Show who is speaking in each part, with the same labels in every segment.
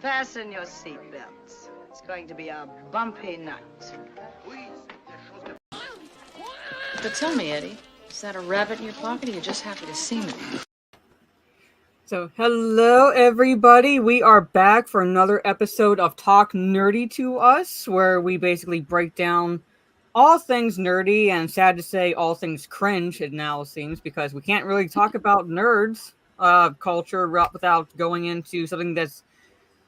Speaker 1: Fasten your seatbelts. It's going to be a bumpy night.
Speaker 2: But tell me, Eddie, is that a rabbit in your pocket, or are you just happy to see me?
Speaker 3: So, hello everybody. We are back for another episode of Talk Nerdy to Us, where we basically break down all things nerdy, and sad to say, all things cringe, it now seems, because we can't really talk about nerds culture without going into something that's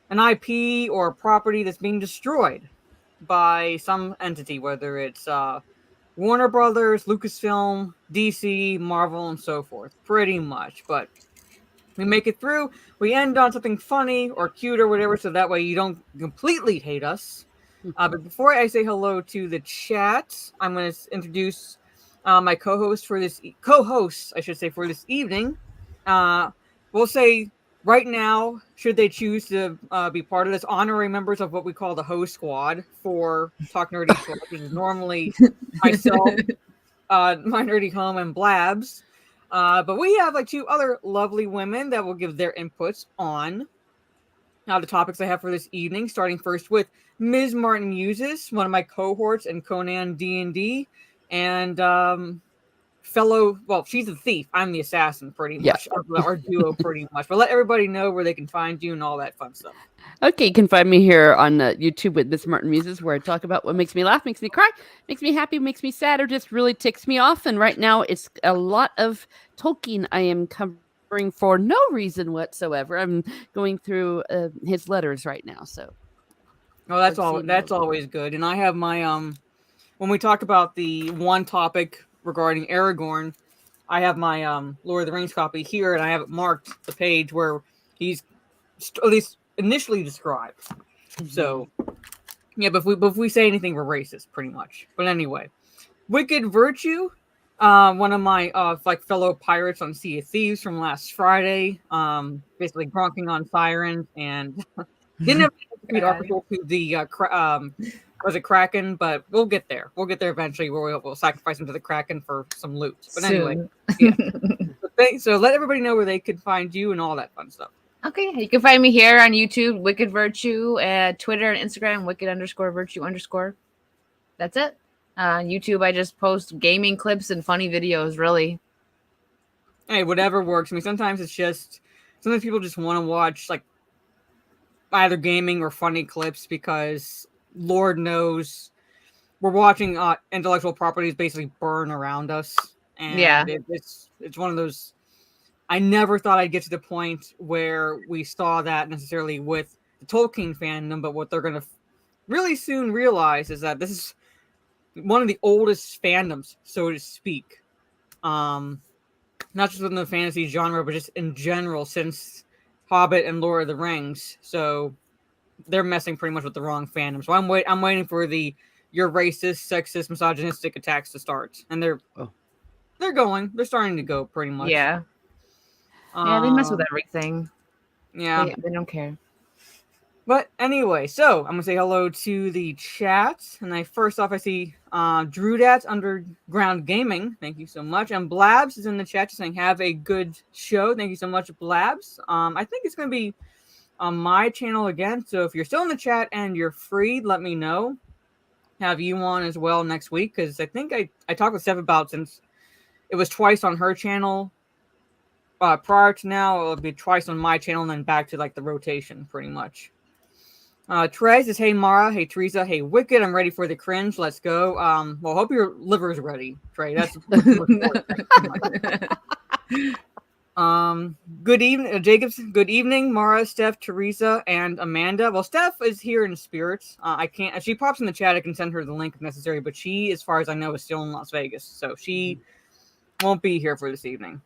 Speaker 3: an IP or a property that's being destroyed by some entity, whether it's Warner Brothers, Lucasfilm, DC, Marvel, and so forth. Pretty much, but we make it through. We end on something funny or cute or whatever, so that way you don't completely hate us. But before I say hello to the chat, I'm going to introduce my co-host for this co-hosts, I should say, for this evening. We'll say right now, should they choose to be part of this, honorary members of what we call the host squad for Talk Nerdy to Us, which is normally myself, my nerdy home, and Blabs. But we have like two other lovely women that will give their inputs on the topics I have for this evening, starting first with Ms. Martin Uses, one of my cohorts in Conan D&D, and fellow, well, she's the thief, I'm the assassin, pretty much, our duo, pretty much. But let everybody know where they can find you and all that fun stuff.
Speaker 4: Okay, you can find me here on YouTube with Miss Martin Muses, where I talk about what makes me laugh, makes me cry, makes me happy, makes me sad, or just really ticks me off. And right now, it's a lot of Tolkien I am covering for no reason whatsoever. I'm going through his letters right now, so.
Speaker 3: Oh, that's always good. And I have my when we talk about the one topic regarding Aragorn, I have my Lord of the Rings copy here, and I have it marked the page where he's at least initially described. So, yeah, but if we say anything, we're racist, pretty much. But anyway, Wicked Virtue, one of my fellow pirates on Sea of Thieves from last Friday, basically gronking on sirens, and didn't have to article to the was it Kraken, but we'll get there. We'll get there eventually, where we'll sacrifice him to the Kraken for some loot. But anyway, yeah. So let everybody know where they can find you and all that fun stuff.
Speaker 5: Okay, you can find me here on YouTube, Wicked Virtue, Twitter and Instagram, Wicked_Virtue_. That's it. YouTube, I just post gaming clips and funny videos, really.
Speaker 3: Hey, whatever works. I mean, sometimes people just want to watch like either gaming or funny clips, because Lord knows we're watching intellectual properties basically burn around us. And
Speaker 5: yeah,
Speaker 3: it's one of those. I never thought I'd get to the point where we saw that necessarily with the Tolkien fandom, but what they're going to really soon realize is that this is one of the oldest fandoms, so to speak. Not just within the fantasy genre, but just in general, since Hobbit and Lord of the Rings. So they're messing pretty much with the wrong fandom. So I'm waiting for your racist, sexist, misogynistic attacks to start, and they're starting to go pretty much.
Speaker 5: Yeah. Yeah, they mess with everything.
Speaker 3: Yeah.
Speaker 5: They don't care.
Speaker 3: But anyway, so I'm going to say hello to the chat. And I see Drewdat Underground Gaming. Thank you so much. And Blabs is in the chat just saying, have a good show. Thank you so much, Blabs. I think it's going to be on my channel again. So if you're still in the chat and you're free, let me know. Have you on as well next week. Because I think I talked with Steph about, since it was twice on her channel. Prior to now, it'll be twice on my channel and then back to like the rotation, pretty much. Trez is, hey Mara, hey Teresa, hey Wicked, I'm ready for the cringe. Let's go. Well, hope your liver's ready, Trey. That's good evening, Jacobs. Good evening, Mara, Steph, Teresa, and Amanda. Well, Steph is here in spirit. I can't. If she pops in the chat, I can send her the link if necessary. But she, as far as I know, is still in Las Vegas, so she won't be here for this evening.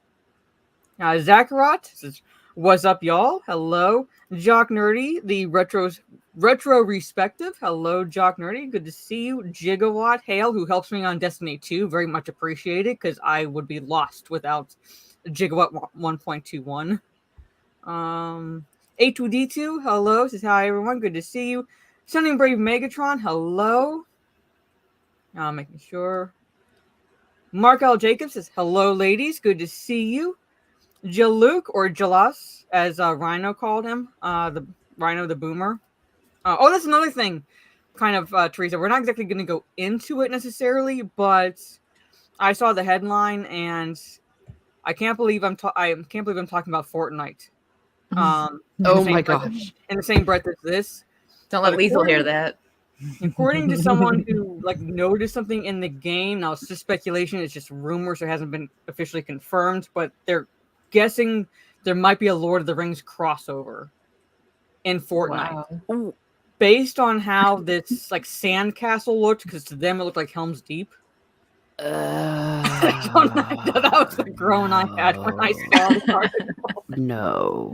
Speaker 3: Zakarot says, what's up, y'all? Hello. Jock Nerdy, the retro respective. Hello, Jock Nerdy. Good to see you. Gigawatt Hale, who helps me on Destiny 2. Very much appreciated, because I would be lost without Gigawatt 1.21. A2D2, hello. Says, hi, everyone. Good to see you. Sunny Brave Megatron, hello. Making sure. Mark L. Jacobs says, hello, ladies. Good to see you. Jaluk, or Jalas, as Rhino called him, the Rhino the Boomer. Oh, that's another thing. Kind of, Teresa. We're not exactly going to go into it necessarily, but I saw the headline and I can't believe I can't believe I'm talking about Fortnite.
Speaker 4: Oh my gosh.
Speaker 3: In the same breath as this.
Speaker 5: Don't
Speaker 3: But
Speaker 5: let Lethal hear that.
Speaker 3: According to someone who like noticed something in the game, now it's just speculation, it's just rumors, so it hasn't been officially confirmed, but they're guessing there might be a Lord of the Rings crossover in Fortnite.
Speaker 5: Wow.
Speaker 3: Based on how this like sandcastle looked, because to them it looked like Helm's Deep. I don't know, that was the groan I had when I saw the article.
Speaker 4: No.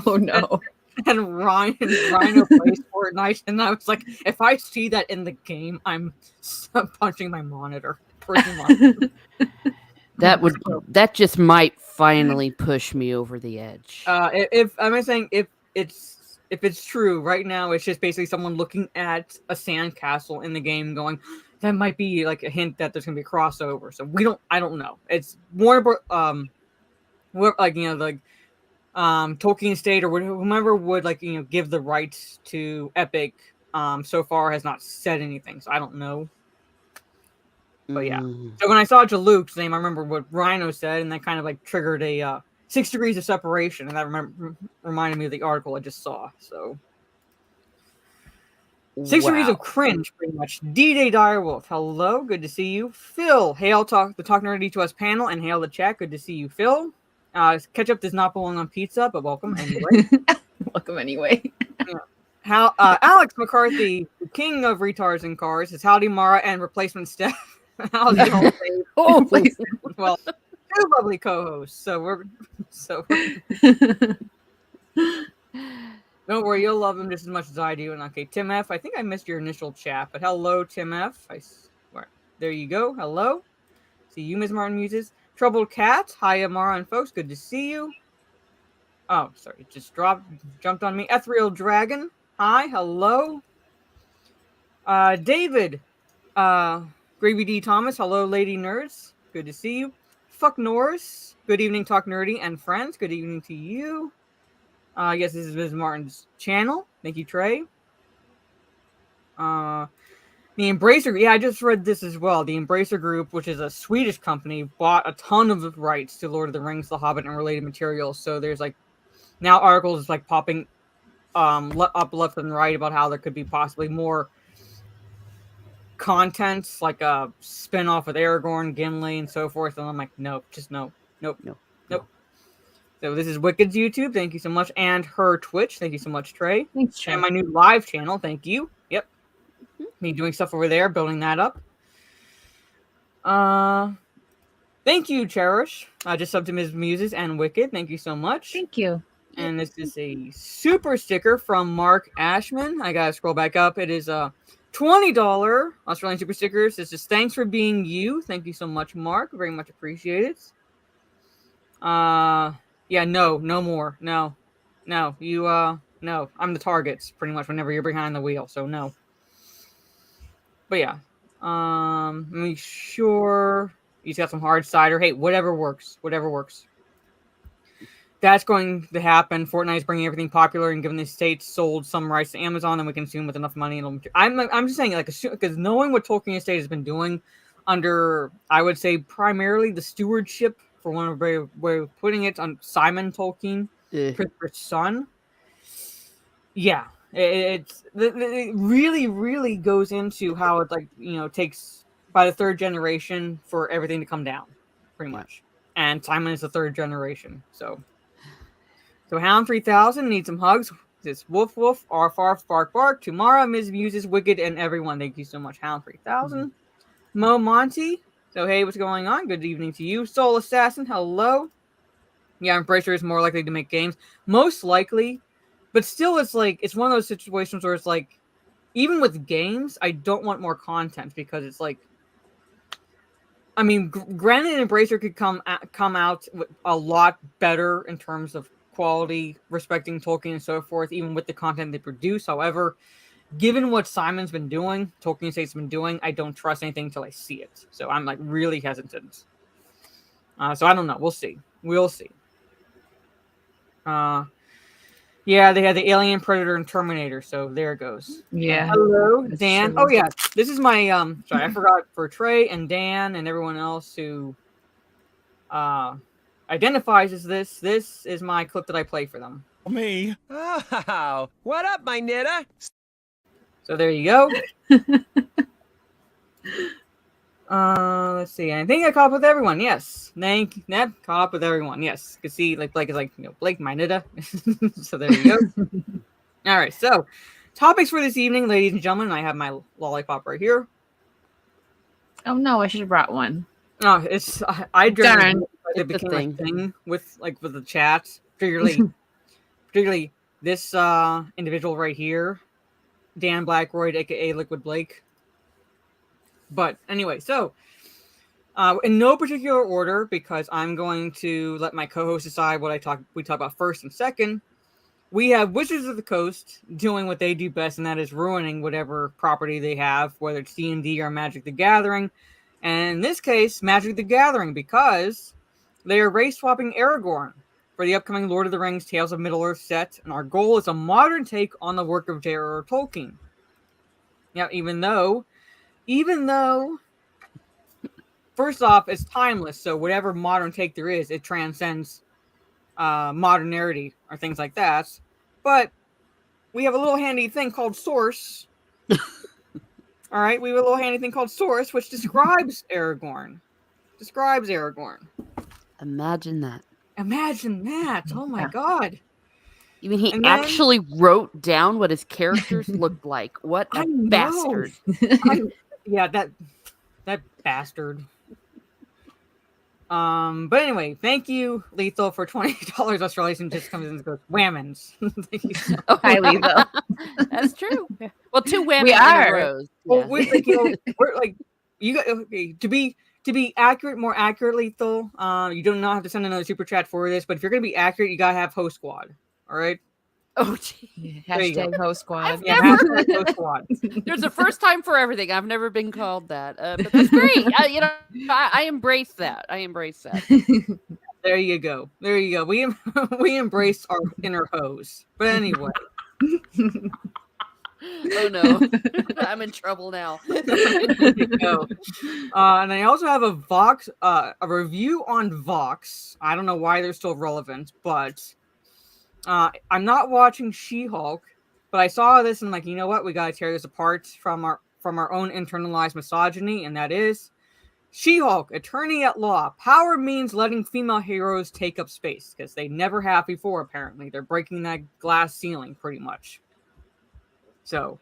Speaker 5: Oh no.
Speaker 3: And Rhino plays Fortnite, and I was like, if I see that in the game, I'm punching my monitor. Pretty much.
Speaker 4: That just might finally push me over the edge.
Speaker 3: If I'm saying if it's true, right now it's just basically someone looking at a sandcastle in the game, going, that might be like a hint that there's gonna be a crossover. So I don't know. It's more about like Tolkien State or whomever would give the rights to Epic so far has not said anything, so I don't know. But yeah. So when I saw Jaluk's name, I remember what Rhino said, and that kind of like triggered a 6 degrees of separation, and that reminded me of the article I just saw. So 6 degrees of cringe, pretty much. D-Day Direwolf, hello, good to see you. Phil, hail the Talk Nerdy to Us panel, and hail the chat, good to see you, Phil. Ketchup does not belong on pizza, but welcome anyway.
Speaker 5: Welcome anyway.
Speaker 3: Yeah. Alex McCarthy, the king of retards and cars, is howdy Mara and replacement Steph. How's the whole thing? Well, two lovely co-hosts, so don't worry, you'll love them just as much as I do. And okay, Tim F, I think I missed your initial chat, but hello, Tim F. There you go. Hello. See you, Ms. Martin Muses. Troubled Cat, hi Amara and folks, good to see you. Oh, sorry, it just jumped on me. Ethereal Dragon, hi, hello. David, Gravy D Thomas, hello, Lady Nerds, good to see you. Fuck Norris, good evening, Talk Nerdy and friends, good evening to you. Yes, this is Ms. Martin's channel. Thank you, Trey. The Embracer, yeah, I just read this as well. The Embracer Group, which is a Swedish company, bought a ton of rights to Lord of the Rings, The Hobbit, and related materials. So there's like now articles like popping up left and right about how there could be possibly more content, like a spin-off with Aragorn, Gimli, and so forth. And I'm like, nope, just nope. So this is Wicked's YouTube. Thank you so much. And her Twitch. Thank you so much, Trey.
Speaker 5: Thanks, Trey.
Speaker 3: And my new live channel. Thank you. Yep. Me doing stuff over there, building that up. Thank you, Cherish. Just subbed to Ms. Muses and Wicked. Thank you so much.
Speaker 5: Thank you.
Speaker 3: And this is a super sticker from Mark Ashman. I gotta scroll back up. It is a $20 Australian super stickers. This is thanks for being you. Thank you so much, Mark. Very much appreciated. Yeah, no more. No. You no. I'm the targets pretty much whenever you're behind the wheel, so no. But yeah. Make sure he's got some hard cider. Hey, whatever works. That's going to happen. Fortnite is bringing everything popular and given the states sold some rights to Amazon, then we can assume with enough money. I'm just saying, like, because knowing what Tolkien Estate has been doing under, I would say, primarily the stewardship, for one of a way of putting it, on Simon Tolkien, Christopher's son. Yeah, it really, really goes into how it, like, takes by the third generation for everything to come down, pretty much. And Simon is the third generation, so Hound 3000 needs some hugs. This woof woof, arf arf, bark bark. Tomorrow, Ms. Muses, Wicked, and everyone. Thank you so much, Hound 3000. Mo Monty. So hey, what's going on? Good evening to you, Soul Assassin. Hello. Yeah, Embracer is more likely to make games, most likely, but still, it's like it's one of those situations where it's like, even with games, I don't want more content because it's like, I mean, granted, Embracer could come out with a lot better in terms of quality, respecting Tolkien and so forth, even with the content they produce. However, given what Simon's been doing, Tolkien Estate's been doing, I don't trust anything until I see it. So I'm like really hesitant. So I don't know. We'll see. Yeah, they had the Alien, Predator, and Terminator. So there it goes.
Speaker 5: Yeah.
Speaker 3: Hello,
Speaker 5: That's
Speaker 3: Dan.
Speaker 5: true.
Speaker 3: Oh yeah, this is my Sorry, I forgot for Trey and Dan and everyone else who identifies as this. This is my clip that I play for them.
Speaker 6: Me. Oh, what up, my knitter?
Speaker 3: So there you go. Let's see. I think I caught up with everyone. Yes. Caught up with everyone. Yes. You can see, like, Blake is like, Blake, my knitter. So there you go. All right. So, topics for this evening, ladies and gentlemen. I have my lollipop right here.
Speaker 5: Oh no, I should have brought one.
Speaker 3: Oh, it's I
Speaker 5: Darn.
Speaker 3: it
Speaker 4: It's a
Speaker 3: became a
Speaker 4: thing.
Speaker 3: thing with the chat, particularly this individual right here, Dan Blackroyd, aka Liquid Blake. But anyway, so in no particular order, because I'm going to let my co-host decide what we talk about first and second. We have Wizards of the Coast doing what they do best, and that is ruining whatever property they have, whether it's D&D or Magic the Gathering. And in this case, Magic the Gathering, because they are race swapping Aragorn for the upcoming Lord of the Rings Tales of Middle-earth set, and our goal is a modern take on the work of J.R.R. Tolkien. Now, even though, first off, it's timeless, so whatever modern take there is, it transcends modernity or things like that. But we have a little handy thing called Source. All right, we have a little handy thing called Source, which describes Aragorn.
Speaker 4: Imagine that.
Speaker 3: Imagine that. Oh my God.
Speaker 4: You mean he
Speaker 3: And then-
Speaker 4: actually wrote down what his characters looked like? What a
Speaker 3: I know.
Speaker 4: bastard.
Speaker 3: Yeah, that bastard. But anyway, thank you, Lethal, for $20 Australian. Just comes in and goes whammons. Thank you so much.
Speaker 5: Hi, Lethal.
Speaker 4: That's true. Well, two whammies
Speaker 5: We
Speaker 4: in
Speaker 5: are.
Speaker 4: a row.
Speaker 3: Well,
Speaker 4: Yeah.
Speaker 3: we're like, we're like, you got okay, to be accurate, more accurate, Lethal. You do not have to send another super chat for this, but if you're gonna be accurate, you gotta have host squad. All right.
Speaker 4: Oh, gee.
Speaker 3: There you go.
Speaker 5: Hashtag host squad.
Speaker 4: I've
Speaker 3: Yeah,
Speaker 4: Never-
Speaker 3: hashtag host squad.
Speaker 4: There's a first time for everything. I've never been called that. But that's great. I embrace that.
Speaker 3: There you go. We embrace our inner hose. But anyway.
Speaker 4: Oh no, I'm in trouble now.
Speaker 3: There you go. And I also have a review on Vox. I don't know why they're still relevant, but I'm not watching She-Hulk, but I saw this and I'm like, you know what? We gotta tear this apart from our own internalized misogyny, and that is She-Hulk, attorney at law. Power means letting female heroes take up space, because they never have before, apparently. They're breaking that glass ceiling, pretty much. So,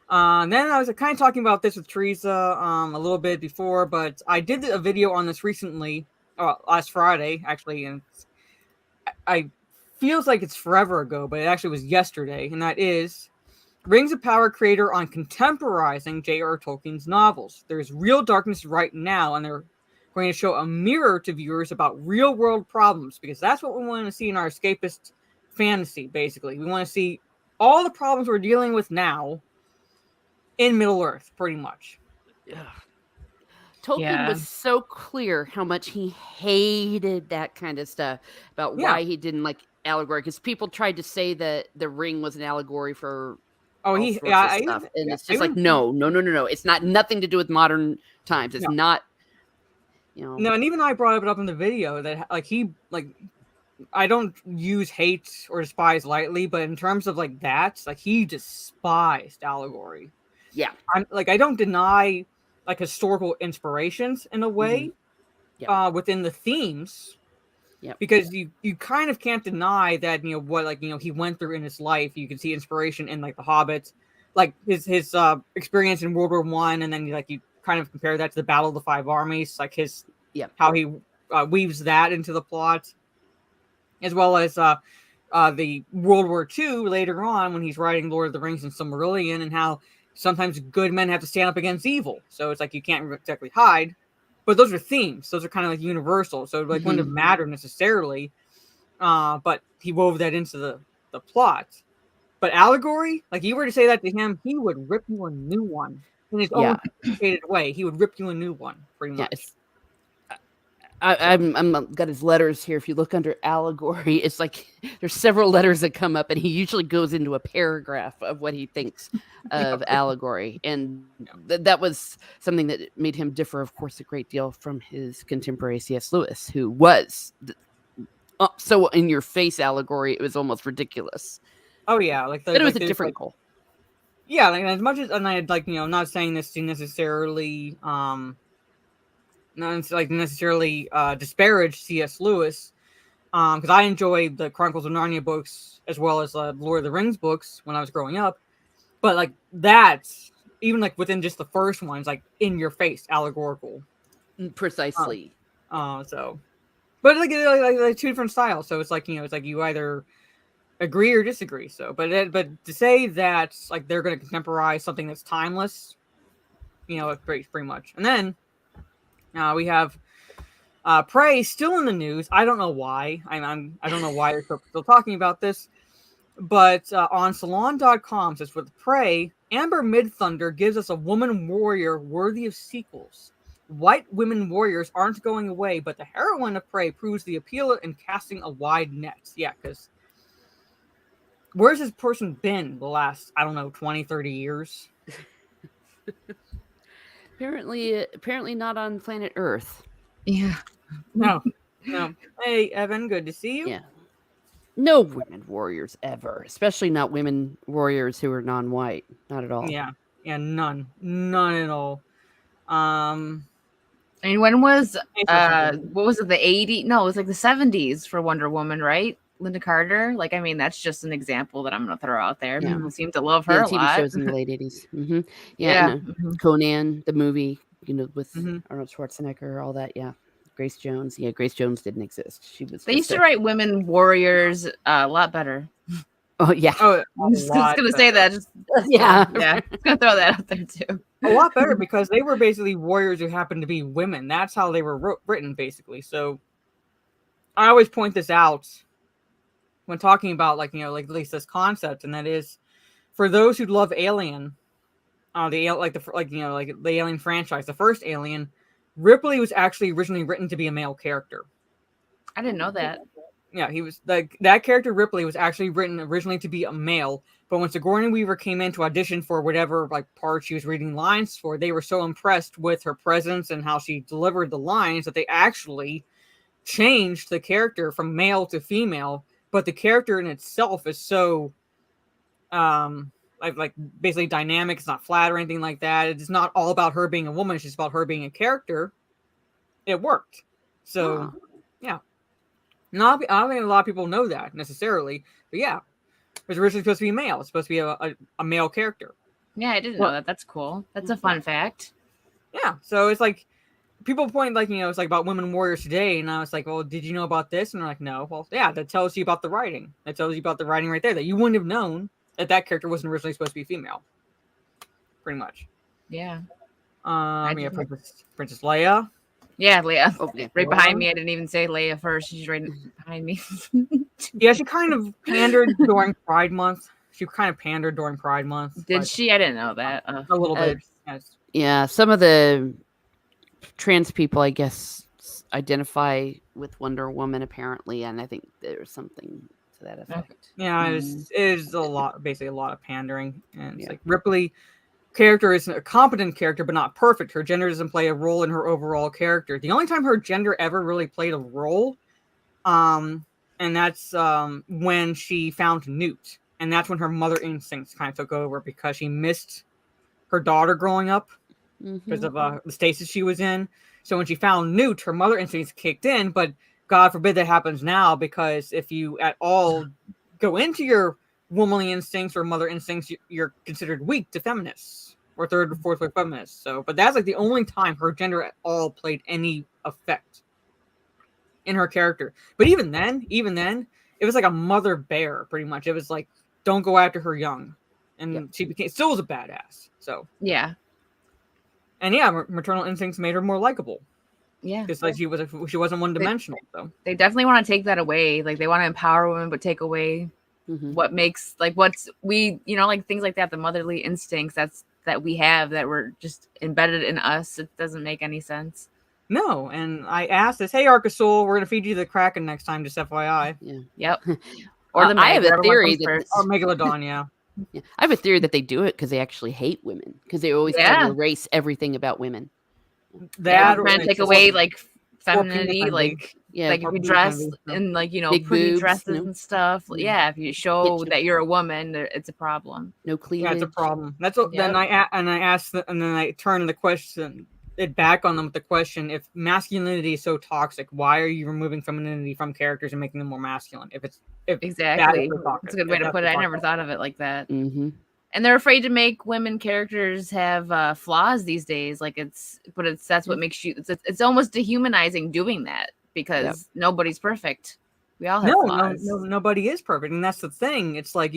Speaker 3: then I was kind of talking about this with Teresa a little bit before, but I did a video on this recently, last Friday, actually, and I feels like it's forever ago, but it actually was yesterday, and that is Rings of Power creator on contemporizing J.R.R. Tolkien's novels. There's real darkness right now, and they're going to show a mirror to viewers about real-world problems, because that's what we want to see in our escapist fantasy, basically. We want to see all the problems we're dealing with now in Middle-earth, pretty much.
Speaker 4: Tolkien was so clear how much he hated that kind of stuff about why he didn't like allegory, because people tried to say that the ring was an allegory for stuff. And it's just like no, it's not nothing to do with modern times. It's not,
Speaker 3: No, and even I brought it up in the video that I don't use hate or despise lightly, but in terms of that, he despised allegory.
Speaker 4: Yeah,
Speaker 3: I don't deny historical inspirations in a way, within the themes.
Speaker 4: Yeah,
Speaker 3: because you kind of can't deny that what he went through in his life. You can see inspiration in the Hobbit, his experience in World War I, and then you kind of compare that to the Battle of the Five Armies, how he weaves that into the plot, as well as the World War II later on when he's writing Lord of the Rings and Silmarillion, and how sometimes good men have to stand up against evil. So it's you can't exactly hide. But those are themes. Those are kind of universal. So wouldn't have mattered necessarily. But he wove that into the plot. But allegory, you were to say that to him, he would rip you a new one in his own complicated way. He would rip you a new one, pretty much.
Speaker 4: I'm got his letters here. If you look under allegory, it's like there's several letters that come up, and he usually goes into a paragraph of what he thinks of allegory, and that was something that made him differ, of course, a great deal from his contemporary C.S. Lewis, who was so in your face allegory. It was almost ridiculous.
Speaker 3: Oh yeah, like
Speaker 4: But it was
Speaker 3: like,
Speaker 4: a different goal.
Speaker 3: Yeah, like as much as, and I like not saying this to necessarily not like necessarily disparage C.S. Lewis, because I enjoyed the Chronicles of Narnia books as well as Lord of the Rings books when I was growing up, but like that's even like within just the first ones, like in your face allegorical,
Speaker 4: Precisely.
Speaker 3: So, but like two different styles, so it's like it's like you either agree or disagree. So, but to say that like they're going to contemporize something that's timeless, it's pretty much. And then we have Prey still in the news. I don't know why. I don't know why they're still talking about this. But on Salon.com says with Prey, Amber Midthunder gives us a woman warrior worthy of sequels. White women warriors aren't going away, but the heroine of Prey proves the appeal in casting a wide net. Yeah, because where's this person been the last, I don't know, 20, 30 years?
Speaker 4: Apparently not on planet Earth.
Speaker 5: Yeah.
Speaker 3: No. Hey, Evan, good to see you.
Speaker 4: Yeah. No women warriors ever, especially not women warriors who are non-white. Not at all.
Speaker 3: Yeah, none at all.
Speaker 5: I mean, when was what was it, the 80s? No, it was like the 70s for Wonder Woman, right? Linda Carter. Like, I mean, that's just an example that I'm gonna throw out there.
Speaker 4: Yeah.
Speaker 5: People seem to love her a
Speaker 4: TV
Speaker 5: lot.
Speaker 4: shows in the late 80s. Mm-hmm.
Speaker 5: Yeah.
Speaker 4: Conan, the movie, with
Speaker 3: Mhm.
Speaker 4: Arnold Schwarzenegger, all that. Yeah. Grace Jones. Yeah, Grace Jones didn't exist. She was.
Speaker 5: They used to write women warriors a lot better.
Speaker 4: Oh yeah.
Speaker 3: Oh,
Speaker 5: I'm just gonna say that.
Speaker 4: Yeah.
Speaker 5: Yeah. Just gonna throw that out there too.
Speaker 3: a lot better because they were basically warriors who happened to be women. That's how they were written, basically. So I always point this out when talking about like at least this concept, and that is for those who love Alien, the Alien franchise, the first Alien, Ripley was actually originally written to be a male character.
Speaker 5: I didn't know that.
Speaker 3: Yeah, he was like that character. Ripley was actually written originally to be a male, but when Sigourney Weaver came in to audition for whatever like part she was reading lines for, they were so impressed with her presence and how she delivered the lines that they actually changed the character from male to female. But the character in itself is so like basically dynamic. It's not flat or anything like that. It's not all about her being a woman. It's just about her being a character. It worked. So yeah. I don't think a lot of people know that necessarily, but yeah, it was originally supposed to be male. It's supposed to be a male character.
Speaker 5: Yeah, I didn't know that. That's cool. That's a fun fact.
Speaker 3: Yeah, so it's like people point like it's like about women warriors today, and I was like, well, did you know about this? And they're like, no. Well, yeah, that tells you about the writing. That tells you about the writing right there. That you wouldn't have known that character wasn't originally supposed to be female. Pretty much.
Speaker 5: Yeah.
Speaker 3: Yeah, Princess Leia.
Speaker 5: Yeah, Leia.
Speaker 4: Oh, yeah.
Speaker 5: Right behind me. I didn't even say Leia first. She's right behind me.
Speaker 3: Yeah, she kind of pandered during Pride Month.
Speaker 5: Did she? I didn't know that.
Speaker 3: A little bit. Yes.
Speaker 4: Yeah, some of the trans people, I guess, identify with Wonder Woman apparently, and I think there's something to that effect.
Speaker 3: Yeah, it is a lot, basically a lot of pandering, and it's like Ripley character is a competent character, but not perfect. Her gender doesn't play a role in her overall character. The only time her gender ever really played a role, and that's when she found Newt, and that's when her mother instincts kind of took over because she missed her daughter growing up because of the stasis she was in. So when she found Newt, her mother instincts kicked in, but God forbid that happens now, because if you at all go into your womanly instincts or mother instincts, you're considered weak to feminists or third or fourth wave feminists. So, but that's like the only time her gender at all played any effect in her character. But even then, it was like a mother bear, pretty much. It was like, don't go after her young, and she still was a badass. So
Speaker 5: yeah,
Speaker 3: and yeah, maternal instincts made her more likable.
Speaker 5: Yeah,
Speaker 3: because like she wasn't one dimensional. So
Speaker 5: they definitely want to take that away. Like they want to empower women, but take away what makes like like things like that. The motherly instincts that we have that were just embedded in us. It doesn't make any sense.
Speaker 3: No, and I asked this, hey, Arcasul, we're going to feed you the Kraken next time, just FYI.
Speaker 4: Yeah.
Speaker 5: Yep. Or the
Speaker 4: I have
Speaker 5: Meg,
Speaker 4: a
Speaker 5: whichever one
Speaker 4: theory
Speaker 5: comes
Speaker 4: that
Speaker 5: first.
Speaker 3: Or Megalodon, yeah.
Speaker 4: yeah, I have a theory that they do it because they actually hate women because they always try
Speaker 5: Yeah.
Speaker 4: to erase everything about women.
Speaker 5: Yeah,
Speaker 3: That
Speaker 5: we're
Speaker 3: or
Speaker 5: trying to
Speaker 3: like,
Speaker 5: take away like
Speaker 3: or penis
Speaker 5: femininity,
Speaker 3: envy.
Speaker 5: like
Speaker 4: Yeah,
Speaker 5: like if
Speaker 3: or
Speaker 5: you
Speaker 3: penis
Speaker 5: dress
Speaker 3: envy, so.
Speaker 5: in like
Speaker 4: Big
Speaker 5: pretty
Speaker 4: boobs,
Speaker 5: dresses
Speaker 4: no.
Speaker 5: and stuff. Yeah, if you show
Speaker 4: Picture.
Speaker 5: that you're a woman, it's a problem.
Speaker 4: No
Speaker 3: Yeah,
Speaker 4: cleavage.
Speaker 3: it's a problem. That's what.
Speaker 5: Yep.
Speaker 3: Then I asked, and then I turned the question it back on them with the question: if masculinity is so toxic, why are you removing femininity from characters and making them more masculine? If
Speaker 5: Exactly.
Speaker 3: that is so
Speaker 5: That's a good way
Speaker 3: if
Speaker 5: to
Speaker 3: that's
Speaker 5: put
Speaker 3: so
Speaker 5: it. I never
Speaker 3: toxic.
Speaker 5: thought of it like that.
Speaker 4: Mm-hmm.
Speaker 5: And they're afraid to make women characters have flaws these days. Like that's what makes you. It's almost dehumanizing doing that because nobody's perfect. We all have flaws.
Speaker 3: Nobody is perfect, and that's the thing. It's like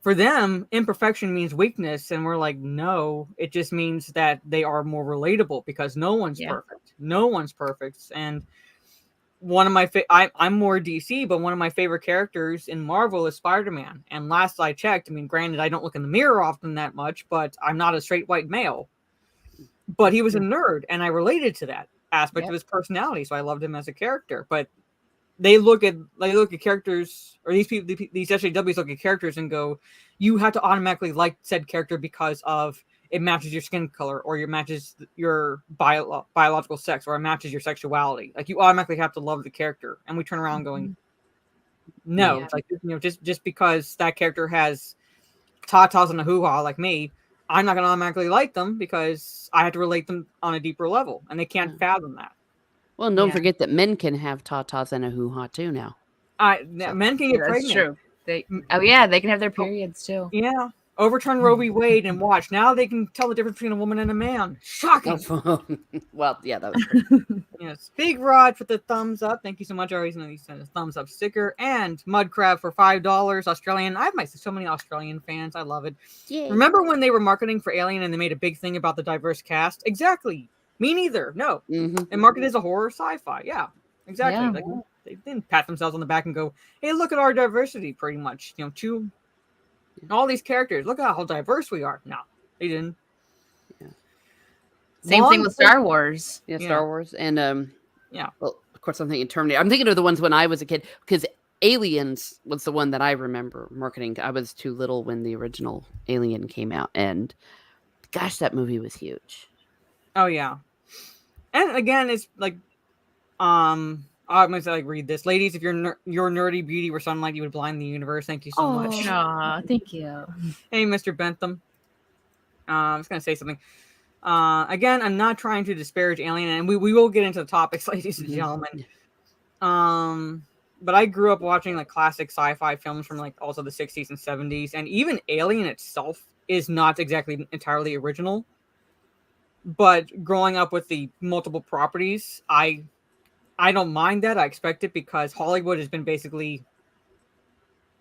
Speaker 3: for them, imperfection means weakness, and we're like, no, it just means that they are more relatable because no one's perfect. No one's perfect, and one of my I'm more DC, but one of my favorite characters in Marvel is Spider-Man. And last I checked, I mean, granted, I don't look in the mirror often that much, but I'm not a straight white male. But he was a nerd, and I related to that aspect of his personality, so I loved him as a character. But they look at characters, or these people, these SJWs look at characters and go, you have to automatically like said character because of it matches your skin color, or it matches your biological sex, or it matches your sexuality. Like you automatically have to love the character, and we turn around going, no, it's like just because that character has tatas and a hoo-ha like me, I'm not going to automatically like them because I have to relate them on a deeper level, and they can't fathom that.
Speaker 4: Well, and don't forget that men can have tatas and a hoo-ha too now.
Speaker 3: Men can get pregnant.
Speaker 5: True. They can have their periods too.
Speaker 3: Yeah. Overturn Roe v. Wade and watch. Now they can tell the difference between a woman and a man. Shocking.
Speaker 4: Well, yeah, that was great.
Speaker 3: Yes. Big Rod for the thumbs up. Thank you so much. I always know he sent a thumbs up sticker. And Mud Crab for $5 Australian. I have so many Australian fans. I love it. Yay. Remember when they were marketing for Alien and they made a big thing about the diverse cast? Exactly. Me neither. No. Mm-hmm. And marketed as a horror sci-fi. Yeah. Exactly. Yeah. Like, they didn't pat themselves on the back and go, hey, look at our diversity, pretty much. All these characters. Look at how diverse we are. No, they didn't.
Speaker 5: Yeah. Same thing with Star Wars.
Speaker 4: Yeah, Star Wars. And
Speaker 3: yeah.
Speaker 4: Well, of course, I'm thinking Terminator. I'm thinking of the ones when I was a kid, because Aliens was the one that I remember marketing. I was too little when the original Alien came out, and gosh, that movie was huge.
Speaker 3: Oh yeah. And again, it's like, I'm going to read this. Ladies, if your nerdy beauty were sunlight, you would blind the universe. Thank you so much.
Speaker 5: Aw, thank you.
Speaker 3: Hey, Mr. Bentham. I was going to say something. Again, I'm not trying to disparage Alien, and we will get into the topics, ladies and gentlemen. But I grew up watching like classic sci-fi films from like also the 60s and 70s, and even Alien itself is not exactly entirely original. But growing up with the multiple properties, I don't mind that. I expect it because Hollywood has been basically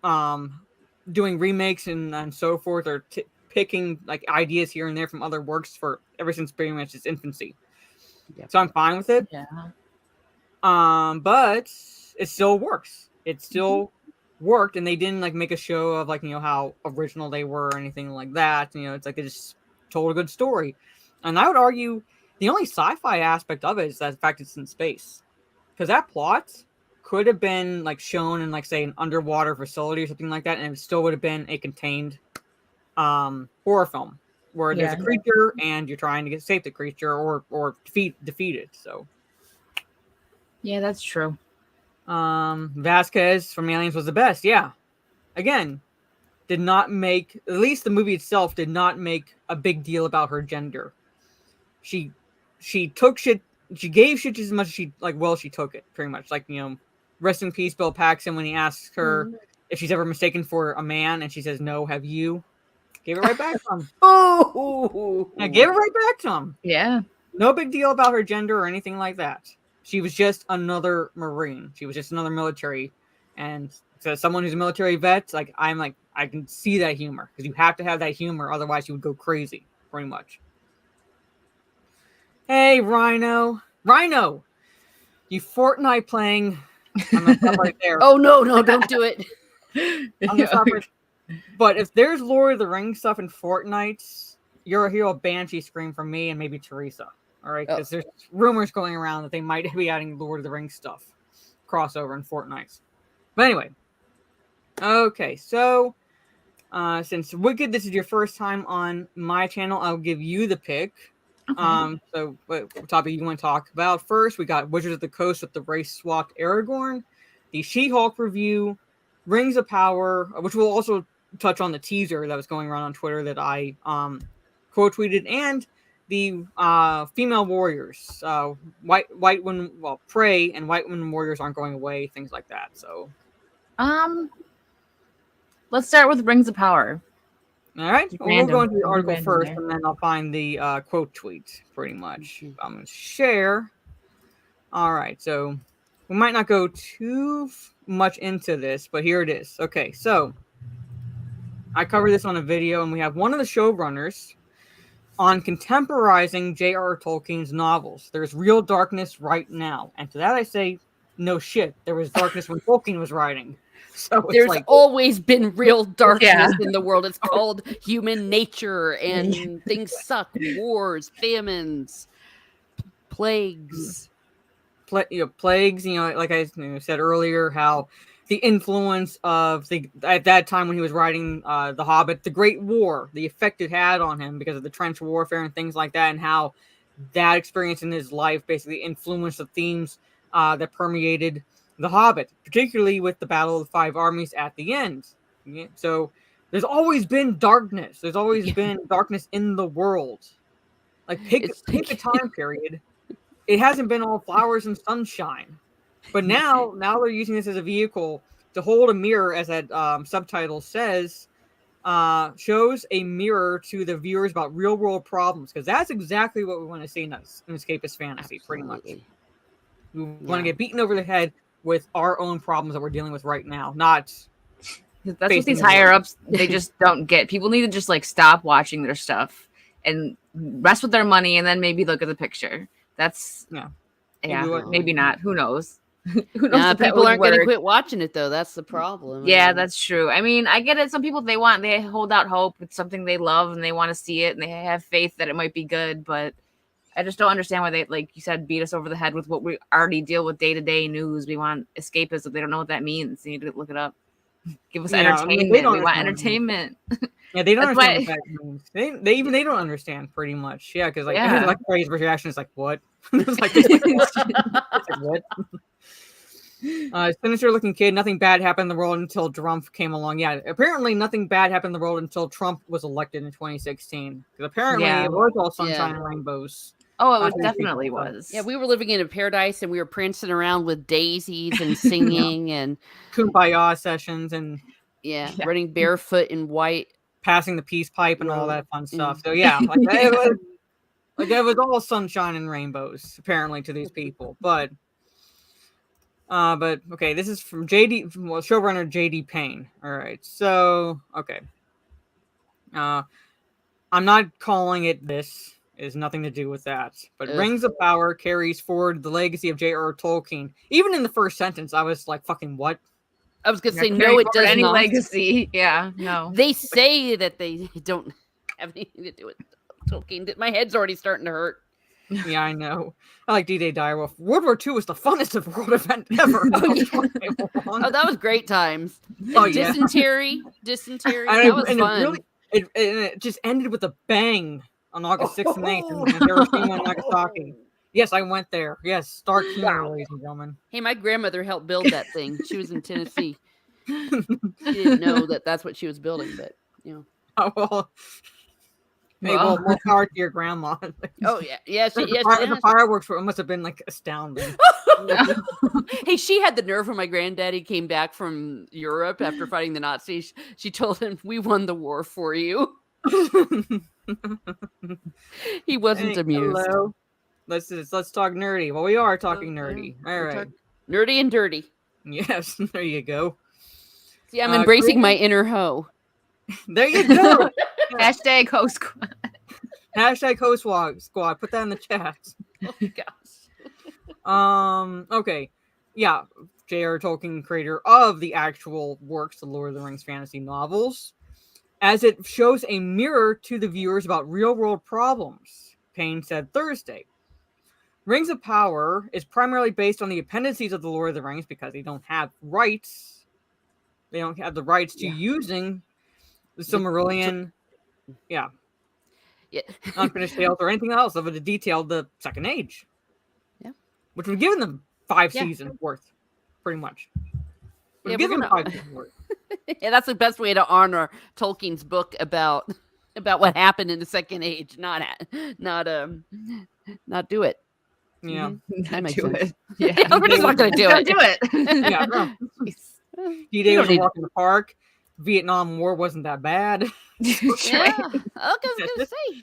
Speaker 3: doing remakes and so forth, or picking like ideas here and there from other works for ever since pretty much its infancy. Yep. So I'm fine with it.
Speaker 5: Yeah.
Speaker 3: But it still works. It still worked, and they didn't like make a show of like how original they were or anything like that. It's like they just told a good story. And I would argue the only sci-fi aspect of it is that the fact it's in space. Because that plot could have been like shown in like say an underwater facility or something like that, and it still would have been a contained horror film where there's a creature and you're trying to save the creature or defeat it. So
Speaker 5: yeah, that's true.
Speaker 3: Vasquez from Aliens was the best. Yeah, again, did not make, at least the movie itself did not make a big deal about her gender. She took shit. She gave shit as much as she she took it pretty much. Like, rest in peace, Bill Paxton, when he asks her if she's ever mistaken for a man, and she says no. Have you? Gave it right back to him. Gave it right back to him.
Speaker 5: Yeah.
Speaker 3: No big deal about her gender or anything like that. She was just another Marine. She was just another military, and so someone who's a military vet, I can see that humor, because you have to have that humor, otherwise you would go crazy, pretty much. Hey, Rhino, you Fortnite playing? I'm gonna stop right there.
Speaker 4: Oh no, don't do it.
Speaker 3: I'm gonna stop right. But if there's Lord of the Rings stuff in Fortnite, you're a hero Banshee scream from me and maybe Teresa. All right, because there's rumors going around that they might be adding Lord of the Rings stuff crossover in Fortnite. But anyway, okay, so since Wicked, this is your first time on my channel, I'll give you the pick.
Speaker 5: Okay.
Speaker 3: So what topic you want to talk about? First, we got Wizards of the Coast with the race swapped Aragorn, the She-Hulk review, Rings of Power, which will also touch on the teaser that was going around on Twitter that I quote tweeted, and the female warriors, white women, well, Prey and white women warriors aren't going away, things like that. So,
Speaker 5: let's start with Rings of Power.
Speaker 3: all right, well, we'll go into the article first,
Speaker 5: there.
Speaker 3: and then I'll find the quote tweet. Pretty much, I'm gonna share. All right, so we might not go too much into this, but here it is. Okay, so I covered this on a video, and we have one of the showrunners on contemporizing J.R.R. Tolkien's novels. There's real darkness right now. And to that I say, no shit. There was darkness when Tolkien was writing. So
Speaker 4: there's
Speaker 3: like,
Speaker 4: always been real darkness in the world. It's called human nature, and things suck. Wars, famines, plagues.
Speaker 3: Plagues, like I said earlier, how the influence of at that time when he was writing The Hobbit, the Great War, the effect it had on him because of the trench warfare and things like that, and how that experience in his life basically influenced the themes that permeated The Hobbit, particularly with the Battle of the Five Armies at the end. Yeah, so there's always been darkness. There's always been darkness in the world. Like pick a time period. It hasn't been all flowers and sunshine. But now they're using this as a vehicle to hold a mirror, as that subtitle says, shows a mirror to the viewers about real world problems, because that's exactly what we want to see in escapist fantasy. Pretty much, we want to get beaten over the head with our own problems that we're dealing with right now. Not
Speaker 5: that's what these higher ups they just don't get. People need to just like stop watching their stuff and rest with their money, and then maybe look at the picture. That's maybe not. Who knows? Who knows?
Speaker 4: People aren't going to quit watching it though. That's the problem.
Speaker 5: Yeah, that's true. I mean, I get it. Some people they hold out hope. It's something they love and they want to see it and they have faith that it might be good. But I just don't understand why they, like you said, beat us over the head with what we already deal with day to day news. We want escapism. They don't know what that means. You need to look it up. Give us entertainment. We want entertainment.
Speaker 3: Yeah, they don't understand what that means. They don't understand pretty much. Yeah, because like Ray's reaction is like, what? It's like, what? Sinister looking kid. Nothing bad happened in the world until Trump came along. Yeah, apparently nothing bad happened in the world until Trump was elected in 2016. Because apparently it was all sunshine and rainbows.
Speaker 5: Oh, it definitely was.
Speaker 4: Yeah, we were living in a paradise and we were prancing around with daisies and singing and
Speaker 3: kumbaya sessions and
Speaker 4: running barefoot in white,
Speaker 3: passing the peace pipe and all that fun stuff. So yeah, it was all sunshine and rainbows apparently to these people. But okay, this is from showrunner JD Payne. All right, so okay, I'm not calling it this. It has nothing to do with that. But Rings of Power carries forward the legacy of J.R.R. Tolkien. Even in the first sentence, I was like, "Fucking what?"
Speaker 4: I was gonna say no. It does
Speaker 5: any
Speaker 4: not.
Speaker 5: Legacy. Yeah, no.
Speaker 4: They say that they don't have anything to do with Tolkien. My head's already starting to hurt.
Speaker 3: Yeah, I know. I like D-Day Direwolf. World War II was the funnest of world event ever.
Speaker 4: That was great times. Dysentery. That was fun.
Speaker 3: It just ended with a bang on August 6th and 8th in Hiroshima and Nagasaki. Yes, I went there. Yes, start here, ladies and gentlemen.
Speaker 4: Hey, my grandmother helped build that thing. She was in Tennessee. She didn't know that that's what she was building, but
Speaker 3: Oh well. Hey, well, more power to your grandma.
Speaker 4: Oh yeah.
Speaker 3: The fireworks must have been like astounding.
Speaker 4: Hey, she had the nerve when my granddaddy came back from Europe after fighting the Nazis. She told him, "We won the war for you." He wasn't amused.
Speaker 3: Hello. Let's talk nerdy. Well, we are talking nerdy. All right,
Speaker 4: nerdy and dirty.
Speaker 3: Yes, there you go.
Speaker 4: See, I'm embracing my inner hoe.
Speaker 3: There you go.
Speaker 5: Hashtag Host Squad.
Speaker 3: Hashtag Host Squad. Put that in the chat.
Speaker 4: Oh my gosh.
Speaker 3: Okay. Yeah. J.R.R. Tolkien, creator of the actual works, the Lord of the Rings fantasy novels, as it shows a mirror to the viewers about real world problems, Payne said Thursday. Rings of Power is primarily based on the appendices of the Lord of the Rings because they don't have rights. They don't have the rights to using the Silmarillion, Unfinished Tales, or anything else of it to detail the Second Age.
Speaker 4: Yeah.
Speaker 3: Which we've given them 5 seasons worth, pretty much. We've given them 5 seasons worth.
Speaker 4: Yeah, that's the best way to honor Tolkien's book about what happened in the Second Age. Not do it.
Speaker 3: Yeah,
Speaker 4: that makes
Speaker 5: do
Speaker 4: sense.
Speaker 5: it. Yeah,
Speaker 4: We're just not going to do it.
Speaker 5: Do it.
Speaker 3: Yeah, no. D-Day was a walk in the park. Vietnam War wasn't that bad.
Speaker 4: Yeah, I was gonna say.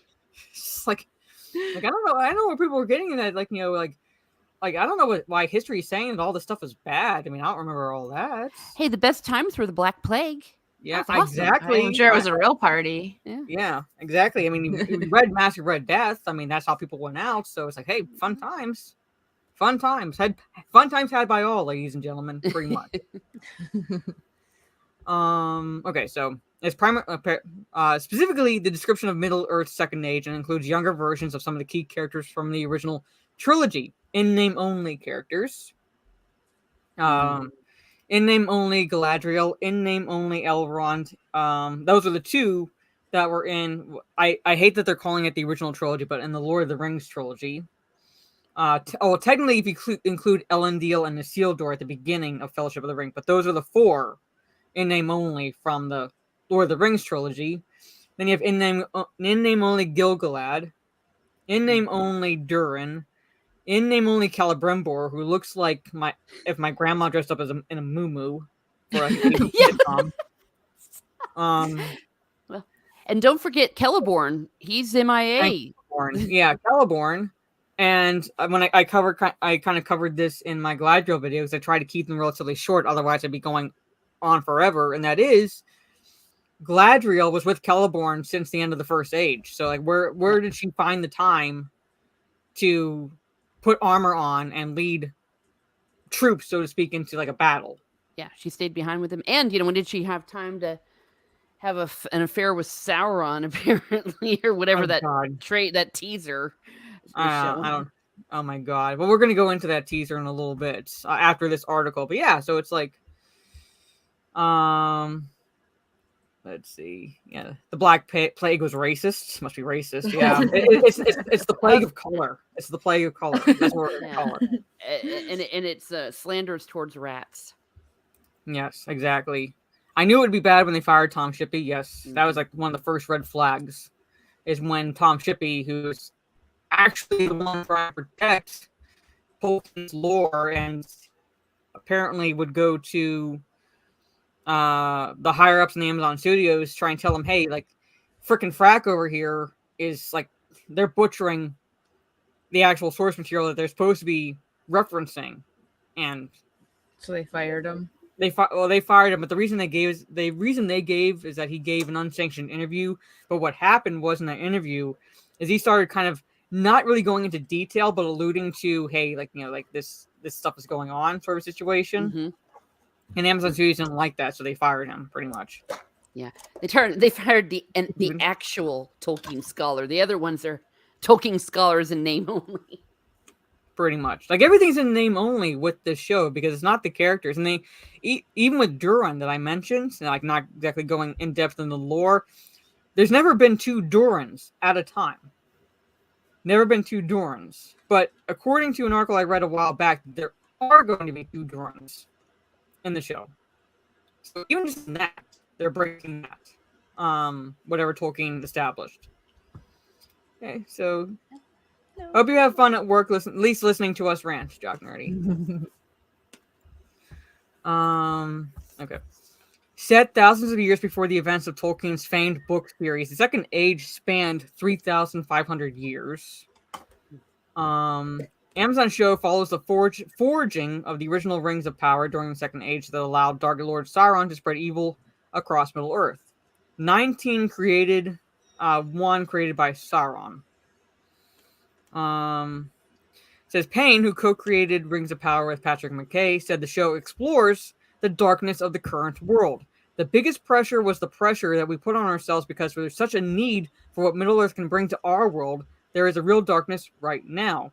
Speaker 3: It's like I don't know. I don't know where people were getting in that. Like I don't know why history is saying that all this stuff is bad. I mean, I don't remember all that.
Speaker 4: Hey, the best times were the Black Plague.
Speaker 3: Yeah,
Speaker 4: awesome.
Speaker 3: exactly.
Speaker 5: I'm sure it was a real party.
Speaker 3: Yeah, exactly. I mean, you read Mass of Red Death. I mean, that's how people went out. So it's like, hey, fun times. Fun times had by all, ladies and gentlemen, pretty much. Okay, so it's specifically the description of Middle Earth's Second Age and includes younger versions of some of the key characters from the original trilogy. In-name only characters. In-name only Galadriel. In-name only Elrond. Those are the two that were in. I hate that they're calling it the original trilogy, but in the Lord of the Rings trilogy. Technically, if you include Elendil and Isildur at the beginning of Fellowship of the Ring, but those are the 4 in-name only from the Lord of the Rings trilogy. Then you have in-name only Gil-galad, in-name only Durin, in-name only Celebrimbor, who looks like if my grandma dressed up in a muumuu for a sitcom.
Speaker 4: And don't forget Celeborn. He's MIA.
Speaker 3: Yeah, Celeborn. And when I kind of covered this in my Galadriel videos, I try to keep them relatively short, otherwise I'd be going on forever. And that is, Galadriel was with Celeborn since the end of the First Age. So, like, where did she find the time to put armor on and lead troops, so to speak, into like a battle?
Speaker 4: Yeah, she stayed behind with him. And when did she have time to have an affair with Sauron, apparently, or whatever that teaser?
Speaker 3: I don't. Oh my god! Well, we're gonna go into that teaser in a little bit after this article. But yeah, so it's like, let's see. Yeah, the Black Plague was racist. Must be racist. Yeah, it's the plague of color. It's the plague of color. That's what we're gonna call it.
Speaker 4: And it's slanders towards rats.
Speaker 3: Yes, exactly. I knew it would be bad when they fired Tom Shippey. Yes, that was like one of the first red flags. Is when Tom Shippey, who's actually the one trying to protect Tolkien's lore and apparently would go to the higher ups in the Amazon Studios, try and tell them, hey, like, frickin' Frack over here is like, they're butchering the actual source material that they're supposed to be referencing. And
Speaker 5: so they fired him.
Speaker 3: They fired him, but the reason they gave is that he gave an unsanctioned interview. But what happened was in that interview is he started kind of not really going into detail, but alluding to, hey, like, like this stuff is going on, sort of situation.
Speaker 4: Mm-hmm.
Speaker 3: And Amazon Studios didn't like that, so they fired him pretty much.
Speaker 4: Yeah, they fired the actual Tolkien scholar. The other ones are Tolkien scholars in name only.
Speaker 3: Pretty much, like, everything's in name only with this show because it's not the characters, and they even with Durin that I mentioned, like, not exactly going in depth in the lore. There's never been 2 Durins at a time. Never been 2 Durins. But according to an article I read a while back, there are going to be 2 Durins in the show. So even just in that, they're breaking that. Whatever Tolkien established. Okay, so hope you have fun at work, at least listening to us rant, Jock Nerdy. Okay. Set thousands of years before the events of Tolkien's famed book series, the Second Age spanned 3,500 years. Amazon show follows the forging of the original Rings of Power during the Second Age that allowed Dark Lord Sauron to spread evil across Middle Earth. 19 created, 1 created by Sauron. Says Payne, who co-created Rings of Power with Patrick McKay, said the show explores the darkness of the current world. The biggest pressure was the pressure that we put on ourselves because there's such a need for what Middle Earth can bring to our world. There is a real darkness right now.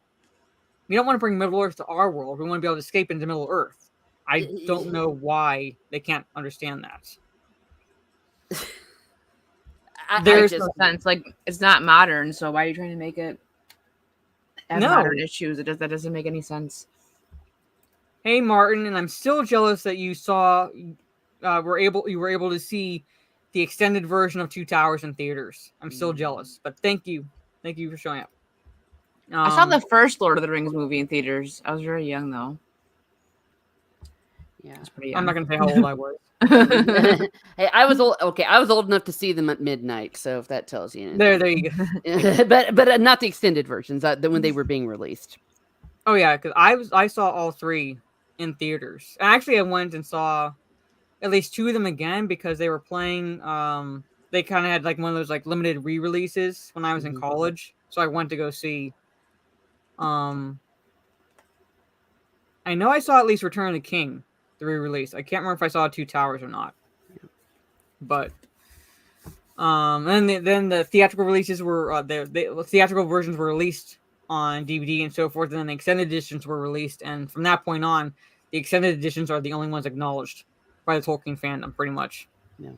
Speaker 3: we don't want to bring Middle Earth to our world. We want to be able to escape into Middle Earth. I don't know why they can't understand that.
Speaker 5: There's no sense. Like, it's not modern, so why are you trying to make it have modern issues? That doesn't make any sense.
Speaker 3: Hey, Martin, and I'm still jealous that you saw you were able to see the extended version of Two Towers in theaters. I'm still jealous, but thank you for showing up.
Speaker 5: I saw the first Lord of the Rings movie in theaters. I was very young though.
Speaker 4: Yeah,
Speaker 5: I was pretty young.
Speaker 3: I'm not gonna say how old I was.
Speaker 4: Hey, I was old. Okay, I was old enough to see them at midnight. So if that tells you anything.
Speaker 3: There you go.
Speaker 4: but not the extended versions. When they were being released.
Speaker 3: Oh yeah, because I saw all 3 in theaters. Actually, I went and saw at least 2 of them again because they were playing. They kind of had like one of those like limited re-releases when I was in college, so I went to go see. I know I saw at least Return of the King, the re-release. I can't remember if I saw Two Towers or not, but and then the theatrical releases were the theatrical versions were released on DVD and so forth, and then the extended editions were released, and from that point on, the extended editions are the only ones acknowledged by the Tolkien fandom, pretty much.
Speaker 4: Yeah.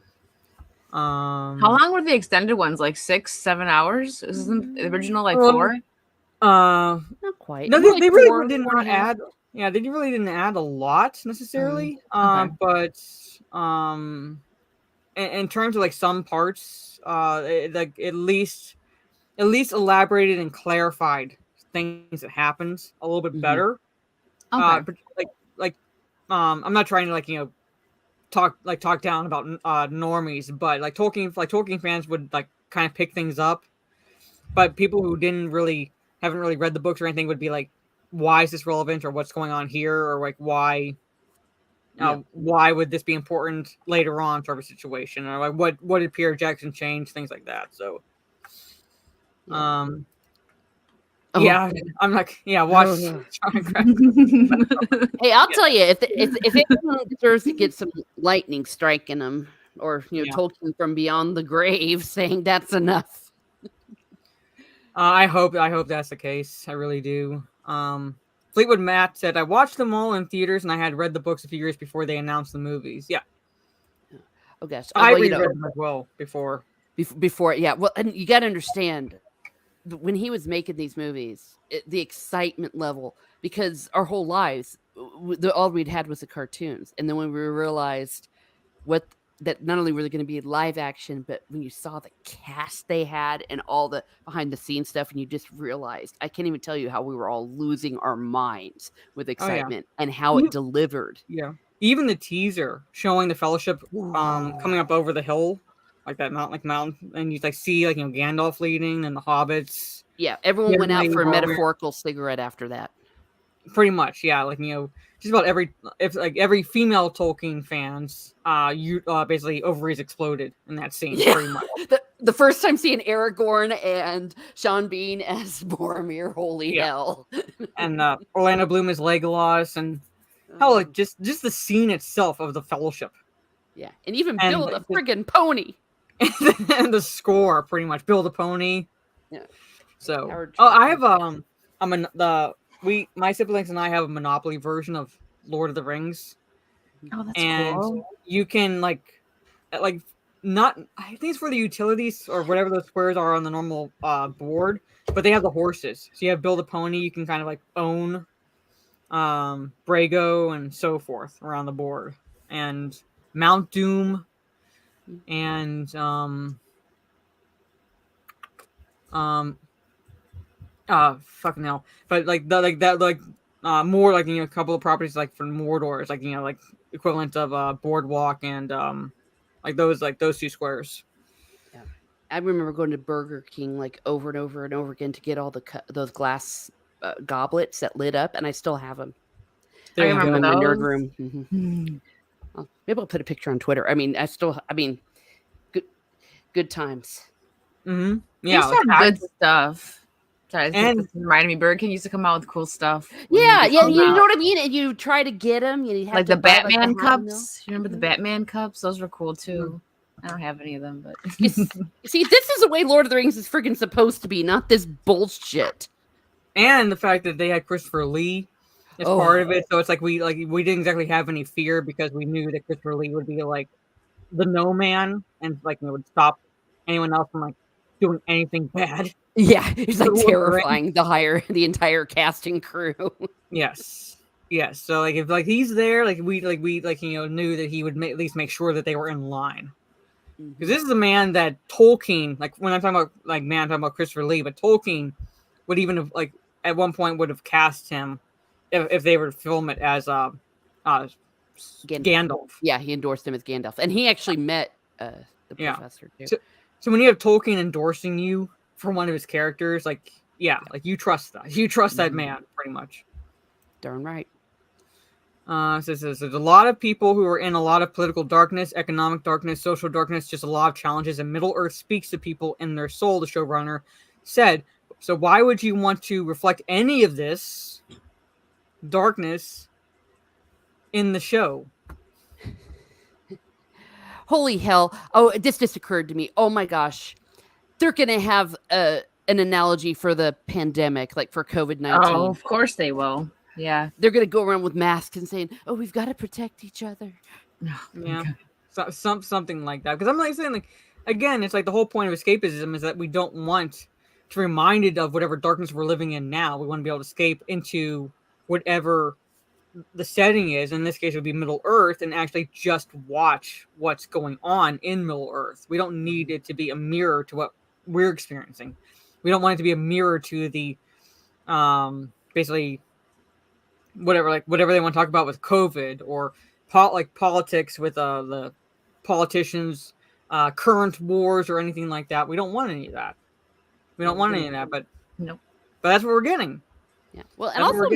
Speaker 5: How long were the extended ones? Like 6-7 hours? Isn't the original like 4?
Speaker 4: Not quite.
Speaker 3: No, they really did not add. Yeah, they really didn't add a lot necessarily. But in terms of like some parts, like at least elaborated and clarified things that happened a little bit better.
Speaker 5: Okay.
Speaker 3: But I'm not trying to talk down about normies, but like Tolkien fans would like kind of pick things up, but people who haven't really read the books or anything would be like, why is this relevant, or what's going on here, or like why would this be important later on sort of a situation, or like what did Peter Jackson change, things like that. So yeah, I'm like, watch.
Speaker 4: Hey, I'll tell you, if anyone deserves to get some lightning striking them, or Tolkien from beyond the grave saying that's enough.
Speaker 3: I hope that's the case. I really do. Fleetwood Matt said, I watched them all in theaters, and I had read the books a few years before they announced the movies. Yeah.
Speaker 4: Oh gosh,
Speaker 3: I reread them as well before.
Speaker 4: Before, yeah. Well, and you got to understand, when he was making these movies, the excitement level, because our whole lives, all we'd had was the cartoons, and then when we realized that not only were they going to be live action, but when you saw the cast they had and all the behind the scenes stuff, and you just realized, I can't even tell you how we were all losing our minds with excitement and how it delivered.
Speaker 3: Yeah. Even the teaser showing the Fellowship coming up over the hill, like that mountain, and you like see like Gandalf leading and the hobbits.
Speaker 4: Yeah, everyone went out for a metaphorical cigarette after that.
Speaker 3: Pretty much, yeah. Like just about every female Tolkien fans, basically ovaries exploded in that scene. Yeah. Pretty much.
Speaker 4: The first time seeing Aragorn and Sean Bean as Boromir, holy hell!
Speaker 3: And Orlando Bloom as Legolas, and hell, like just the scene itself of the Fellowship.
Speaker 4: Yeah, and even build a friggin' pony.
Speaker 3: And the score, pretty much, build a pony.
Speaker 4: Yeah.
Speaker 3: So, I have my siblings and I have a Monopoly version of Lord of the Rings.
Speaker 5: Oh, that's cool.
Speaker 3: You can not, I think it's for the utilities or whatever those squares are on the normal board, but they have the horses. So you have build a pony. You can kind of like own Brago and so forth around the board, and Mount Doom, and fucking hell. But more like a couple of properties like from Mordor is like equivalent of Boardwalk and like those 2 squares.
Speaker 4: Yeah, I remember going to Burger King like over and over and over again to get all those glass goblets that lit up, and I still have them.
Speaker 5: I remember
Speaker 4: in my
Speaker 5: those.
Speaker 4: nerd room. Mm-hmm. Maybe I'll put a picture on Twitter. I mean, good times.
Speaker 3: Mm-hmm. Yeah,
Speaker 5: good stuff. Sorry, this reminded me. Burger King used to come out with cool stuff.
Speaker 4: Yeah, you know what I mean. And you try to get them. You have
Speaker 5: like
Speaker 4: to
Speaker 5: the Batman cups. You remember the Batman cups? Those were cool too. I don't have any of them, but
Speaker 4: see, this is the way Lord of the Rings is freaking supposed to be, not this bullshit.
Speaker 3: and the fact that they had Christopher Lee as part of it, so it's like we didn't exactly have any fear because we knew that Christopher Lee would be like the no man and like would stop anyone else from like doing anything bad.
Speaker 4: Yeah, it's like terrifying the entire cast and crew.
Speaker 3: Yes. So like if like he's there, like we knew that he would at least make sure that they were in line. Because this is a man that Tolkien, like when I'm talking about I'm talking about Christopher Lee, but Tolkien would even have like at one point would have cast him if they were to film it as Gandalf.
Speaker 4: Yeah, he endorsed him as Gandalf, and he actually met the professor too.
Speaker 3: So when you have Tolkien endorsing you for one of his characters, like you trust that. You trust that man pretty much.
Speaker 4: Darn right.
Speaker 3: So there's a lot of people who are in a lot of political darkness, economic darkness, social darkness, just a lot of challenges, and Middle Earth speaks to people in their soul, the showrunner said. So why would you want to reflect any of this darkness in the show?
Speaker 4: Holy hell. Oh, this just occurred to me. Oh my gosh. They're going to have an analogy for the pandemic, like for COVID-19.
Speaker 5: Oh, of course they will. Yeah.
Speaker 4: They're going to go around with masks and saying, oh, we've got to protect each other.
Speaker 3: Yeah. Something like that. Because I'm like saying, like, again, it's like the whole point of escapism is that we don't want to be reminded of whatever darkness we're living in now. We want to be able to escape into whatever the setting is. In this case, it would be Middle Earth, and actually just watch what's going on in Middle Earth. We don't need it to be a mirror to what we're experiencing. We don't want it to be a mirror to the basically whatever they want to talk about with COVID or politics with the politicians, current wars or anything like that. We don't want any of that. But
Speaker 5: nope.
Speaker 3: But that's what we're getting.
Speaker 4: Yeah. Well, and also,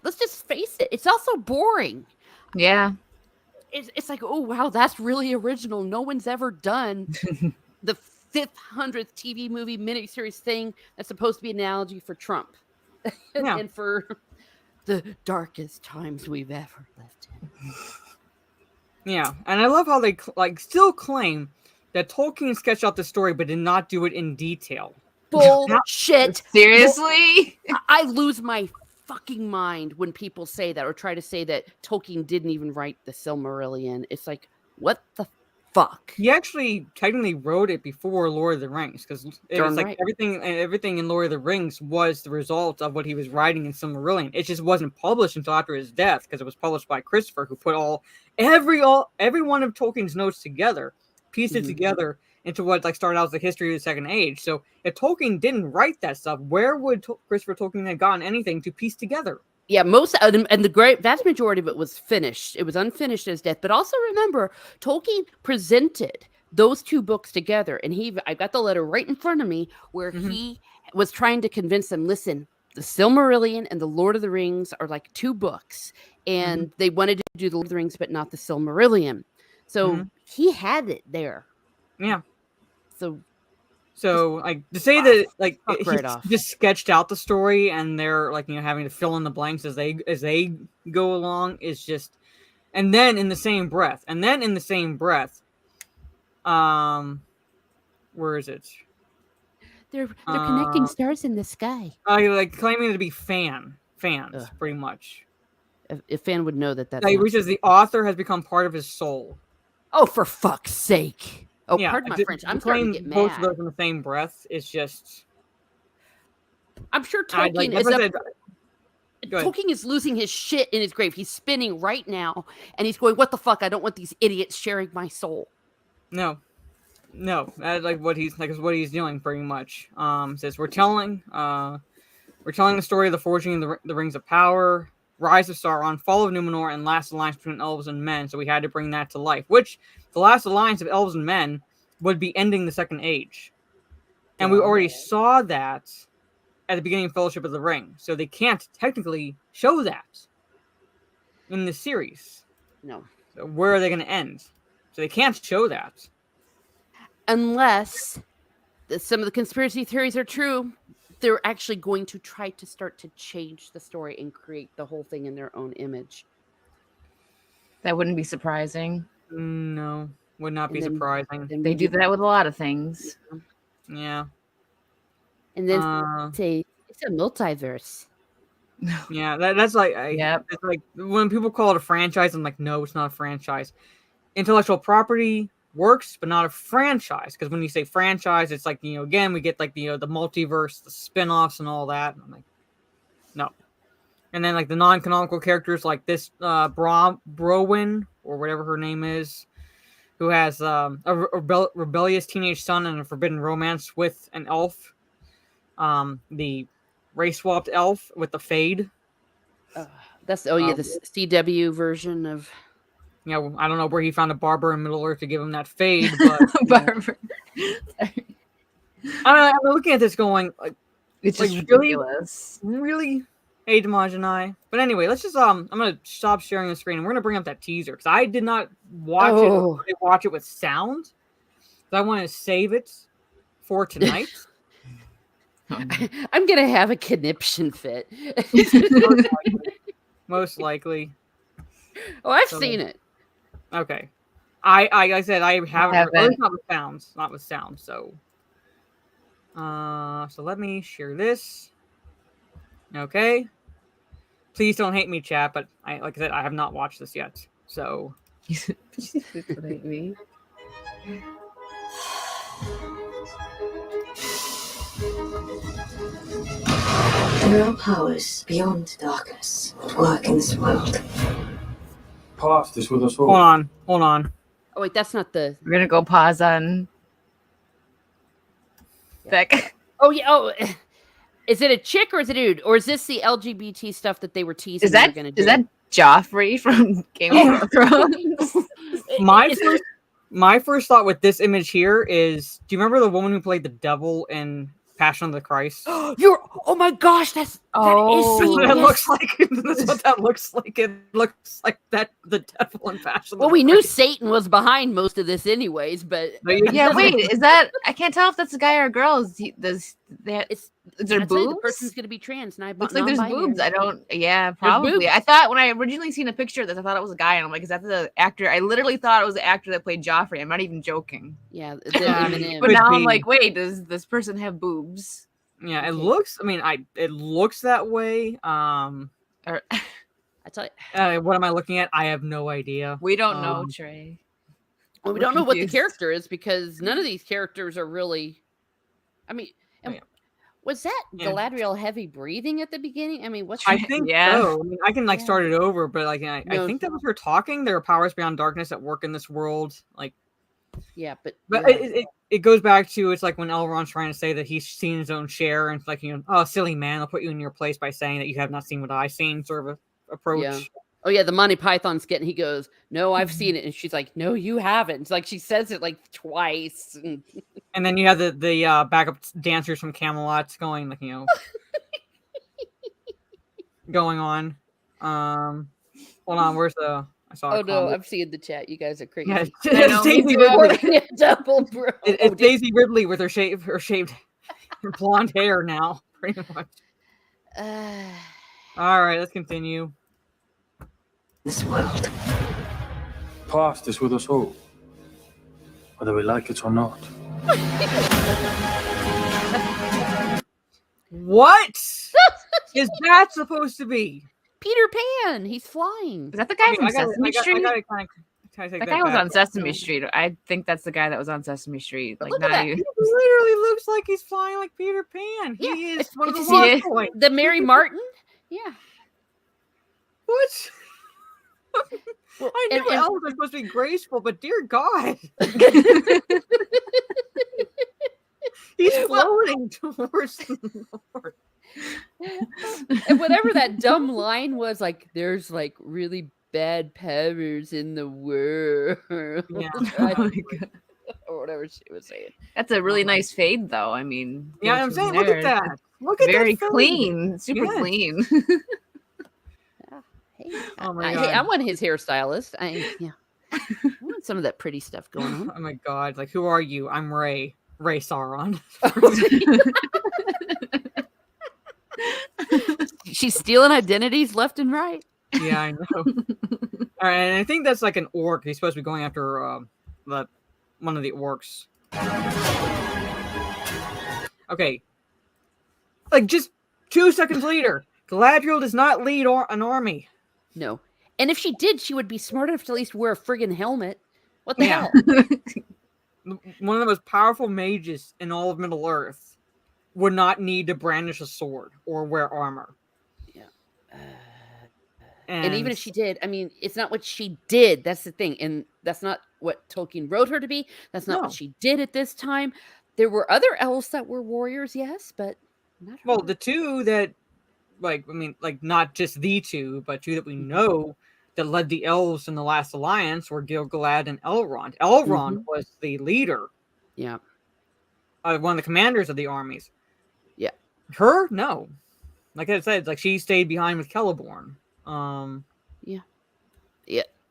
Speaker 4: let's just face it, it's also boring.
Speaker 5: Yeah.
Speaker 4: It's like, oh wow, that's really original. No one's ever done the 500th TV movie miniseries thing that's supposed to be an analogy for Trump and for the darkest times we've ever lived in.
Speaker 3: Yeah, and I love how they still claim that Tolkien sketched out the story, but did not do it in detail.
Speaker 4: Bullshit!
Speaker 5: Seriously?
Speaker 4: I lose my fucking mind when people say that or try to say that Tolkien didn't even write the Silmarillion. It's like, what the fuck?
Speaker 3: He actually technically wrote it before Lord of the Rings, because it was like everything in Lord of the Rings was the result of what he was writing in Silmarillion. It just wasn't published until after his death, because it was published by Christopher, who put every one of Tolkien's notes together, pieced it together into what started out as the history of the Second Age. So if Tolkien didn't write that stuff, where would Christopher Tolkien have gotten anything to piece together?
Speaker 4: Yeah, most of them, and the vast majority of it was finished. It was unfinished at his death. But also remember, Tolkien presented those two books together, and I got the letter right in front of me where he was trying to convince them, listen, the Silmarillion and the Lord of the Rings are like two books, and they wanted to do the Lord of the Rings, but not the Silmarillion. So he had it there.
Speaker 3: Yeah.
Speaker 4: So
Speaker 3: like to say that he just sketched out the story and they're having to fill in the blanks as they go along is just, and then in the same breath, where is it?
Speaker 4: They're connecting stars in the sky.
Speaker 3: Claiming to be fans, pretty much.
Speaker 4: If fan would know that
Speaker 3: he says the author has become part of his soul.
Speaker 4: Oh, for fuck's sake. Oh, yeah, pardon my French. I'm starting to get mad.
Speaker 3: Both of those in the same breath is just...
Speaker 4: I'm sure Tolkien Tolkien is losing his shit in his grave. He's spinning right now, and he's going, what the fuck? I don't want these idiots sharing my soul.
Speaker 3: No. That's what he's doing, pretty much. Says, we're telling the story of the forging of the Rings of Power, Rise of Sauron, Fall of Numenor, and Last Alliance between elves and men. So we had to bring that to life. Which the last alliance of elves and men would be ending the Second Age, and we already saw that at the beginning of Fellowship of the Ring. So they can't technically show that in the series.
Speaker 4: No.
Speaker 3: So where are they going to end? So they can't show that
Speaker 4: unless some of the conspiracy theories are true. They're actually going to try to start to change the story and create the whole thing in their own image.
Speaker 5: That wouldn't be surprising.
Speaker 3: No, would not be surprising.
Speaker 5: They do that with a lot of things.
Speaker 3: Yeah.
Speaker 4: And then say It's a multiverse.
Speaker 3: Yeah, that's like
Speaker 5: Yep.
Speaker 3: it's like when people call it a franchise, I'm like, no, it's not a franchise. Intellectual property works, but not a franchise. Because when you say franchise, it's like, again, we get like the multiverse, the spin-offs and all that. And I'm like, no. And then like the non-canonical characters like this Browin or whatever her name is, who has a rebellious teenage son and a forbidden romance with an elf. The race swapped elf with the fade.
Speaker 4: That's the CW version of.
Speaker 3: I don't know where he found a barber in Middle Earth to give him that fade, but
Speaker 5: Barber.
Speaker 3: I'm looking at this going like,
Speaker 5: It's just
Speaker 3: really,
Speaker 5: ridiculous.
Speaker 3: really. Hey, Damaj and I. But anyway, let's just I'm gonna stop sharing the screen and we're gonna bring up that teaser because I did not watch it. Watch it with sound. So I want to save it for tonight.
Speaker 4: I'm gonna have a conniption fit.
Speaker 3: Most likely.
Speaker 4: Oh, I've seen it.
Speaker 3: Okay. I said I haven't. Not with sounds. Not with sound. So. So let me share this. Okay. Please don't hate me, chat. But like I said, I have not watched this yet. So.
Speaker 7: There are powers beyond darkness that work in this world.
Speaker 8: Past this with us all.
Speaker 3: Hold on.
Speaker 4: Oh wait, that's not the.
Speaker 5: We're gonna go pause on. Beck.
Speaker 4: Oh yeah. Oh, is it a chick or is it a dude or is this the LGBT stuff that they were teasing?
Speaker 5: Is that Joffrey from Game of Thrones?
Speaker 3: My first thought with this image here is: do you remember the woman who played the devil in Passion of the Christ?
Speaker 4: Oh my gosh, that is
Speaker 3: what it looks like. That's what that looks like. It looks like that the devil in Passion.
Speaker 4: Well, we knew Satan was behind most of this, anyways. But
Speaker 5: yeah, wait, is that? I can't tell if that's a guy or a girl. Is there boobs?
Speaker 4: The person's gonna be trans.
Speaker 5: Looks like there's boobs. I don't. Yeah, probably. I thought when I originally seen a picture of this, I thought it was a guy, and I'm like, is that the actor? I literally thought it was the actor that played Joffrey. I'm not even joking.
Speaker 4: Yeah,
Speaker 5: but now I'm like, wait, does this person have boobs?
Speaker 3: Yeah, it looks. I mean, it looks that way.
Speaker 4: I tell you,
Speaker 3: what am I looking at? I have no idea.
Speaker 5: We don't know, Trey.
Speaker 4: Well, we don't know what the character is because none of these characters are really. I mean, was that Galadriel heavy breathing at the beginning? I mean,
Speaker 3: I think so. I mean, I can start it over, but like I think that was her talking. There are powers beyond darkness that work in this world. Like,
Speaker 4: yeah, but
Speaker 3: it goes back to it's like when Elrond's trying to say that he's seen his own share, and it's like oh silly man, I'll put you in your place by saying that you have not seen what I've seen. Sort of approach.
Speaker 4: Yeah. Oh yeah, the Monty Python skit. And he goes, "No, I've seen it," and she's like, "No, you haven't." It's like she says it like twice.
Speaker 3: And then you have the backup dancers from Camelot going like going on. Hold on, where's the? I saw.
Speaker 4: Oh no, I'm seeing the chat. You guys are crazy.
Speaker 3: Yeah, it's Daisy Ridley.
Speaker 4: Double bro.
Speaker 3: It's Daisy Ridley with her shaved blonde hair now, pretty much. All right, let's continue.
Speaker 7: This world.
Speaker 8: Past is with us all, whether we like it or not.
Speaker 3: What is that supposed to be?
Speaker 4: Peter Pan. He's flying.
Speaker 5: Is that the guy from Sesame Street? That guy was on Sesame Street. I think that's the guy that was on Sesame Street. Like, not
Speaker 3: he literally looks like he's flying like Peter Pan.
Speaker 4: Yeah.
Speaker 3: He is one of the
Speaker 4: the Mary Martin. Yeah.
Speaker 3: What? Well, I know elves are supposed to be graceful, but dear God, he's floating towards the Lord.
Speaker 4: And whatever that dumb line was, like, there's like really bad powers in the world.
Speaker 3: Yeah.
Speaker 4: Or whatever she was saying.
Speaker 5: That's a really nice fade, though. I mean,
Speaker 3: yeah, I'm saying, look at that. Look at
Speaker 5: very
Speaker 3: that
Speaker 5: clean, super clean.
Speaker 4: Hey, oh my God. I want his hairstylist. I want some of that pretty stuff going on.
Speaker 3: Oh my God! Like, who are you? I'm Ray Sauron.
Speaker 4: She's stealing identities left and right.
Speaker 3: Yeah, I know. All right, and I think that's like an orc. He's supposed to be going after one of the orcs. Okay, like just 2 seconds later, Galadriel does not lead an army.
Speaker 4: No. And if she did, she would be smart enough to at least wear a friggin' helmet. What the hell?
Speaker 3: One of the most powerful mages in all of Middle Earth would not need to brandish a sword or wear armor.
Speaker 4: Yeah.
Speaker 3: And
Speaker 4: even if she did, I mean, it's not what she did. That's the thing. And that's not what Tolkien wrote her to be. That's not what she did at this time. There were other elves that were warriors, yes, but not her.
Speaker 3: Well, the two that, not just the two, but two that we know that led the elves in the last alliance were Gil-galad and Elrond. Elrond was the leader.
Speaker 4: Yeah.
Speaker 3: One of the commanders of the armies.
Speaker 4: Yeah.
Speaker 3: Her? No. Like I said, like she stayed behind with Celeborn.
Speaker 4: Yeah.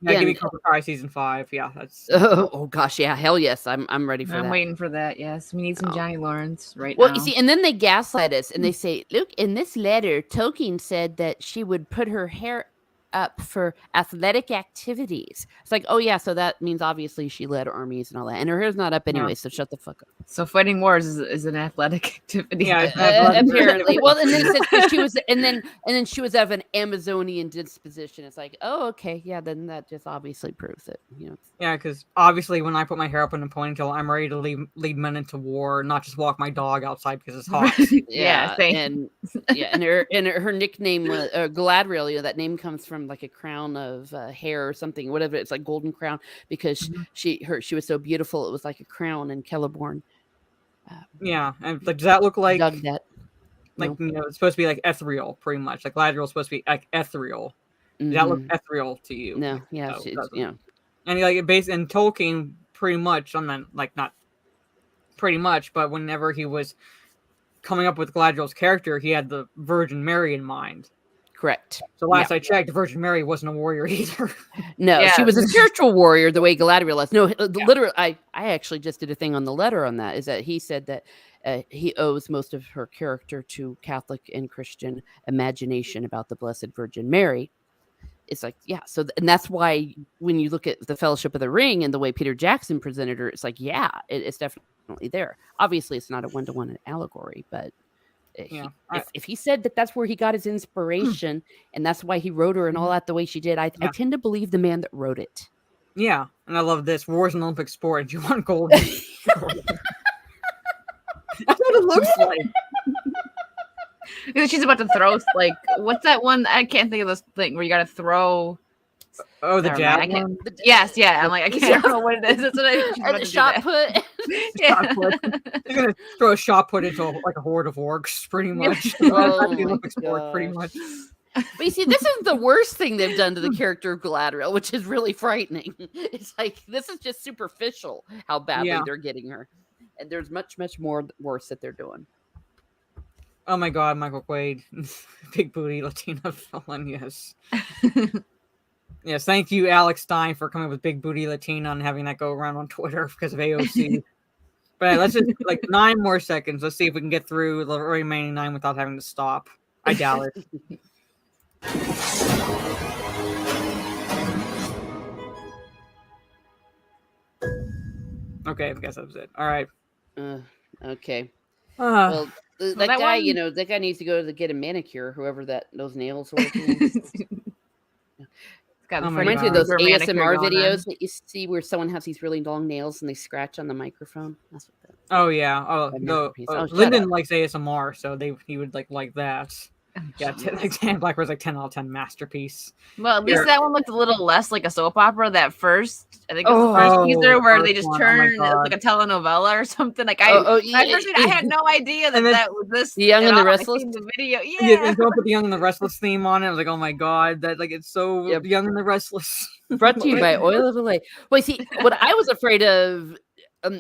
Speaker 3: Yeah, give me Cobra Kai season 5. Yeah, that's.
Speaker 4: Oh gosh, yeah, hell yes, I'm ready for that.
Speaker 5: I'm waiting for that. Yes, we need some Johnny Lawrence right
Speaker 4: now.
Speaker 5: Well,
Speaker 4: you see, and then they gaslight us and they say, "Look, in this letter, Tolkien said that she would put her hair up for athletic activities." It's like, oh yeah, so that means obviously she led armies and all that, and her hair's not up anyway. So shut the fuck up.
Speaker 5: So fighting wars is an athletic activity.
Speaker 3: Yeah,
Speaker 4: apparently. Well, and then it says she was, and then she was of an Amazonian disposition. It's like, oh, okay, yeah, then that just obviously proves it. You know.
Speaker 3: Yeah, because obviously when I put my hair up in a ponytail, I'm ready to lead men into war, not just walk my dog outside because it's hot.
Speaker 4: And her nickname was Galadriel. You know, that name comes from like a crown of hair or something, whatever. It's like golden crown because she was so beautiful. It was like a crown in Celeborn.
Speaker 3: And like, does that look like
Speaker 4: that?
Speaker 3: Like, no. It's supposed to be like ethereal, pretty much. Like Galadriel's supposed to be like ethereal. Does that look ethereal to you?
Speaker 4: No, yeah,
Speaker 3: And like it based in Tolkien, pretty much. I'm not like not pretty much, but whenever he was coming up with Galadriel's character, he had the Virgin Mary in mind.
Speaker 4: Correct.
Speaker 3: So last I checked, the Virgin Mary wasn't a warrior either.
Speaker 4: No, she was a spiritual warrior the way Galadriel was. No, literally, I actually just did a thing on the LotR on that. Is that he said that he owes most of her character to Catholic and Christian imagination about the Blessed Virgin Mary. It's like, yeah. So, and that's why when you look at the Fellowship of the Ring and the way Peter Jackson presented her, it's like, yeah, it's definitely there. Obviously, it's not a one-to-one allegory, but if he said that that's where he got his inspiration and that's why he wrote her and all that the way she did, I tend to believe the man that wrote it.
Speaker 3: Yeah, and I love this. War is an Olympic sport, and you want gold. That's what it looks like.
Speaker 5: She's about to throw, like, what's that one? I can't think of this thing where you got to throw.
Speaker 3: Oh, the javelin.
Speaker 5: Yes, yeah. I'm like, I can't remember what it is. That's what I.
Speaker 4: The shot put.
Speaker 3: You're gonna throw a shot put into like a horde of orcs, pretty much.
Speaker 4: Olympic sport, pretty much. But you see, this is the worst thing they've done to the character of Galadriel, which is really frightening. It's like this is just superficial how badly they're getting her, and there's much, much more worse that they're doing.
Speaker 3: Oh my God, Michael Quaid, big booty Latina villain. Yes. Yes, thank you, Alex Stein, for coming up with Big Booty Latina and having that go around on Twitter because of AOC. But let's just like 9 more seconds. Let's see if we can get through the remaining 9 without having to stop. I doubt it. Okay, I guess that was it. All right.
Speaker 4: Okay. Well, that guy, that guy needs to go to get a manicure. Whoever those nails were. Reminds me of those ASMR videos that you see where someone has these really long nails and they scratch on the microphone. That's what that.
Speaker 3: Oh yeah. Oh no. Lyndon likes ASMR, so he would like that. Yeah, Black was like 10 out of 10 masterpiece.
Speaker 5: Well, at least that one looked a little less like a soap opera. That first, I think it was the first teaser where they just turned like a telenovela or something. Like I had no idea that was this.
Speaker 4: The Young and the Restless.
Speaker 5: The video,
Speaker 3: and don't put the Young and the Restless theme on it. I was like, oh my God, that like it's so Young and the Restless.
Speaker 4: Brought to you by Oil of Olay. Well, see, what I was afraid of.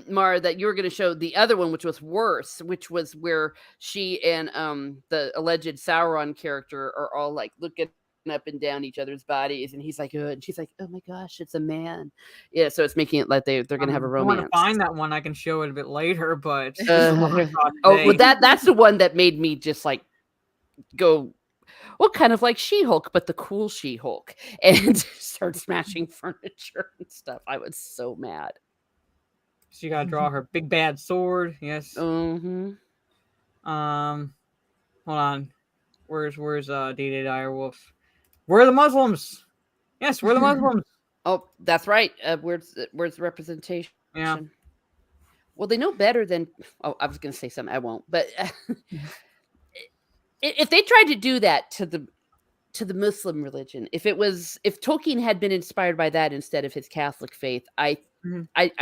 Speaker 4: Mara, that you were going to show the other one, which was worse, which was where she and the alleged Sauron character are all like looking up and down each other's bodies, and he's like, and she's like, oh my gosh, it's a man. Yeah, so it's making it like they're going to have a romance.
Speaker 3: I want to find that one. I can show it a bit later, but
Speaker 4: well, that's the one that made me just like go. Well, kind of like She-Hulk, but the cool She-Hulk, and start smashing furniture and stuff. I was so mad.
Speaker 3: She got to draw her big bad sword. Yes.
Speaker 4: Mm-hmm.
Speaker 3: Hold on. Where's Day Direwolf? We're the Muslims. Yes, we're the Muslims.
Speaker 4: Oh, that's right. Where's the representation?
Speaker 3: Yeah.
Speaker 4: Well, they know better than. Oh, I was going to say something. I won't. But if they tried to do that to the Muslim religion, if Tolkien had been inspired by that instead of his Catholic faith, I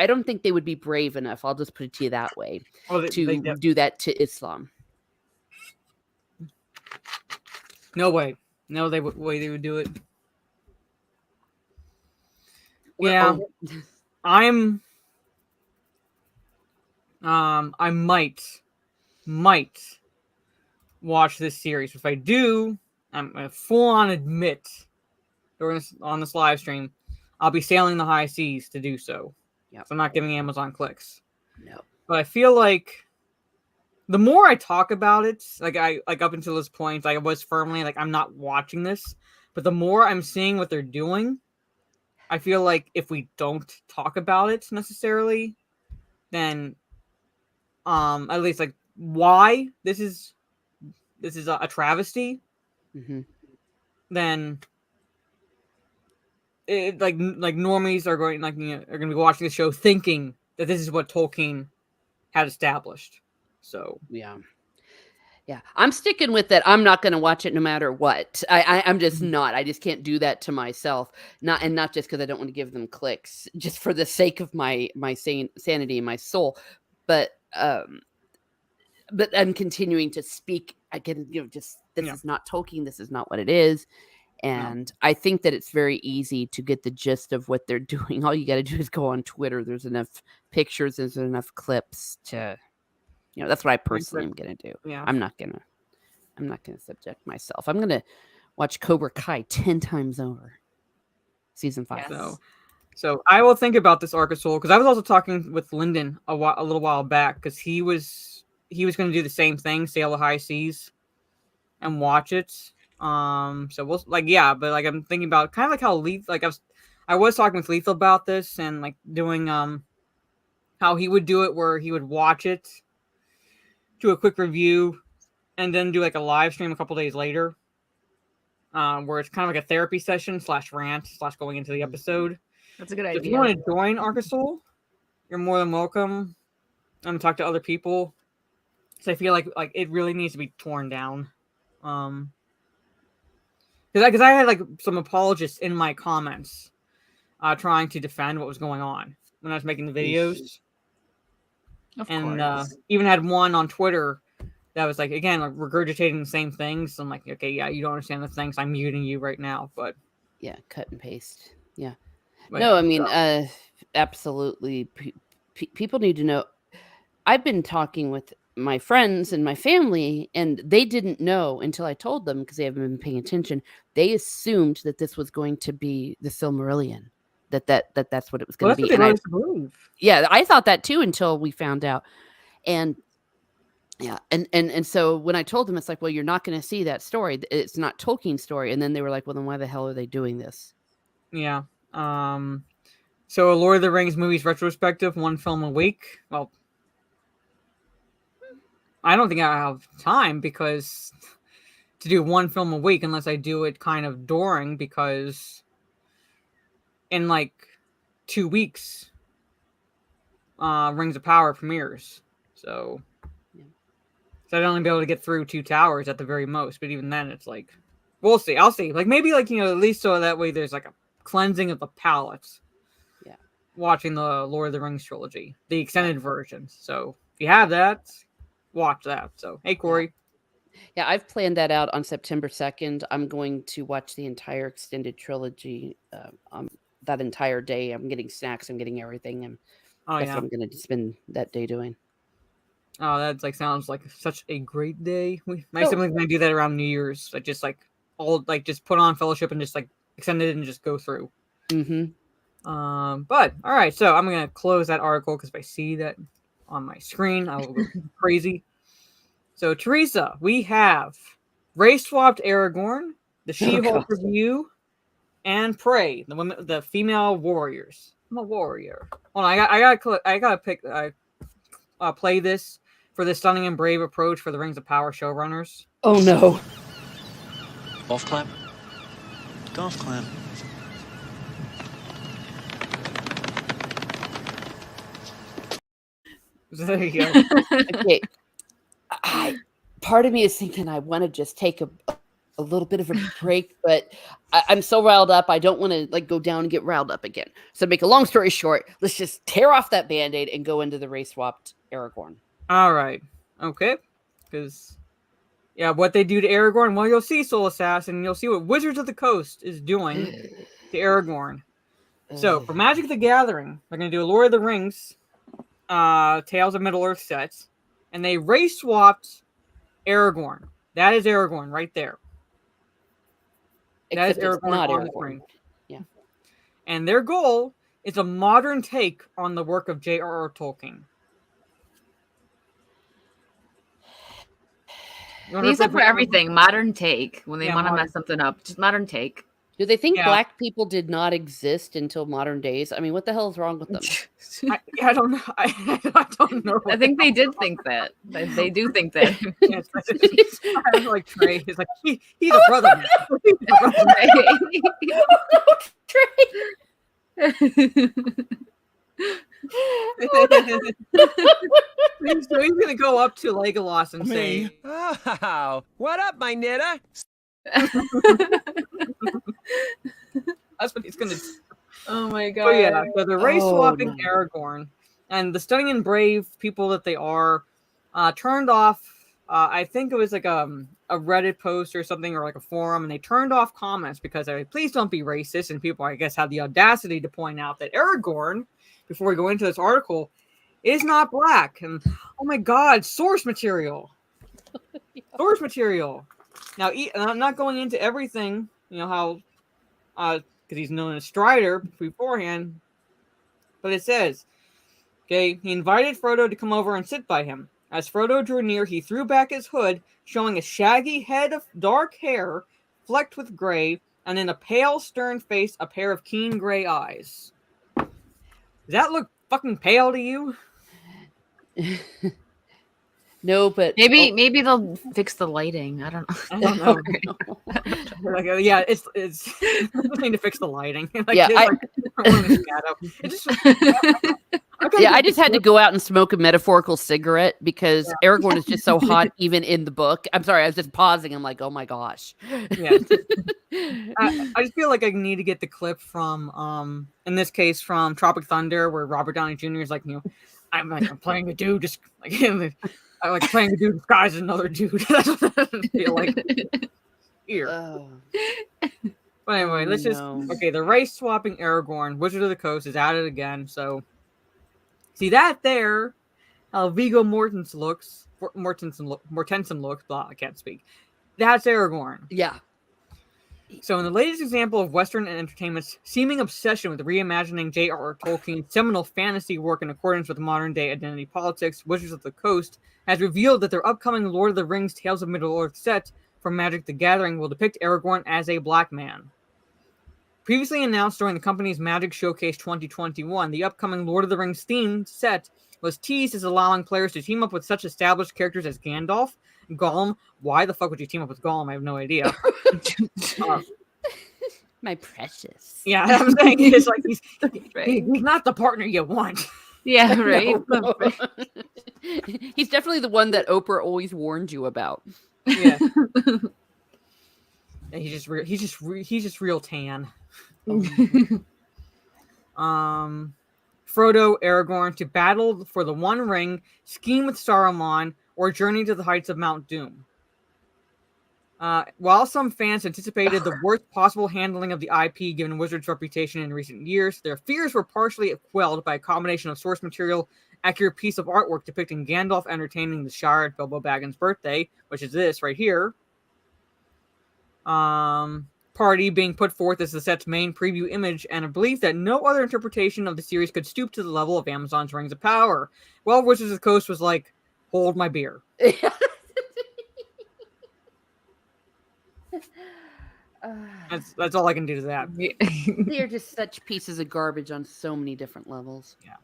Speaker 4: don't think they would be brave enough. I'll just put it to you that way to do that to Islam.
Speaker 3: No way. No, way they would do it. Yeah, I might watch this series. If I do, I'm gonna full on admit on this live stream, I'll be sailing the high seas to do so.
Speaker 4: Yep.
Speaker 3: So I'm not giving Amazon clicks.
Speaker 4: No.
Speaker 3: But I feel like the more I talk about it, like up until this point, I was firmly like I'm not watching this. But the more I'm seeing what they're doing, I feel like if we don't talk about it necessarily, then at least like why this is a travesty, then it, like normies are going are going to be watching the show thinking that this is what Tolkien had established. So
Speaker 4: yeah, I'm sticking with that. I'm not going to watch it no matter what. I'm just not. I just can't do that to myself. Not just because I don't want to give them clicks, just for the sake of my sanity and my soul. But I'm continuing to speak again. Just this is not Tolkien. This is not what it is. And I think that it's very easy to get the gist of what they're doing. All you got to do is go on Twitter. There's enough pictures. There's enough clips to. That's what I personally am going to do.
Speaker 3: Yeah.
Speaker 4: I'm not going to subject myself. I'm going to watch Cobra Kai 10 times over. Season 5.
Speaker 3: Yes. So I will think about this Arc of Soul because I was also talking with Lyndon a little while back because he was going to do the same thing, sail the high seas, and watch it. So we'll but I'm thinking about kind of like how I was talking with Lethal about this and like doing how he would do it where he would watch it, do a quick review, and then do like a live stream a couple days later, where it's kind of like a therapy session / rant / going into the episode.
Speaker 5: That's a good idea.
Speaker 3: If you want to join Arc of Soul, you're more than welcome. And talk to other people. So I feel like it really needs to be torn down. Because I had like some apologists in my comments, trying to defend what was going on when I was making the videos.
Speaker 5: Of course.
Speaker 3: Even had one on Twitter that was like, again, like regurgitating the same things. So I'm like, okay, yeah, you don't understand the things. I'm muting you right now. But
Speaker 4: yeah, cut and paste. Yeah.
Speaker 3: But,
Speaker 4: no, I mean, absolutely. People need to know. I've been talking with my friends and my family, and they didn't know until I told them because they haven't been paying attention. They assumed that this was going to be the Silmarillion. That's what it was going to be. And I thought that too until we found out. And yeah, and so when I told them, it's like, well, you're not going to see that story. It's not Tolkien's story. And then they were like, well, then why the hell are they doing this?
Speaker 3: Yeah. So a Lord of the Rings movies retrospective, 1 film a week. Well, I don't think I have time because to do 1 film a week unless I do it kind of during because in like 2 weeks, Rings of Power premieres. So I'd only be able to get through 2 towers at the very most. But even then, it's like, we'll see. I'll see. Like maybe like, at least so that way there's like a cleansing of the palate.
Speaker 4: Yeah.
Speaker 3: Watching the Lord of the Rings trilogy, the extended versions. So if you have that, watch that. So, hey, Corey.
Speaker 4: Yeah, I've planned that out on September 2nd. I'm going to watch the entire extended trilogy that entire day. I'm getting snacks. I'm getting everything. And that's what I'm going to spend that day doing.
Speaker 3: Oh, that's like sounds like such a great day. My siblings may do that around New Year's. Like just like just put on Fellowship and just like extend it and just go through.
Speaker 4: Mm-hmm.
Speaker 3: But all right, so I'm gonna close that article because if I see that on my screen, I will go crazy. So Teresa, we have race swapped Aragorn, the She-Hulk review, and Prey, the female warriors. I'm a warrior. Hold on, I gotta pick. Play this for the stunning and brave approach for the Rings of Power showrunners.
Speaker 4: Oh no!
Speaker 9: Golf clap? Golf clap.
Speaker 3: There you go.
Speaker 4: Okay. Part of me is thinking I want to just take a little bit of a break, but I'm so riled up. I don't want to like go down and get riled up again. So, make a long story short, let's just tear off that Band-Aid and go into the race swapped Aragorn.
Speaker 3: All right. Okay. Because, yeah, what they do to Aragorn, well, you'll see Soul Assassin. You'll see what Wizards of the Coast is doing to Aragorn. So, for Magic the Gathering, they're going to do a Lord of the Rings, Tales of Middle-earth sets, and they race swapped Aragorn. That is Aragorn right there. That is
Speaker 4: Except
Speaker 3: Aragorn
Speaker 4: not
Speaker 3: on the
Speaker 4: Aragorn.
Speaker 3: screen.
Speaker 4: Yeah.
Speaker 3: And their goal is a modern take on the work of J.R.R. Tolkien.
Speaker 5: He's up for everything. Modern take. When they want to mess something up, just modern take.
Speaker 4: Do they think black people did not exist until modern days? I mean, what the hell is wrong with them?
Speaker 3: I don't know. I don't know.
Speaker 5: I think they did think that. They do think that.
Speaker 3: Yes, I was like Trey. He's like he's a brother. Man. He's a brother. So he's gonna go up to Legolas and say,
Speaker 6: "Oh, what up, my knitter?"
Speaker 3: That's what he's gonna do.
Speaker 5: Oh my god.
Speaker 3: Oh yeah, so the race swapping Aragorn and the stunning and brave people that they are turned off. I think it was like a Reddit post or something, or like a forum, and they turned off comments because they please don't be racist. And people, I guess, had the audacity to point out that Aragorn, before we go into this article, is not black. And oh my god, source material. Source material. Now, I'm not going into everything, you know, how, because he's known as Strider beforehand, but it says, okay, he invited Frodo to come over and sit by him. As Frodo drew near, he threw back his hood, showing a shaggy head of dark hair, flecked with gray, and in a pale, stern face, a pair of keen gray eyes. Does that look fucking pale to you?
Speaker 4: No, but
Speaker 5: maybe they'll fix the lighting. I don't know.
Speaker 3: Like, yeah, it's need to fix the lighting. Like,
Speaker 4: yeah, I just had to go out and smoke a metaphorical cigarette because Aragorn is just so hot, even in the book. I'm sorry, I was just pausing. I'm like, oh my gosh.
Speaker 3: Yeah, I just feel like I need to get the clip from, in this case, from Tropic Thunder, where Robert Downey Jr. is like, you know, I'm playing a dude, just like I like playing a dude disguised as another dude. That's what I feel like. Here. But anyway, let's just the race swapping Aragorn, Wizard of the Coast, is at it again. So see that there, how Viggo Mortensen looks. Blah, I can't speak. That's Aragorn.
Speaker 4: Yeah.
Speaker 3: So in the latest example of Western entertainment's seeming obsession with reimagining J.R.R. Tolkien's seminal fantasy work in accordance with modern-day identity politics, Wizards of the Coast has revealed that their upcoming Lord of the Rings Tales of Middle-earth set from Magic the Gathering will depict Aragorn as a black man. Previously announced during the company's Magic Showcase 2021, the upcoming Lord of the Rings themed set was teased as allowing players to team up with such established characters as Gandalf, Gollum. Why the fuck would you team up with Gollum? I have no idea.
Speaker 4: My precious.
Speaker 3: Yeah, I'm saying it's like he's not the partner you want.
Speaker 5: Yeah, right.
Speaker 4: No. He's definitely the one that Oprah always warned you about.
Speaker 3: Yeah. He's just real tan. Frodo, Aragorn to battle for the One Ring, scheme with Saruman, or journey to the heights of Mount Doom. While some fans anticipated the worst possible handling of the IP given Wizards' reputation in recent years, their fears were partially quelled by a combination of source material, accurate piece of artwork depicting Gandalf entertaining the Shire at Bilbo Baggins' birthday, which is this right here. Party being put forth as the set's main preview image, and a belief that no other interpretation of the series could stoop to the level of Amazon's Rings of Power. Well, Wizards of the Coast was like, hold my beer. That's all I can do to that.
Speaker 4: They're just such pieces of garbage on so many different levels.
Speaker 3: Yeah.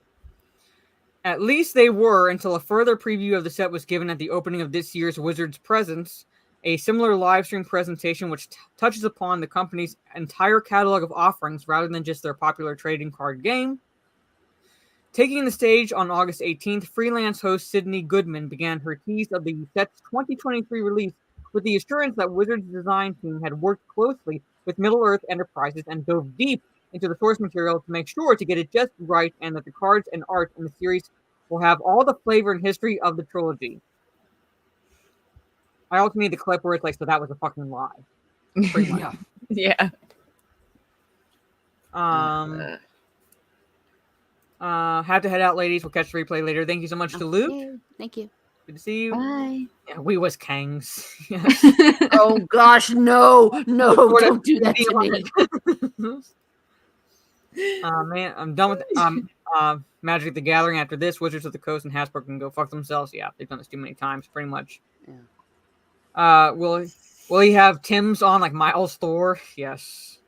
Speaker 3: At least they were until a further preview of the set was given at the opening of this year's Wizards Presents, a similar live stream presentation which touches upon the company's entire catalog of offerings rather than just their popular trading card game. Taking the stage on August 18th, freelance host Sydney Goodman began her tease of the set's 2023 release with the assurance that Wizards' design team had worked closely with Middle-earth Enterprises and dove deep into the source material to make sure to get it just right, and that the cards and art in the series will have all the flavor and history of the trilogy. I also need the clip where it's like, so that was a fucking lie. Pretty much.
Speaker 5: Yeah.
Speaker 3: Have to head out, ladies. We'll catch the replay later. Thank you so much to Luke.
Speaker 4: Thank you.
Speaker 3: Good to see you.
Speaker 5: Bye.
Speaker 3: Yeah, we was Kangs. Yes.
Speaker 4: Oh gosh, no, don't do that to me.
Speaker 3: Man, I'm done with Magic the Gathering. After this, Wizards of the Coast and Hasbro can go fuck themselves. Yeah, they've done this too many times, pretty much.
Speaker 4: Yeah.
Speaker 3: Will he have Tim's on like Miles Thor? Yes.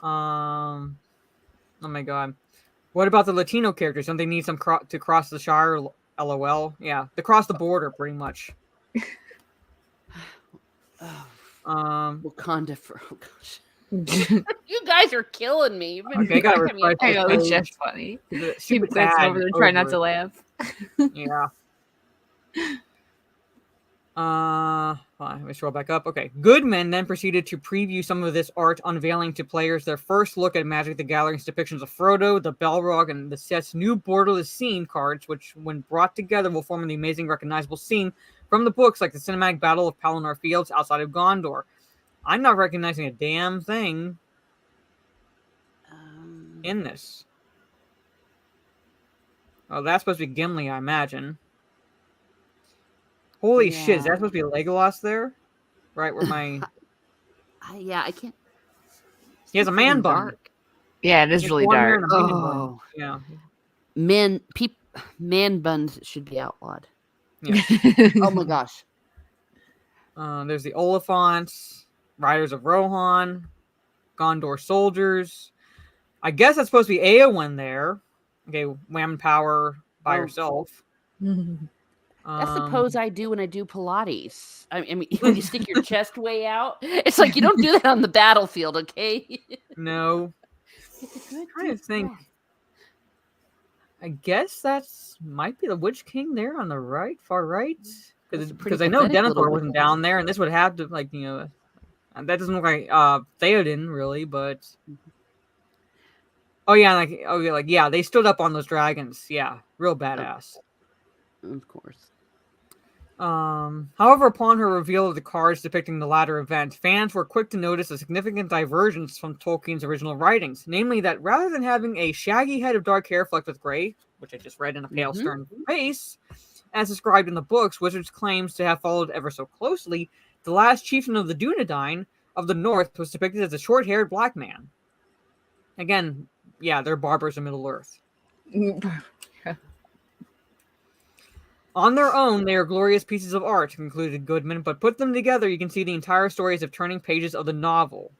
Speaker 3: Oh my god. What about the Latino characters? Don't they need some to cross the Shire? LOL. Yeah, to cross the border, pretty much.
Speaker 4: Wakanda for gosh. You guys are killing me.
Speaker 3: Okay,
Speaker 5: I know, it's just funny. Keep glancing over there, try not to laugh.
Speaker 3: Yeah. Let me scroll back up. Okay. Goodman then proceeded to preview some of this art, unveiling to players their first look at Magic the Gathering's depictions of Frodo, the Balrog, and the set's new Borderless Scene cards, which, when brought together, will form the amazing recognizable scene from the books, like the cinematic battle of Pelennor Fields outside of Gondor. I'm not recognizing a damn thing in this. Oh, that's supposed to be Gimli, I imagine. Holy shit, is that supposed to be Legolas there? Right where my...
Speaker 4: yeah, I can't...
Speaker 3: He has a man bun.
Speaker 5: Yeah, it is really dark.
Speaker 3: Oh. Yeah.
Speaker 4: Man buns should be outlawed.
Speaker 3: Yeah.
Speaker 4: Oh my gosh.
Speaker 3: There's the Oliphants, Riders of Rohan, Gondor Soldiers. I guess that's supposed to be Eowyn there. Okay, Wham Power by herself.
Speaker 4: That's the pose I do when I do Pilates. I mean, when you stick your chest way out, it's like you don't do that on the battlefield, okay?
Speaker 3: No. I'm trying to think. I guess that's might be the Witch King there on the right, far right, because I know Denethor wasn't down there, and this would have to that doesn't look like Theoden really, but yeah, they stood up on those dragons, yeah, real badass.
Speaker 4: Of course.
Speaker 3: However, upon her reveal of the cards depicting the latter event, fans were quick to notice a significant divergence from Tolkien's original writings, namely that rather than having a shaggy head of dark hair flecked with gray, which I just read in a pale stern face, as described in the books, Wizards claims to have followed ever so closely, the last chieftain of the Dunedain of the North was depicted as a short-haired black man. Again, yeah, they're barbers in Middle-earth. On their own, they are glorious pieces of art, concluded Goodman, but put them together, you can see the entire stories of turning pages of the novel.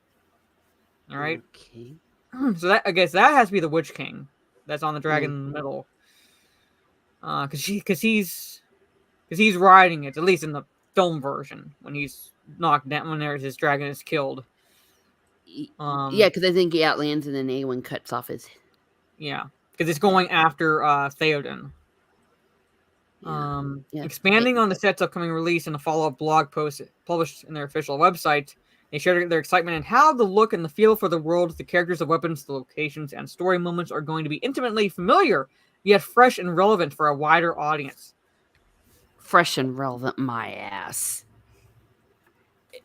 Speaker 3: All right?
Speaker 4: Okay.
Speaker 3: So I guess that has to be the Witch King that's on the dragon in the middle. Because he's riding it, at least in the film version, when he's knocked down, when his dragon is killed.
Speaker 4: Yeah, because I think he outlands and then Eowyn cuts off his...
Speaker 3: Yeah, because it's going after Theoden. Expanding on the set's upcoming release in a follow-up blog post published in their official website, they shared their excitement and how the look and the feel for the world, the characters, the weapons, the locations, and story moments are going to be intimately familiar, yet fresh and relevant for a wider audience.
Speaker 4: Fresh and relevant, my ass.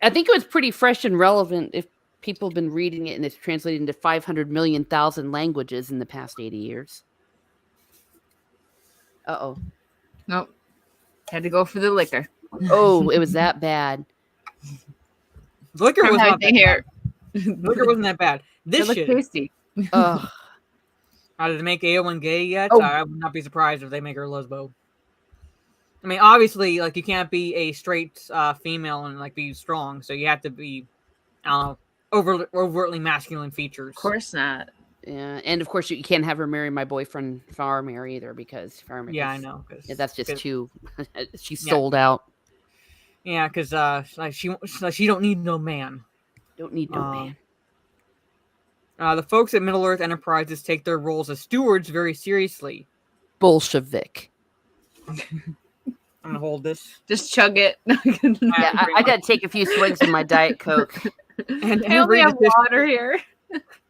Speaker 4: I think it was pretty fresh and relevant if people have been reading it and it's translated into 500 million thousand languages in the past 80 years. Uh-oh.
Speaker 5: Nope. Had to go for the liquor.
Speaker 4: Oh, it was that bad.
Speaker 3: The liquor was not that bad. The liquor wasn't that bad. This shit.
Speaker 5: Tasty.
Speaker 3: Ugh. Did they make Eowyn gay yet? Oh. I would not be surprised if they make her a lesbo. I mean, obviously, like, you can't be a straight female and, like, be strong. So you have to be, I don't know, overtly masculine features.
Speaker 5: Of course not.
Speaker 4: Yeah, and of course you can't have her marry my boyfriend Faramir either, because Faramir.
Speaker 3: Yeah, I know.
Speaker 4: Yeah, that's just too. She's sold out.
Speaker 3: Yeah, because she don't need no man.
Speaker 4: Don't need no man.
Speaker 3: The folks at Middle Earth Enterprises take their roles as stewards very seriously.
Speaker 4: Bolshevik.
Speaker 3: I'm gonna hold this.
Speaker 5: Just chug it.
Speaker 4: Yeah, I gotta take a few swigs of my Diet Coke.
Speaker 3: And
Speaker 5: I only have water here.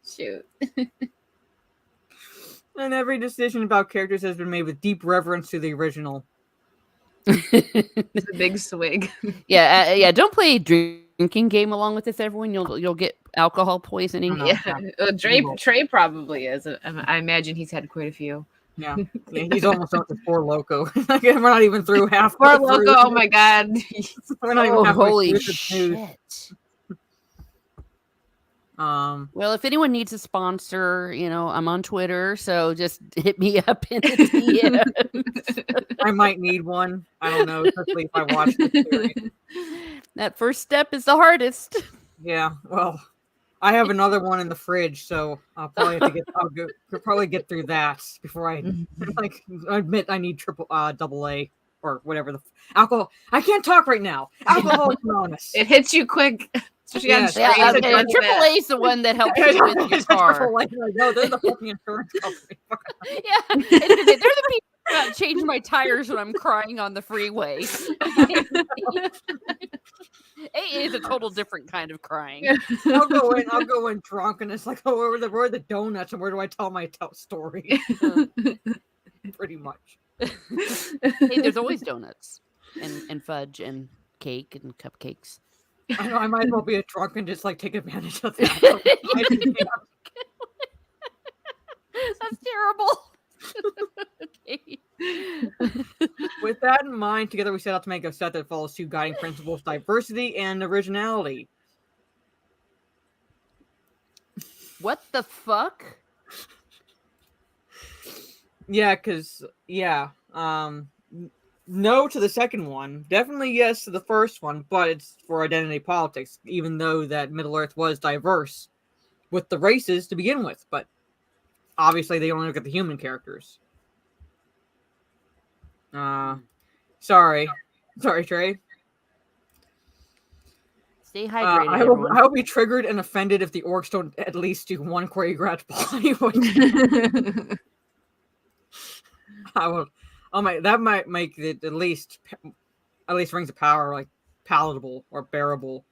Speaker 5: Shoot.
Speaker 3: And every decision about characters has been made with deep reverence to the original.
Speaker 5: It's a big swig.
Speaker 4: Yeah. Don't play a drinking game along with this, everyone. You'll get alcohol poisoning.
Speaker 5: Trey probably is. I imagine he's had quite a few.
Speaker 3: Yeah, he's almost up to Four Loco. We're not even through half.
Speaker 5: Four Loco. Oh my god.
Speaker 3: We're not even halfway
Speaker 4: holy
Speaker 3: through
Speaker 4: shit.
Speaker 3: Well,
Speaker 4: if anyone needs a sponsor, I'm on Twitter, so just hit me up in the DMs.
Speaker 3: I might need one. I don't know, especially if I watch this series.
Speaker 4: That first step is the hardest.
Speaker 3: Yeah, well, I have another one in the fridge, so I'll probably have to probably get through that before I admit I need double A or whatever the alcohol. I can't talk right now. Alcoholics Anonymous.
Speaker 5: It hits you quick.
Speaker 4: Triple A is the one that helps you with your car.
Speaker 3: No, they're the fucking insurance company.
Speaker 4: Yeah, they're the people that change my tires when I'm crying on the freeway. A is a total different kind of crying.
Speaker 3: I'll go in drunk, and it's like, oh, where are the donuts, and where do I tell my story? Pretty much.
Speaker 4: Hey, there's always donuts and fudge and cake and cupcakes.
Speaker 3: I know, I might as well be a drunk and just take advantage of that.
Speaker 4: That's terrible. Okay.
Speaker 3: With that in mind, together we set out to make a set that follows two guiding principles: diversity and originality.
Speaker 4: What the fuck?
Speaker 3: Yeah, because no to the second one. Definitely yes to the first one, but it's for identity politics, even though that Middle Earth was diverse with the races to begin with. But obviously they only look at the human characters. Sorry, Trey.
Speaker 4: Stay hydrated.
Speaker 3: I hope be triggered and offended if the orcs don't at least do one choreographed Bollywood. I will. That might make it at least Rings of Power palatable or bearable.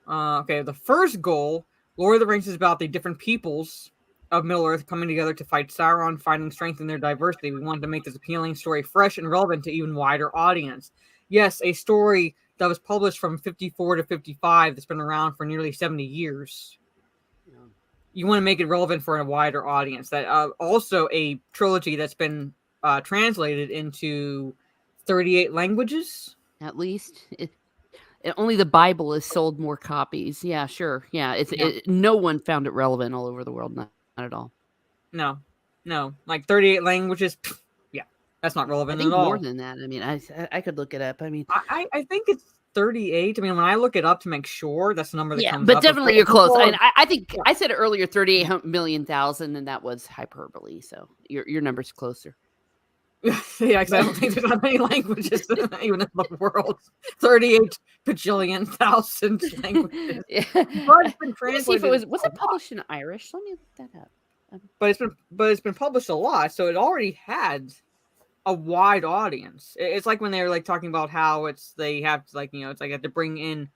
Speaker 3: Okay, the first goal, Lord of the Rings, is about the different peoples of Middle Earth coming together to fight Sauron, finding strength in their diversity. We wanted to make this appealing story fresh and relevant to even wider audience. Yes, a story that was published from 54 to 55 that's been around for nearly 70 years. You want to make it relevant for a wider audience. That also a trilogy that's been translated into 38 languages.
Speaker 4: At least. Only the Bible has sold more copies. Yeah, sure. Yeah, no one found it relevant all over the world. Not at all.
Speaker 3: No. 38 languages. Yeah, that's not relevant at all.
Speaker 4: More than that. I mean, I could look it up. I mean,
Speaker 3: I think it's 38. I mean, when I look it up to make sure, that's the number that comes up.
Speaker 4: Yeah, but definitely you're close. I think I said earlier 38 million thousand, and that was hyperbole. So your number's closer.
Speaker 3: Yeah, because I don't think there's that many languages even in the world. 38 bajillion thousand languages.
Speaker 4: Yeah.
Speaker 3: But it's been translated.
Speaker 4: Was it published in Irish? Let me look that up.
Speaker 3: But it's been published a lot, so it already had a wide audience. It's like when they were talking about how they have to have to bring in.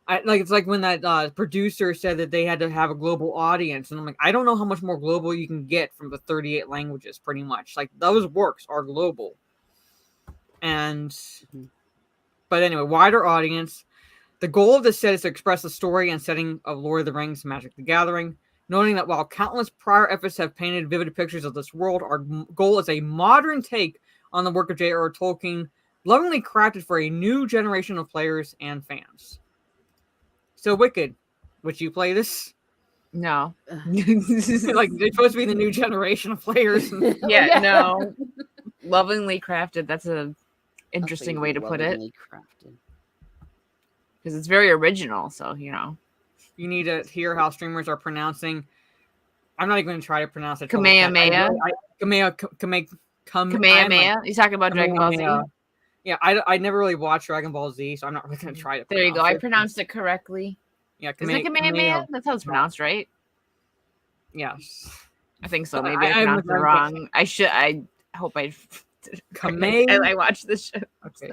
Speaker 3: It's like when that producer said that they had to have a global audience, and I'm like, I don't know how much more global you can get from the 38 languages. Pretty much, those works are global. But anyway, wider audience. The goal of this set is to express the story and setting of Lord of the Rings: Magic the Gathering. Noting that while countless prior efforts have painted vivid pictures of this world, our goal is a modern take on the work of J.R.R. Tolkien, lovingly crafted for a new generation of players and fans. So, Wicked, would you play this?
Speaker 5: No.
Speaker 3: They're supposed to be the new generation of players.
Speaker 5: No. Lovingly crafted. That's an interesting way to put it. Because it's very original, so,
Speaker 3: You need to hear how streamers are pronouncing. I'm not even going to try to pronounce it.
Speaker 5: Kamehameha.
Speaker 3: Kamehameha.
Speaker 5: You talking about Dragon Ball Z?
Speaker 3: Yeah, I never really watched Dragon Ball Z, so I'm not really gonna try to.
Speaker 5: There you go. I pronounced it correctly.
Speaker 3: Yeah,
Speaker 5: Isn't it Kamehameha? That's how it's pronounced, right?
Speaker 3: Yes.
Speaker 5: I think so. Maybe I pronounced it wrong. I hope I. I watched this show.
Speaker 3: Okay.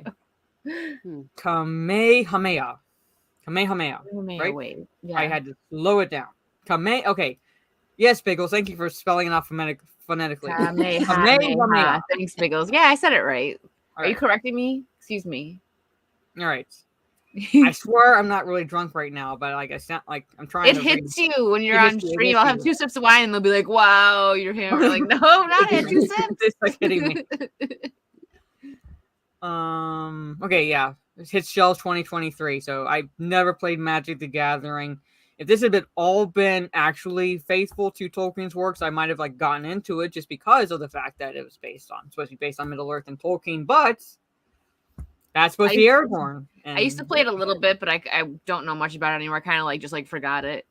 Speaker 5: So.
Speaker 3: Kamehameha. Kamehameha. Right?
Speaker 5: Wait. Yeah.
Speaker 3: I had to slow it down. Okay. Yes, Biggles. Thank you for spelling it out phonetically.
Speaker 5: Kamehameha. Thanks, Biggles. Yeah, I said it right. Are you correcting me? Excuse me.
Speaker 3: All right. I swear I'm not really drunk right now, but like I sound like I'm trying.
Speaker 5: It hits you when you're on stream. I'll have 2 sips of wine and they'll be like, "Wow, you're hammered." Like, no, I'm not. I had 2 sips.
Speaker 3: It's like hitting me. Okay, yeah. It hits shelves 2023. So I've never played Magic the Gathering. If this had all been actually faithful to Tolkien's works, I might have like gotten into it just because of the fact that it was supposed to be based on Middle Earth and Tolkien, but that's supposed to be Aragorn.
Speaker 5: I used to play it a little bit, but I don't know much about it anymore. I kind of like just like forgot it.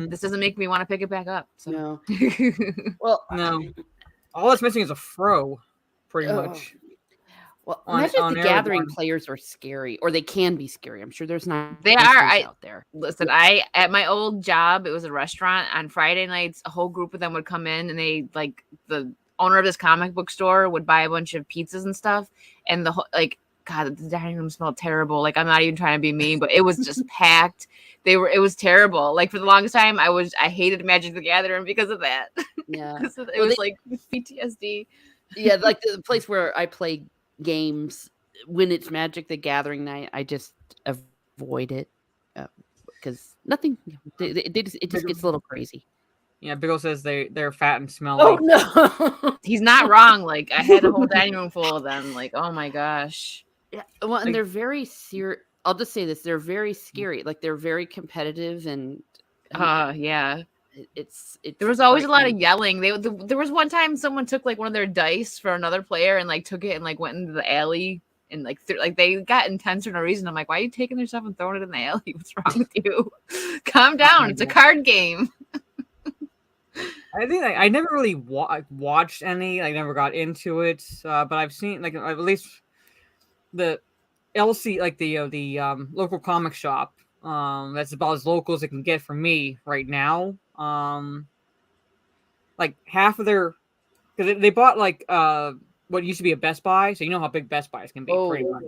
Speaker 5: This doesn't make me want to pick it back up. So.
Speaker 4: No.
Speaker 3: Well, no. All that's missing is a fro, pretty much.
Speaker 4: Well, Magic the Gathering players are scary, or they can be scary. I'm sure there's not.
Speaker 5: They are out there. Listen, at my old job, it was a restaurant. On Friday nights, a whole group of them would come in, and they like the owner of this comic book store would buy a bunch of pizzas and stuff, and the whole God, the dining room smelled terrible. Like, I'm not even trying to be mean, but it was just packed. It was terrible. Like, for the longest time, I hated Magic the Gathering because of that.
Speaker 4: Yeah.
Speaker 5: It was like PTSD.
Speaker 4: Yeah, like the place where I play games when it's Magic the Gathering night, I just avoid it because nothing. It just gets a little crazy.
Speaker 3: Yeah, Biggle says they're fat and smelly.
Speaker 4: Oh no,
Speaker 5: he's not wrong. Like, I had a whole dining room full of them. Like, oh my gosh.
Speaker 4: Yeah, well, and they're very serious. I'll just say this: they're very scary. Like, they're very competitive, and
Speaker 5: yeah.
Speaker 4: It's
Speaker 5: there was always a lot of yelling. There was one time someone took like one of their dice for another player and like took it and like went into the alley and like they got intense for no reason. I'm like, why are you taking their stuff and throwing it in the alley? What's wrong with you? Calm down. It's a card game.
Speaker 3: I think I never really watched any. I never got into it, but I've seen like at least the LC, like the local comic shop. That's about as local as it can get for me right now. Like half of their, because they bought like what used to be a Best Buy, so you know how big Best Buys can be, pretty much.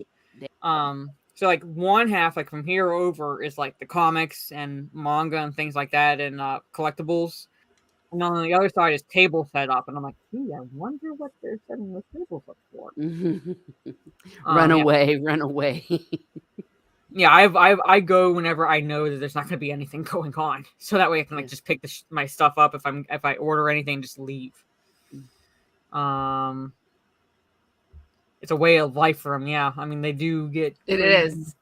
Speaker 3: So like one half, like from here over, is like the comics and manga and things like that, and collectibles. And on the other side is table set up, and I'm like, gee, I wonder what they're setting the tables up for.
Speaker 4: Run away.
Speaker 3: Yeah, I go whenever I know that there's not going to be anything going on, so that way I can like just pick my stuff up if I order anything, just leave. It's a way of life for them. Yeah, I mean they do get.
Speaker 5: It is.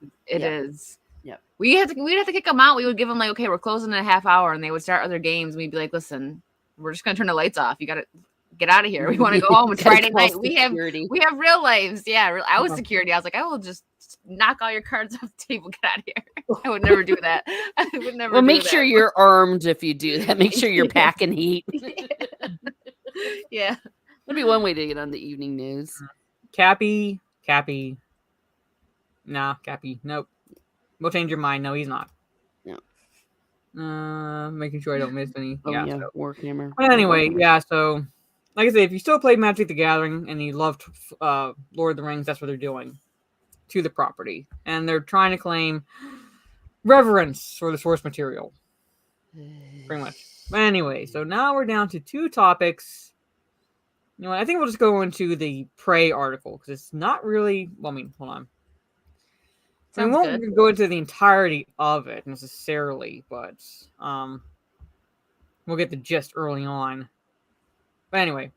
Speaker 5: Yeah. We'd have to kick them out. We would give them like, okay, we're closing in a half hour, and they would start other games. We'd be like, listen, we're just gonna turn the lights off. You got to get out of here. We want to go home. It's Friday night. We have real lives. Yeah, I was security. I was like, I will just knock all your cards off the table. Get out of here. I would never do that. I would never.
Speaker 4: Well, make sure you're armed if you do that. Make sure you're packing heat.
Speaker 5: Yeah,
Speaker 4: that'd be one way to get on the evening news.
Speaker 3: Cappy. Nah, Cappy. Nope. We'll change your mind. No, he's not.
Speaker 4: No.
Speaker 3: Making sure I don't miss any.
Speaker 4: Oh, yeah, so. Warhammer.
Speaker 3: But anyway, yeah, so like I say, if you still play Magic the Gathering and you loved Lord of the Rings, that's what they're doing to the property. And they're trying to claim reverence for the source material. Pretty much. But anyway, so now we're down to 2 topics. You know what, I think we'll just go into the Prey article, because it's not really, well, I mean, hold on. I won't go into the entirety of it necessarily, but we'll get the gist early on. But anyway,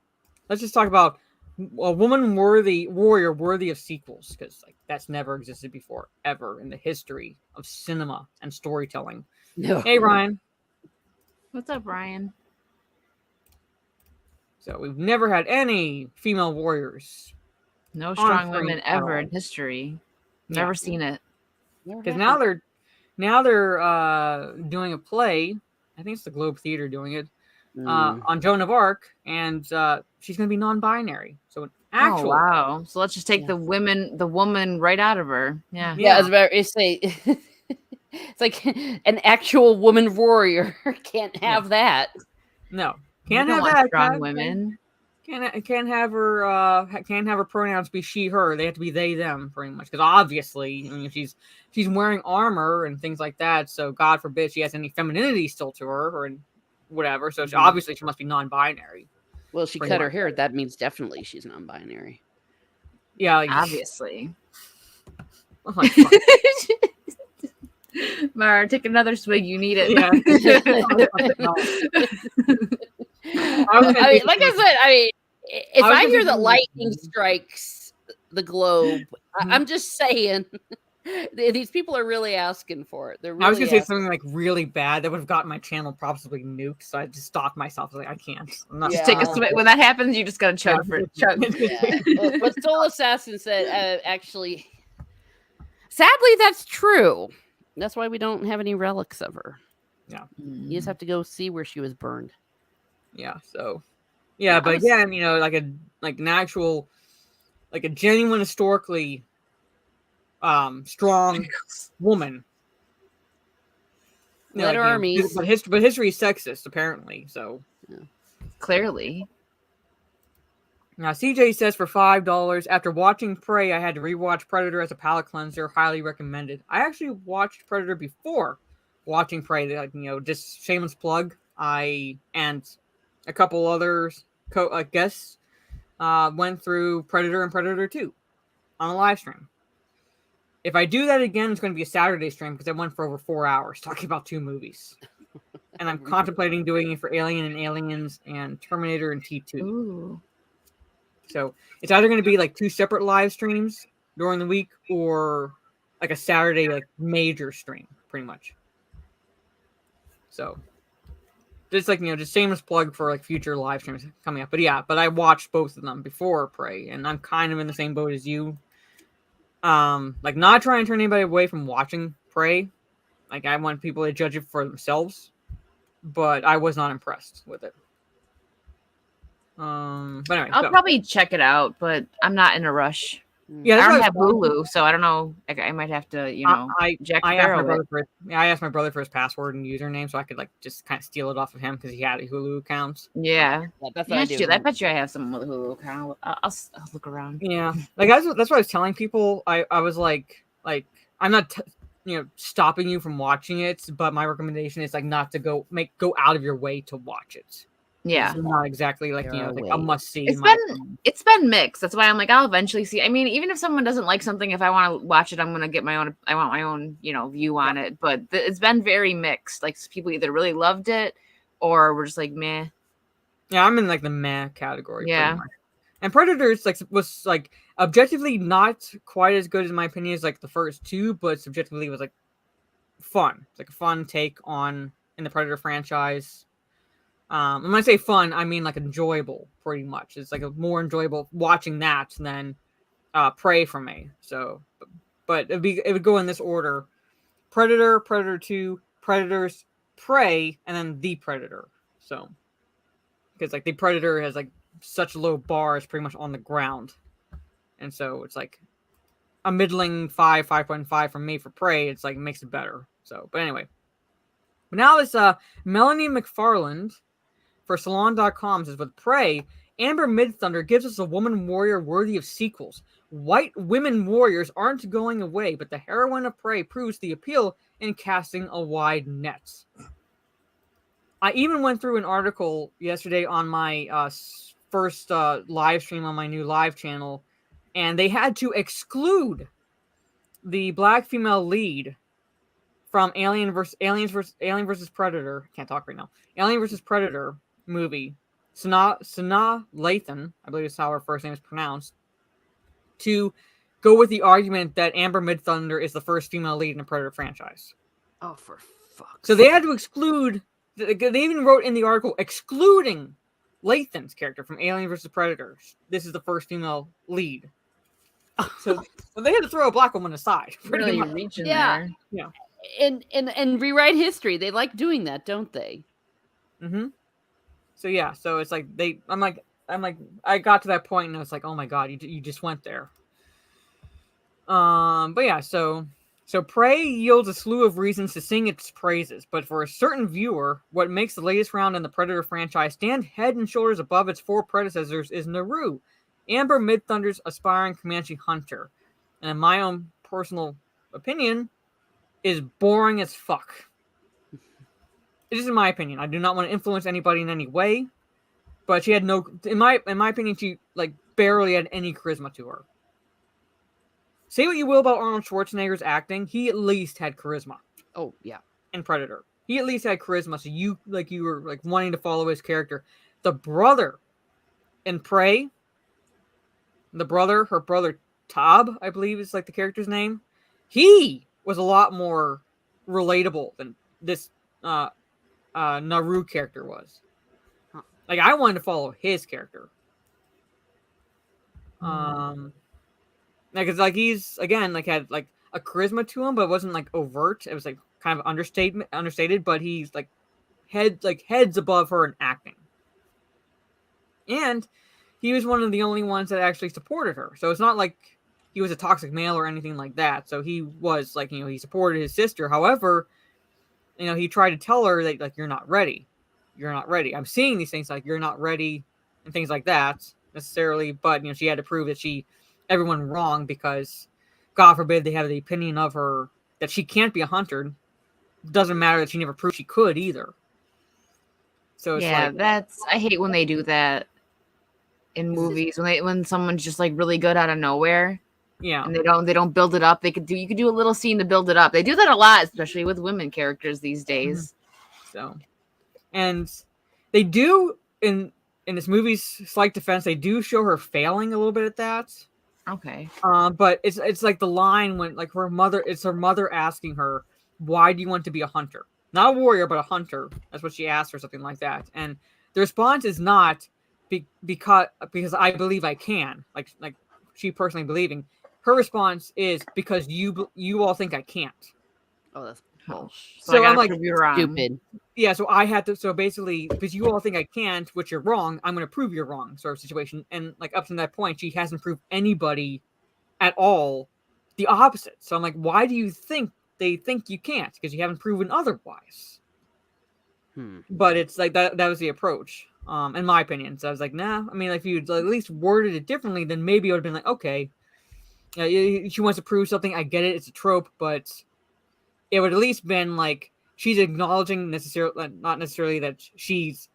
Speaker 3: let's just talk about a warrior worthy of sequels, because like that's never existed before, ever in the history of cinema and storytelling. No. Hey, Ryan.
Speaker 5: What's up, Ryan?
Speaker 3: So we've never had any female warriors.
Speaker 5: No strong women ever in history. Never seen it.
Speaker 3: Because now they're doing a play. I think it's the Globe Theater doing it on Joan of Arc, and she's going to be non-binary. So Actual.
Speaker 5: Oh wow! So let's just take the woman right out of her. Yeah.
Speaker 4: Yeah, as about to say, it's like an actual woman warrior can't have that.
Speaker 3: No,
Speaker 5: We
Speaker 3: can't
Speaker 5: don't
Speaker 3: have
Speaker 5: want
Speaker 3: that.
Speaker 5: strong women.
Speaker 3: Can't have her pronouns be she her. They have to be they them pretty much, because obviously, I mean, she's wearing armor and things like that. So God forbid she has any femininity still to her or whatever. So obviously she must be non-binary.
Speaker 4: Well, she cut her hair. That means definitely she's non-binary.
Speaker 3: Yeah, like,
Speaker 5: obviously.
Speaker 3: Oh my God.
Speaker 5: Mar, take another swig. You need it.
Speaker 3: Yeah.
Speaker 4: I mean, like I said, I mean, if I hear that lightning strikes the globe, I'm just saying these people are really asking for it. They're really
Speaker 3: I was gonna say something like really bad that would have gotten my channel probably nuked, so I just stopped myself. I was like, I can't. I'm not
Speaker 5: just take a swig. When that happens, you just gotta chug for chug.
Speaker 4: Yeah. But Soul Assassin said, actually, sadly, that's true. That's why we don't have any relics of her.
Speaker 3: Yeah,
Speaker 4: you just have to go see where she was burned.
Speaker 3: Yeah. So, yeah, but again, you know, like an actual, like a genuine historically strong woman.
Speaker 4: Let armies.
Speaker 3: But history is sexist, apparently. So
Speaker 5: clearly.
Speaker 3: Now CJ says for $5 after watching Prey, I had to rewatch Predator as a palate cleanser. Highly recommended. I actually watched Predator before watching Prey. Like, you know, just shameless plug. I and a couple others guests went through Predator and Predator 2 on a live stream. If I do that again, it's going to be a Saturday stream because I went for over 4 hours talking about 2 movies. And I'm contemplating doing it for Alien and Aliens and Terminator and T2.
Speaker 5: Ooh.
Speaker 3: So it's either going to be like 2 separate live streams during the week or like a Saturday like major stream, pretty much. So just like, you know, just shameless plug for like future live streams coming up. But yeah, I watched both of them before Prey, and I'm kind of in the same boat as you. Like not trying to turn anybody away from watching Prey. Like I want people to judge it for themselves, but I was not impressed with it. But anyway,
Speaker 5: I'll probably check it out, but I'm not in a rush.
Speaker 3: Yeah,
Speaker 5: I don't have Hulu, so I don't know. I might have to, you know, Jack
Speaker 3: I asked my
Speaker 5: Sparrow
Speaker 3: brother I asked my brother for his password and username so I could like just kind of steal it off of him because he had a Hulu account.
Speaker 5: Yeah,
Speaker 4: that's what I do.
Speaker 5: I bet you I have someone with a Hulu account. I'll look around.
Speaker 3: Yeah, like that's what I was telling people. I was like I'm not stopping you from watching it, but my recommendation is like not to go out of your way to watch it.
Speaker 5: Yeah,
Speaker 3: it's not exactly like like a must see.
Speaker 5: It's been mixed. That's why I'm like I'll eventually see. I mean, even if someone doesn't like something, if I want to watch it, I'm gonna get my own. I want my own, view on it. But it's been very mixed. Like people either really loved it or were just like meh.
Speaker 3: Yeah, I'm in like the meh category.
Speaker 5: Yeah,
Speaker 3: and Predators was like objectively not quite as good in my opinion as like the first 2, but subjectively was like fun. It's like a fun take on in the Predator franchise. When I say fun, I mean like enjoyable, pretty much. It's like a more enjoyable watching that than Prey for me. So, but it would go in this order: Predator, Predator 2, Predators, Prey, and then the Predator. So, because like the Predator has like such low bars, pretty much on the ground, and so it's like a middling 5.5 from me for Prey. It's like makes it better. So, but anyway, but now this Melanie McFarland for Salon.com says, with Prey, Amber Midthunder gives us a woman warrior worthy of sequels. White women warriors aren't going away, but the heroine of Prey proves the appeal in casting a wide net. I even went through an article yesterday on my first live stream on my new live channel, and they had to exclude the black female lead from Alien versus Predator. Can't talk right now. Alien versus Predator movie, Sanaa Lathan, I believe is how her first name is pronounced, to go with the argument that Amber Midthunder is the first female lead in the Predator franchise.
Speaker 4: Oh, for fuck's
Speaker 3: So they had to exclude. They even wrote in the article excluding Lathan's character from Alien vs. Predator. This is the first female lead. So they had to throw a black woman aside.
Speaker 5: Really reaching there.
Speaker 3: Yeah.
Speaker 4: And rewrite history. They like doing that, don't they?
Speaker 3: Mm-hmm. So yeah, so it's like I'm like I got to that point and I was like, oh my god, you just went there. But yeah, so Prey yields a slew of reasons to sing its praises, but for a certain viewer, what makes the latest round in the Predator franchise stand head and shoulders above its 4 predecessors is Naru, Amber Midthunder's aspiring Comanche hunter, and in my own personal opinion, is boring as fuck. It is in my opinion. I do not want to influence anybody in any way, but she had no, in my opinion, she like barely had any charisma to her. Say what you will about Arnold Schwarzenegger's acting, he at least had charisma.
Speaker 4: Oh yeah.
Speaker 3: In Predator, he at least had charisma, so you were like wanting to follow his character. The brother in Prey, her brother Tob, I believe is like the character's name. He was a lot more relatable than this Naru character was. Like I wanted to follow his character. Because like he's again like had like a charisma to him, but it wasn't like overt. It was like kind of understated, but he's like heads above her in acting. And he was one of the only ones that actually supported her. So it's not like he was a toxic male or anything like that. So he was like, he supported his sister. However, he tried to tell her that like, you're not ready. You're not ready. I'm seeing these things like you're not ready and things like that necessarily. But, she had to prove that everyone wrong because God forbid they have the opinion of her that she can't be a hunter. Doesn't matter that she never proved she could either. So it's
Speaker 5: I hate when they do that in movies when someone's just like really good out of nowhere.
Speaker 3: Yeah.
Speaker 5: And they don't build it up. You could do a little scene to build it up. They do that a lot, especially with women characters these days.
Speaker 3: So, and they do in this movie's slight defense, they do show her failing a little bit at that.
Speaker 5: Okay.
Speaker 3: But it's like the line when like her mother asking her, why do you want to be a hunter? Not a warrior, but a hunter. That's what she asked or something like that. And the response is not because I believe I can. Like she personally believing. Her response is because you all think I can't.
Speaker 4: Oh, that's bullshit.
Speaker 5: So
Speaker 3: I'm like
Speaker 4: stupid.
Speaker 3: Yeah, so I had to. So basically, because you all think I can't, which you're wrong, I'm going to prove you're wrong, sort of situation. And like up to that point, she hasn't proved anybody at all the opposite. So I'm like, why do you think they think you can't? Because you haven't proven otherwise. But it's like that was the approach, in my opinion. So I was like, nah. I mean, like, if you'd at least worded it differently, then maybe it would have been like, okay, she wants to prove something. I get it. It's a trope, but it would at least been like she's acknowledging not necessarily that she's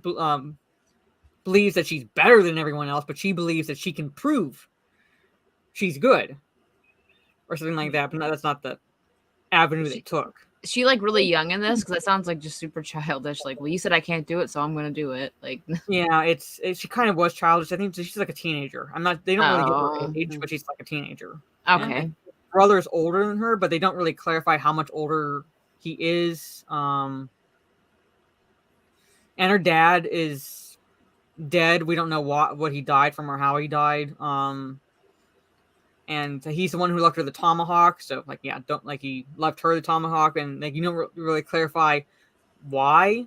Speaker 3: believes that she's better than everyone else, but she believes that she can prove she's good or something like that. But that's not the avenue they took.
Speaker 5: Is she like really young in this? Because that sounds like just super childish. Like, well, you said I can't do it, so I'm gonna do it. Like,
Speaker 3: yeah, she kind of was childish. I think she's like a teenager. They don't really give her age, but she's like a teenager.
Speaker 5: Okay.
Speaker 3: And brother's older than her, but they don't really clarify how much older he is. And her dad is dead. We don't know what he died from or how he died. And he's the one who left her the tomahawk. So like, yeah, he left her the tomahawk, and like, you don't really clarify why.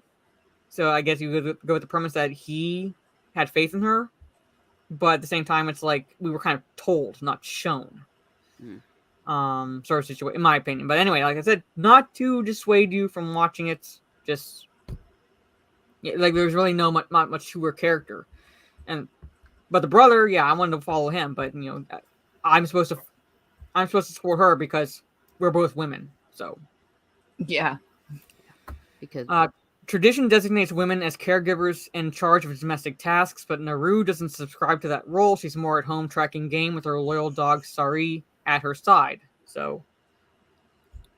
Speaker 3: So I guess you would go with the premise that he had faith in her, but at the same time, it's like we were kind of told, not shown. Sort of situation, in my opinion. But anyway, like I said, not to dissuade you from watching it. Just like there's really not much to her character, but the brother, yeah, I wanted to follow him, but I'm supposed to support her because we're both women. So
Speaker 5: yeah,
Speaker 4: because
Speaker 3: tradition designates women as caregivers in charge of domestic tasks, but Naru doesn't subscribe to that role. She's more at home tracking game with her loyal dog Sari at her side. So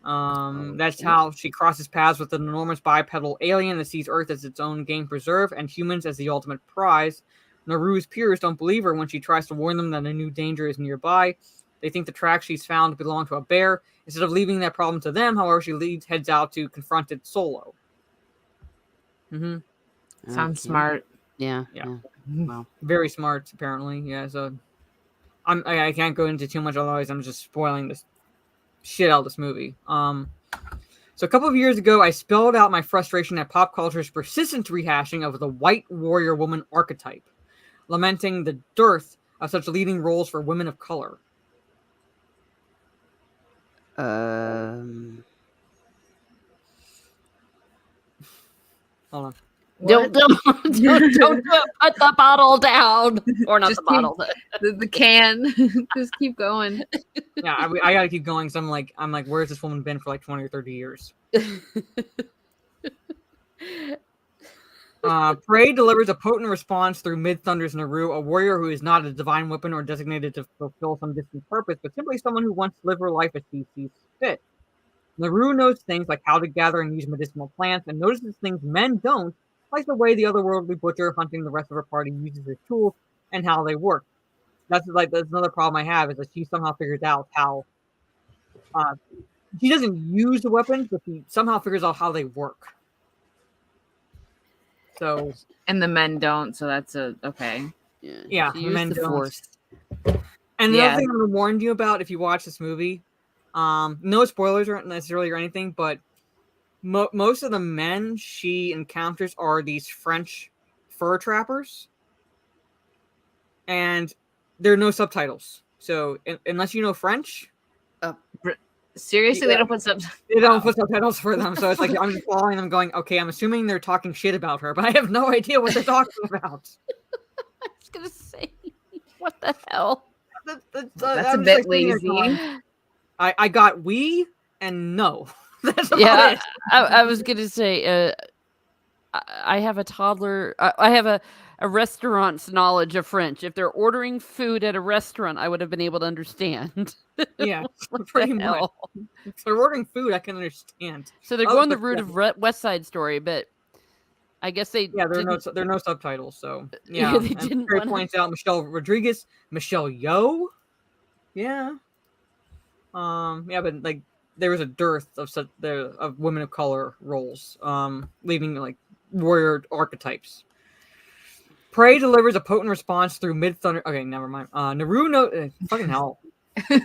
Speaker 3: that's how she crosses paths with an enormous bipedal alien that sees Earth as its own game preserve and humans as the ultimate prize. Naru's peers don't believe her when she tries to warn them that a new danger is nearby. They think the tracks she's found belong to a bear. Instead of leaving that problem to them, however, she heads out to confront it solo.
Speaker 5: Sounds smart.
Speaker 3: Yeah. Wow. Very smart, apparently. Yeah. So I can't go into too much, otherwise I'm just spoiling this shit out of this movie. So a couple of years ago, I spelled out my frustration at pop culture's persistent rehashing of the white warrior woman archetype. lamenting the dearth of such leading roles for women of color. Hold on.
Speaker 4: Don't put the bottle down, or not the bottle.
Speaker 5: The can. Just keep going.
Speaker 3: Yeah, I gotta keep going. So I'm like, where's this woman been for like 20 or 30 years? Prey delivers a potent response through Mid-Thunder's Naru, a warrior who is not a divine weapon or designated to fulfill some distant purpose, but simply someone who wants to live her life as she sees fit. Naru knows things like how to gather and use medicinal plants, and notices things men don't, like the way the otherworldly butcher hunting the rest of her party uses his tools and how they work. That's another problem I have, is that she somehow figures out how she doesn't use the weapons, but she somehow figures out how they work. So,
Speaker 5: and the men don't, so that's okay.
Speaker 3: Yeah, the men don't.
Speaker 4: Force.
Speaker 3: And the other thing I'm going to warn you about if you watch this movie, no spoilers aren't necessarily or anything, but most of the men she encounters are these French fur trappers, and there are no subtitles. So unless you know French,
Speaker 5: seriously, they don't put subtitles.
Speaker 3: They don't put subtitles for them. So it's like I'm just following them, going, okay, I'm assuming they're talking shit about her, but I have no idea what they're talking about.
Speaker 4: I was gonna say, what the hell?
Speaker 5: That's a bit lazy.
Speaker 3: I got we and no. That's about it.
Speaker 4: I was gonna say, I have a toddler. I have a restaurant's knowledge of French. If they're ordering food at a restaurant, I would have been able to understand.
Speaker 3: Yeah, pretty much. If they're ordering food, I can understand.
Speaker 4: So they're going the route of West Side Story, but I guess they
Speaker 3: there are no subtitles. So yeah,
Speaker 4: they didn't.
Speaker 3: Terry points out Michelle Rodriguez, Michelle Yeoh. Yeah. But like there was a dearth of women of color roles, leaving like warrior archetypes. Prey delivers a potent response through Mid-Thunder. Okay, never mind. Naru fucking hell. Okay,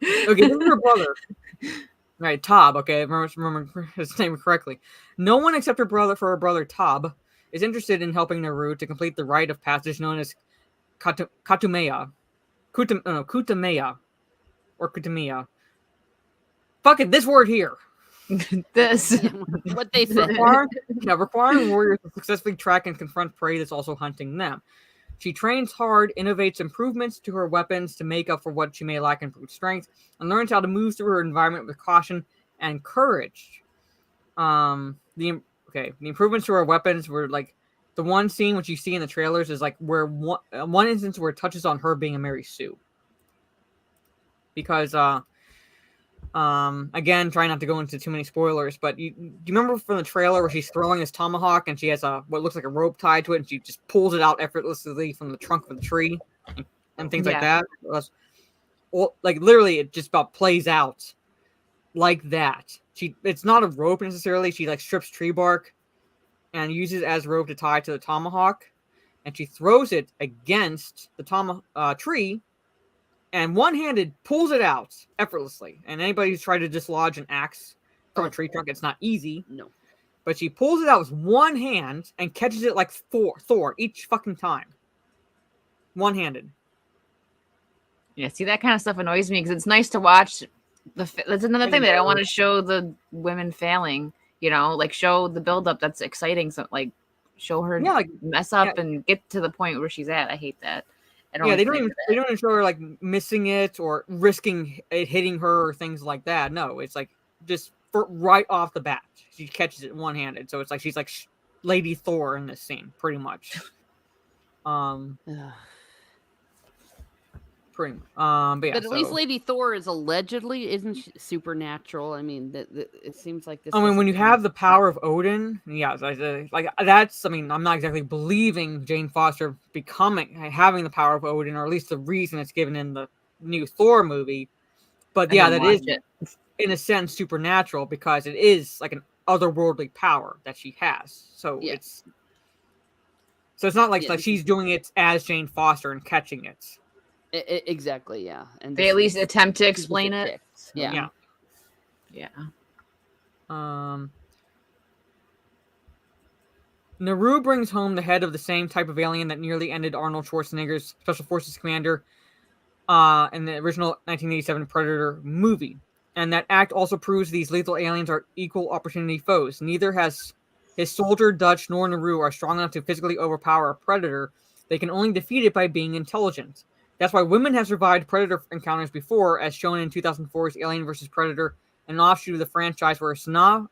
Speaker 3: this is her brother. Right, Tob. Okay, remember his name correctly. No one except her brother Tob is interested in helping Naru to complete the rite of passage known as Kutamea. Kutamea. Or Kutamea. Fuck it, this word here.
Speaker 5: This.
Speaker 4: What they said.
Speaker 3: Requiring warriors to successfully track and confront prey that's also hunting them. She trains hard, innovates improvements to her weapons to make up for what she may lack in brute strength, and learns how to move through her environment with caution and courage. The improvements to her weapons were like the one scene which you see in the trailers is like where one instance where it touches on her being a Mary Sue. Because again, try not to go into too many spoilers, but do you remember from the trailer where she's throwing this tomahawk and she has what looks like a rope tied to it, and she just pulls it out effortlessly from the trunk of the tree and things like that? Like literally, it just about plays out like that. It's not a rope necessarily. She like strips tree bark and uses it as rope to tie to the tomahawk, and she throws it against the tree. And one-handed pulls it out effortlessly. And anybody who's tried to dislodge an axe from a tree trunk, it's not easy.
Speaker 4: No.
Speaker 3: But she pulls it out with one hand and catches it like Thor each fucking time. One-handed.
Speaker 5: Yeah, see, that kind of stuff annoys me because it's nice to watch. That's another thing that I don't want to show the women failing. You know, like show the build-up. That's exciting. So, like, show her mess up and get to the point where she's at. I hate that.
Speaker 3: They don't even show her like missing it or risking it hitting her or things like that. No, it's like just right off the bat, she catches it one-handed. So it's like she's like Lady Thor in this scene, pretty much. But
Speaker 4: at least Lady Thor is allegedly isn't supernatural. I mean, it seems like this.
Speaker 3: I mean, when you have the power of Odin, like that's. I mean, I'm not exactly believing Jane Foster having the power of Odin, or at least the reason it's given in the new Thor movie. But that is, in a sense, supernatural because it is like an otherworldly power that she has. So it's not like she's doing it as Jane Foster and catching it.
Speaker 4: Exactly, yeah. And
Speaker 5: they at least attempt to explain it.
Speaker 4: Yeah.
Speaker 3: Naru brings home the head of the same type of alien that nearly ended Arnold Schwarzenegger's Special Forces commander in the original 1987 Predator movie. And that act also proves these lethal aliens are equal opportunity foes. Neither has his soldier, Dutch, nor Naru are strong enough to physically overpower a predator. They can only defeat it by being intelligent. That's why women have survived predator encounters before, as shown in 2004's Alien vs. Predator, an offshoot of the franchise where Sanaa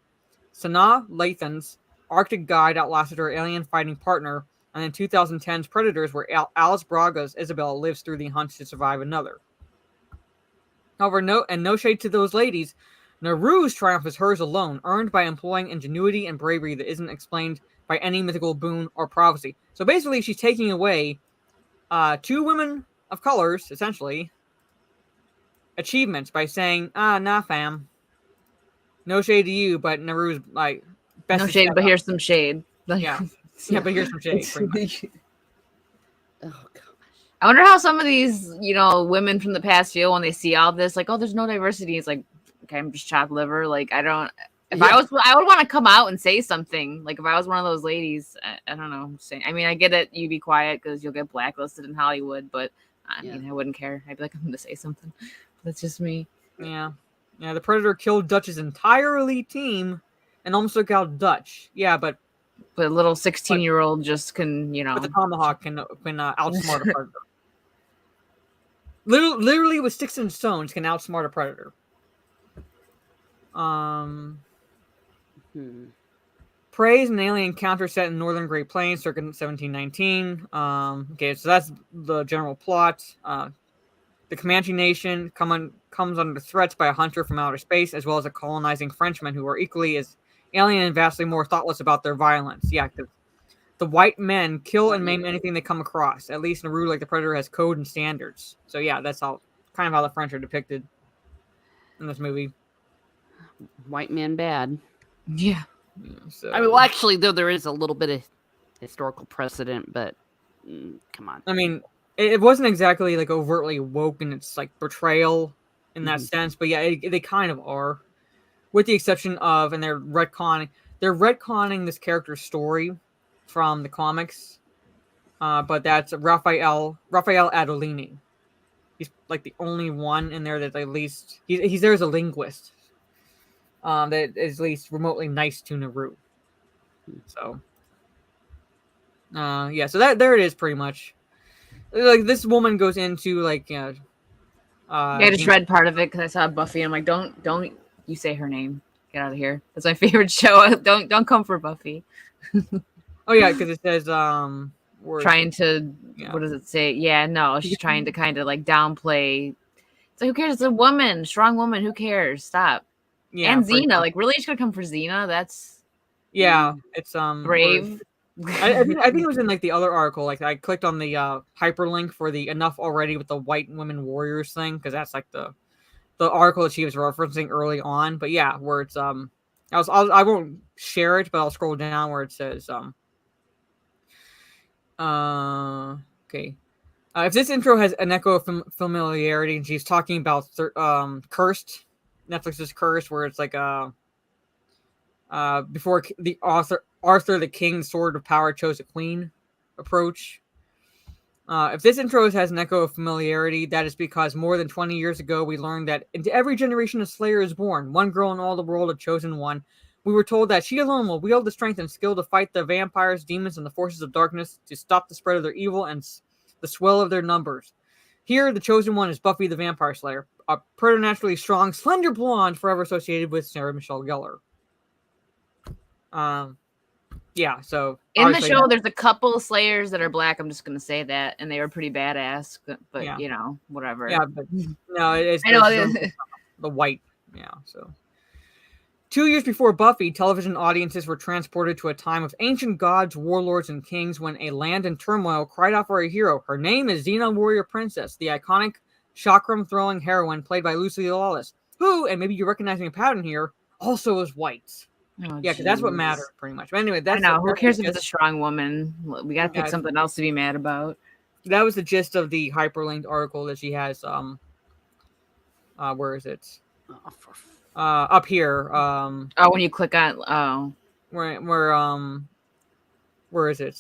Speaker 3: Lathan's Arctic guide outlasted her alien fighting partner, and in 2010's Predators, where Alice Braga's Isabel lives through the hunt to survive another. However, no shade to those ladies, Naru's triumph is hers alone, earned by employing ingenuity and bravery that isn't explained by any mythical boon or prophecy. So basically, she's taking away two women of colors, essentially, achievements by saying, nah, fam. No shade to you, but Naru's like best.
Speaker 5: No shade, but here's some shade.
Speaker 3: Yeah, but here's some shade. Pretty much.
Speaker 4: Oh god.
Speaker 5: I wonder how some of these, women from the past feel when they see all this, like, oh, there's no diversity. It's like, okay, I'm just chopped liver. Like, I don't. If I would want to come out and say something. Like, if I was one of those ladies, I don't know. I mean, I get it. You be quiet because you'll get blacklisted in Hollywood, but I mean, I wouldn't care. I'd be like, I'm going to say something. That's just me.
Speaker 3: Yeah. The Predator killed Dutch's entire elite team and almost took out Dutch. Yeah, but
Speaker 5: a little 16-year-old just can,
Speaker 3: But the Tomahawk can outsmart a Predator. Literally with sticks and stones can outsmart a Predator. Prey is an alien encounter set in northern Great Plains circa 1719. Okay, so that's the general plot. The Comanche Nation comes under threats by a hunter from outer space, as well as a colonizing Frenchman who are equally as alien and vastly more thoughtless about their violence. Yeah, the white men kill and maim anything they come across. At least Naru, like the Predator, has code and standards. So yeah, that's kind of how the French are depicted in this movie.
Speaker 4: White man bad.
Speaker 5: Yeah.
Speaker 3: So.
Speaker 4: I mean, well, actually, though, there is a little bit of historical precedent, but come on.
Speaker 3: I mean, it wasn't exactly like overtly woke in its like portrayal in that sense, but yeah, they kind of are, with the exception of, and they're retconning this character's story from the comics, but that's Raphael Adolini. He's like the only one in there that at least he's there as a linguist. That is at least remotely nice to Naru. So, yeah, so there it is, pretty much. Like this woman goes into like,
Speaker 5: I just read part of it because I saw Buffy. And I'm like, don't you say her name? Get out of here. That's my favorite show. Don't come for Buffy.
Speaker 3: Oh yeah, because it says
Speaker 5: trying to what does it say? Yeah, no, she's trying to kind of like downplay. It's like, who cares? It's a woman, strong woman. Who cares? Stop. Yeah, and Xena, like really, just gonna come for Xena? That's
Speaker 3: it's
Speaker 5: brave.
Speaker 3: I think it was in like the other article. Like I clicked on the hyperlink for the enough already with the white women warriors thing, because that's like the article that she was referencing early on. But yeah, where it's I won't share it, but I'll scroll down where it says okay. If this intro has an echo of familiarity, and she's talking about Cursed, Netflix's Cursed, where it's like before the Arthur the King, Sword of Power chose a queen approach. If this intro has an echo of familiarity, that is because more than 20 years ago, we learned that into every generation a Slayer is born. One girl in all the world, a chosen one. We were told that she alone will wield the strength and skill to fight the vampires, demons, and the forces of darkness to stop the spread of their evil and the swell of their numbers. Here, the chosen one is Buffy the Vampire Slayer, a preternaturally strong, slender blonde forever associated with Sarah Michelle Gellar. Yeah, so
Speaker 5: in the show, there's a couple Slayers that are black. I'm just gonna say that, and they were pretty badass. But whatever.
Speaker 3: Yeah, but no, it's the white. Yeah, so 2 years before Buffy, television audiences were transported to a time of ancient gods, warlords, and kings when a land in turmoil cried out for a hero. Her name is Xena Warrior Princess, the iconic chakram-throwing heroine played by Lucy Lawless, who, and maybe you're recognizing a pattern here, also is white.
Speaker 5: Oh,
Speaker 3: yeah, because that's what matters, pretty much. But anyway, that's
Speaker 5: who cares if it's a strong woman? We gotta pick something else to be mad about.
Speaker 3: That was the gist of the hyperlinked article that she has. Where is it? Up here.
Speaker 5: When you click on
Speaker 3: where Where is it?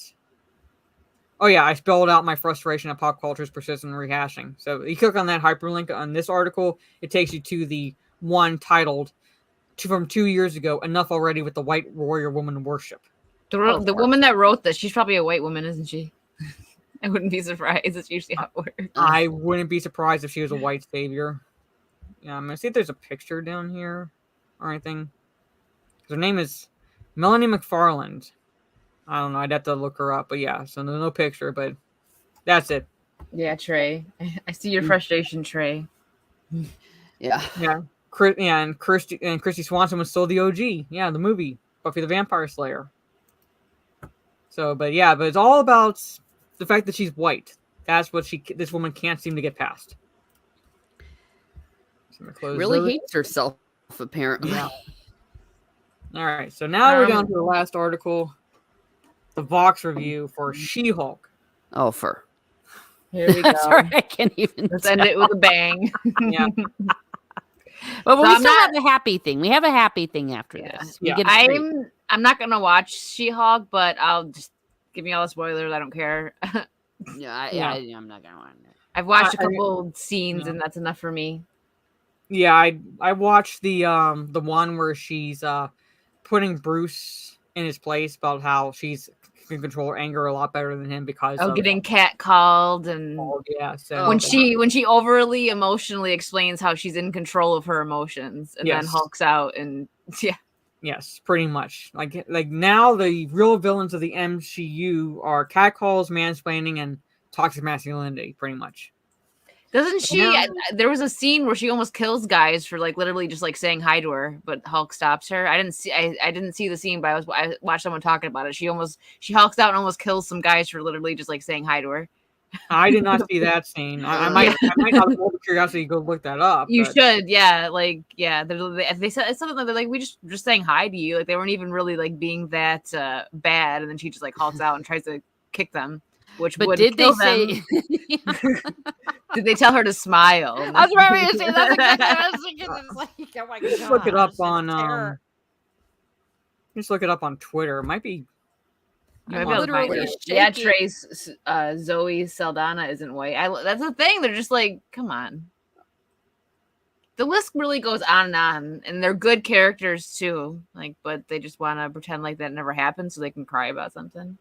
Speaker 3: Oh yeah, I spelled out my frustration at pop culture's persistent rehashing. So you click on that hyperlink on this article, it takes you to the one titled from 2 years ago, Enough Already with the White Warrior Woman Worship.
Speaker 5: The woman that wrote this, she's probably a white woman, isn't she? I wouldn't be surprised. It's usually how it works.
Speaker 3: I wouldn't be surprised if she was a white savior. Yeah, I'm gonna see if there's a picture down here or anything. Her name is Melanie McFarland. I don't know. I'd have to look her up, but yeah. So there's no picture, but that's it.
Speaker 5: Yeah, Trey. I see your frustration, Trey.
Speaker 4: Yeah.
Speaker 3: Yeah. And Christy Swanson was still the OG. Yeah, the movie Buffy the Vampire Slayer. So, but it's all about the fact that she's white. That's what this woman can't seem to get past.
Speaker 4: Really hates herself, apparently.
Speaker 3: Yeah. All right, so now we're down to the last article, the Vox review for She-Hulk.
Speaker 4: Oh, for.
Speaker 5: Here we go.
Speaker 4: Sorry, I can't even.
Speaker 5: Let's end it with a bang.
Speaker 3: Yeah.
Speaker 4: But we still have a happy thing. We have a happy thing after this.
Speaker 3: Yeah.
Speaker 5: I'm not gonna watch She-Hulk, but I'll just give me all the spoilers. I don't care.
Speaker 4: I'm not gonna watch it.
Speaker 5: I've watched a couple scenes, and that's enough for me.
Speaker 3: Yeah, I watched the one where she's putting Bruce in his place about how she's can control her anger a lot better than him because of
Speaker 5: getting catcalled and
Speaker 3: so
Speaker 5: when she overly emotionally explains how she's in control of her emotions and then hulks out and
Speaker 3: yes, pretty much like now the real villains of the MCU are catcalls, mansplaining, and toxic masculinity, pretty much.
Speaker 5: Doesn't she? There was a scene where she almost kills guys for like literally just like saying hi to her, but Hulk stops her. I didn't see the scene, but I watched someone talking about it. She hulks out and almost kills some guys for literally just like saying hi to her.
Speaker 3: I did not see that scene. I might have a little curiosity to go look that up.
Speaker 5: You should, yeah. Like, yeah. They said it's something like they're like we just saying hi to you. Like they weren't even really like being that bad, and then she just like hulks out and tries to kick them. But did they say? Did they tell her to smile?
Speaker 4: I was right to say that. I was thinking, it's like, oh my god!
Speaker 3: Just look it up on just look it up on Twitter. It might be.
Speaker 5: Yeah, Trace Zoe Saldana isn't white. That's the thing. They're just like, come on. The list really goes on, and they're good characters too. Like, but they just want to pretend like that never happened so they can cry about something.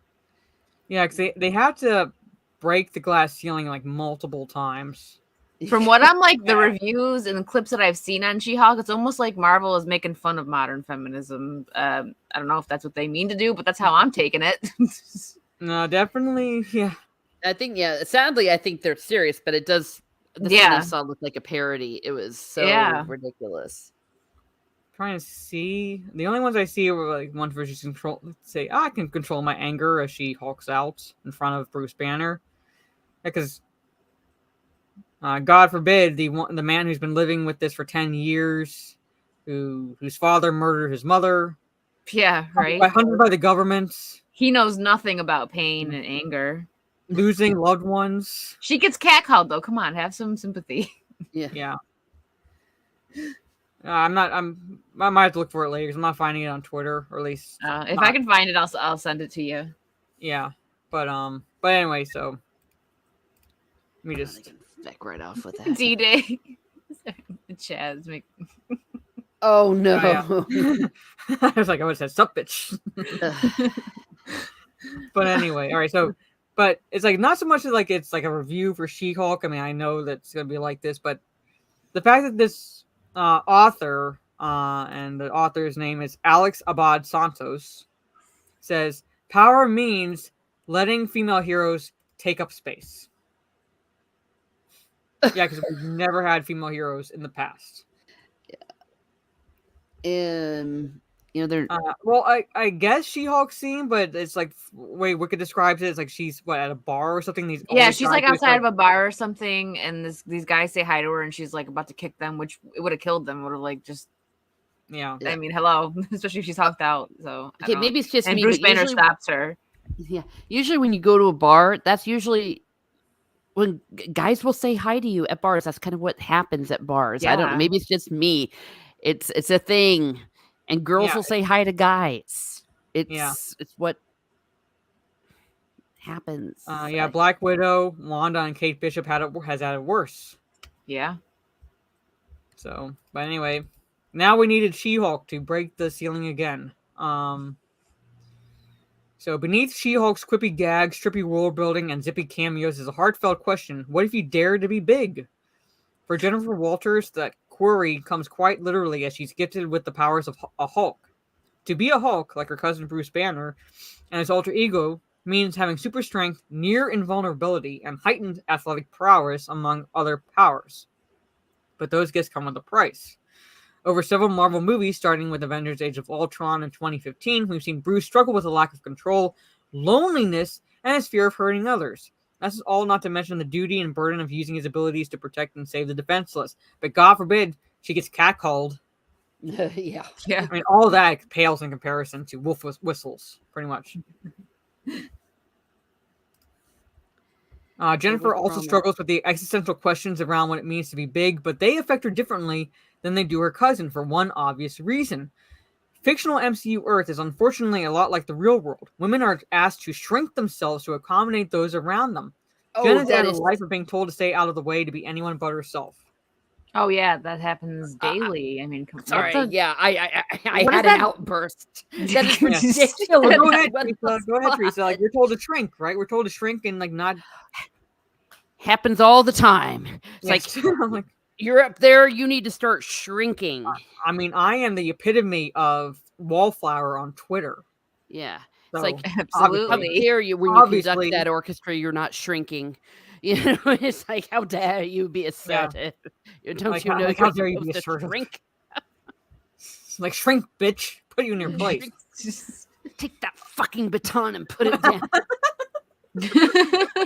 Speaker 3: Yeah, because they had to break the glass ceiling like multiple times.
Speaker 5: From what I'm like, the reviews and the clips that I've seen on She-Hulk, it's almost like Marvel is making fun of modern feminism. I don't know if that's what they mean to do, but that's how I'm taking it.
Speaker 3: No, definitely, yeah.
Speaker 4: I think, sadly, I think they're serious, but it does. The scene I saw looked like a parody. It was so ridiculous.
Speaker 3: Trying to see the only ones I see were like ones where she say I can control my anger as she hulks out in front of Bruce Banner, because God forbid the man who's been living with this for 10 years, whose father murdered his mother, hunted by the government.
Speaker 5: He knows nothing about pain and anger,
Speaker 3: losing loved ones.
Speaker 5: She gets catcalled though. Come on, have some sympathy.
Speaker 3: Yeah. I might have to look for it later because I'm not finding it on Twitter, or at least
Speaker 5: if I can find it, I'll send it to you.
Speaker 3: Yeah, but anyway, so let me just
Speaker 4: back right off with that.
Speaker 5: D-Day. Chaz make.
Speaker 4: Oh no!
Speaker 3: I was like, I would have said sup, bitch. But anyway, all right. So, but it's like not so much like it's like a review for She-Hulk. I mean, I know that it's gonna be like this, but the fact that this author, and the author's name is Alex Abad Santos, says power means letting female heroes take up space. Yeah, because we've never had female heroes in the past.
Speaker 4: They're
Speaker 3: well, I guess She-Hulk scene, but it's like way Wicked describes it. It's like she's at a bar or something.
Speaker 5: She's like outside of a bar or something, and these guys say hi to her, and she's like about to kick them, which it would have killed them. Would have like just.
Speaker 3: Yeah.
Speaker 5: I mean, hello, especially if she's hulked out. So
Speaker 4: okay, maybe it's just
Speaker 5: and
Speaker 4: me.
Speaker 5: Bruce Banner stops her.
Speaker 4: Yeah, usually when you go to a bar, that's usually when guys will say hi to you at bars. That's kind of what happens at bars. I don't know. Maybe it's just me. It's a thing. And girls will say hi to guys. It's what happens.
Speaker 3: Yeah, Black Widow, Wanda, and Kate Bishop has had it worse.
Speaker 5: Yeah.
Speaker 3: So, but anyway, now we needed She-Hulk to break the ceiling again. So beneath She-Hulk's quippy gags, strippy world building, and zippy cameos is a heartfelt question: what if you dared to be big? For Jennifer Walters, that query comes quite literally as she's gifted with the powers of a Hulk. To be a Hulk, like her cousin Bruce Banner, and his alter ego, means having super strength, near invulnerability, and heightened athletic prowess, among other powers. But those gifts come with a price. Over several Marvel movies, starting with Avengers Age of Ultron in 2015, we've seen Bruce struggle with a lack of control, loneliness, and his fear of hurting others. That's all not to mention the duty and burden of using his abilities to protect and save the defenseless. But God forbid she gets catcalled.
Speaker 4: Yeah.
Speaker 5: Yeah.
Speaker 3: I mean, all that pales in comparison to wolf whistles, pretty much. Jennifer also struggles with the existential questions around what it means to be big, but they affect her differently than they do her cousin for one obvious reason. Fictional MCU Earth is unfortunately a lot like the real world. Women are asked to shrink themselves to accommodate those around them. Jen has had a life of being told to stay out of the way to be anyone but herself.
Speaker 5: Oh yeah, that happens daily. I mean,
Speaker 4: sorry, yeah, I had an outburst. That is ridiculous.
Speaker 3: Go ahead, Teresa. Go ahead, Teresa. Like, you're told to shrink, right? We're told to shrink and like not.
Speaker 4: Happens all the time. It's
Speaker 3: yes.
Speaker 4: like you're up there, you need to start shrinking.
Speaker 3: I mean, I am the epitome of wallflower on Twitter.
Speaker 4: Yeah.
Speaker 3: So,
Speaker 4: it's like,
Speaker 5: absolutely.
Speaker 4: How dare you when you conduct that orchestra, you're not shrinking. You know, it's like, how dare you be assertive? Yeah. Don't like, you know
Speaker 3: how dare you be assertive? Shrink? Like, shrink, bitch. Put you in your place.
Speaker 4: Just take that fucking baton and put it down.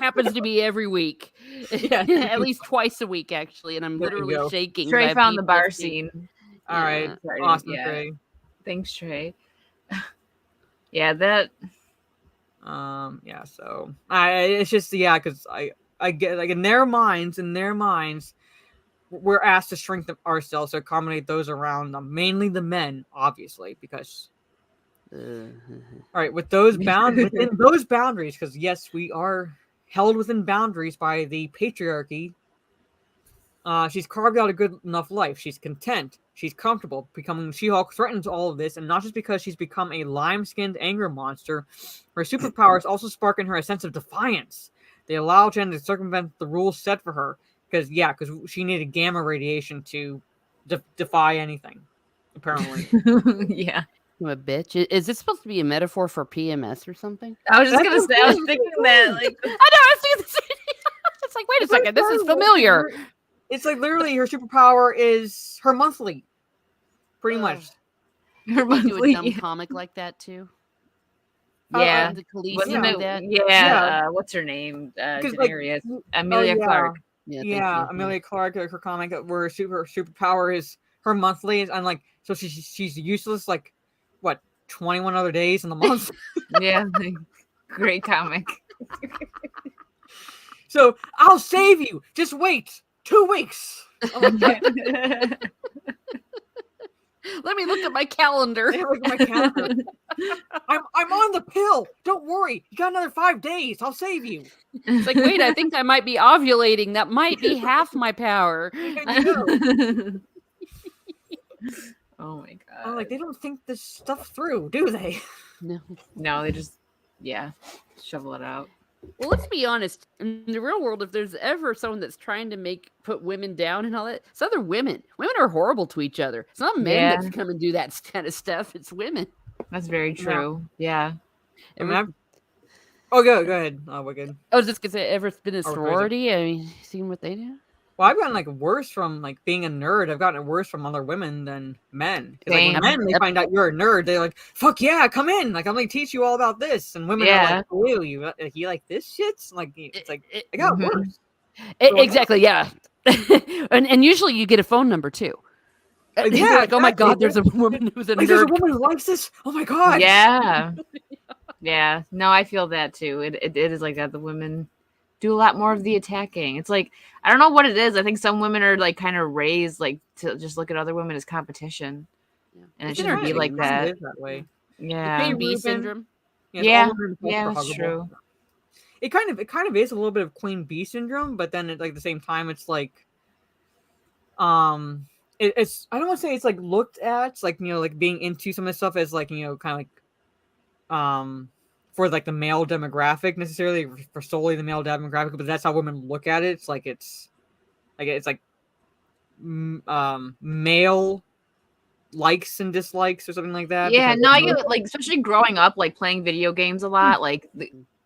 Speaker 4: Happens to be every week. Yeah. At least twice a week, actually. And I'm literally shaking.
Speaker 5: Trey found the bar scene.
Speaker 3: All right. Awesome, Trey.
Speaker 5: Thanks, Trey. Yeah, that.
Speaker 3: Yeah, so it's just, yeah, because I get, like, in their minds, we're asked to shrink ourselves to accommodate those around them, mainly the men, obviously, because. All right, with those within those boundaries, because yes, we are held within boundaries by the patriarchy. She's carved out a good enough life. She's content. She's comfortable. Becoming She-Hulk threatens all of this, and not just because she's become a lime-skinned anger monster. Her superpowers also spark in her a sense of defiance. They allow Jen to circumvent the rules set for her, because she needed gamma radiation to defy anything, apparently.
Speaker 5: Yeah.
Speaker 4: I'm a bitch. Is this supposed to be a metaphor for PMS or something?
Speaker 5: I was just gonna say. I was thinking that. Like,
Speaker 4: I know. I was thinking this. It's like, wait a second. This is familiar.
Speaker 3: It's like literally her superpower is her monthly, pretty much.
Speaker 4: Her monthly. Do a dumb comic like that too.
Speaker 5: Yeah.
Speaker 4: Wasn't it that?
Speaker 5: Yeah. What's her name? Denarius. Amelia Clark.
Speaker 3: Yeah, Amelia Clark. Her comic where her superpower is her monthly, and like so she's useless. Like what? 21 other days in the month.
Speaker 5: Yeah. Great comic.
Speaker 3: So I'll save you. Just wait 2 weeks. Oh my God.
Speaker 4: Let me look at my calendar.
Speaker 3: I'm on the pill. Don't worry. You got another 5 days. I'll save you.
Speaker 4: It's like, wait, I think I might be ovulating. That might be half my power.
Speaker 5: Oh my God.
Speaker 3: I'm like, they don't think this stuff through, do they?
Speaker 4: No,
Speaker 5: they just shovel it out.
Speaker 4: Well, let's be honest. In the real world, if there's ever someone that's trying to put women down and all that, it's other women. Women are horrible to each other. It's not men that come and do that kind of stuff. It's women.
Speaker 5: That's very true. Yeah.
Speaker 3: Go ahead. Oh, we're good.
Speaker 4: I was just gonna say, ever been a sorority? I mean, seen what they do?
Speaker 3: Well, I've gotten worse from being a nerd. I've gotten it worse from other women than men. Like, when men, they find out you're a nerd, they're like, "Fuck yeah, come in! Like, I'm gonna teach you all about this." And women are like, "Ew, you like this shit?" Like, it's like it got worse.
Speaker 4: Exactly, yeah. and usually you get a phone number too. Yeah, like, oh my God, there's a woman who's a nerd.
Speaker 3: There's a woman who likes this. Oh my God.
Speaker 5: Yeah. Yeah. No, I feel that too. It is like that. The women do a lot more of the attacking. It's like, I don't know what it is. I think some women are like kind of raised like to just look at other women as competition. Yeah. And it shouldn't be like that.
Speaker 3: It is that way.
Speaker 5: Yeah.
Speaker 4: B syndrome.
Speaker 5: Yeah, that's true.
Speaker 3: it kind of is a little bit of queen bee syndrome, but then at like the same time, it's like, it's I don't want to say it's like looked at like like being into some of this stuff as like kind of like for like the male demographic necessarily for solely the male demographic, but that's how women look at it. It's like male likes and dislikes or something like that.
Speaker 5: Yeah, no, I get it, like especially growing up, like playing video games a lot. Like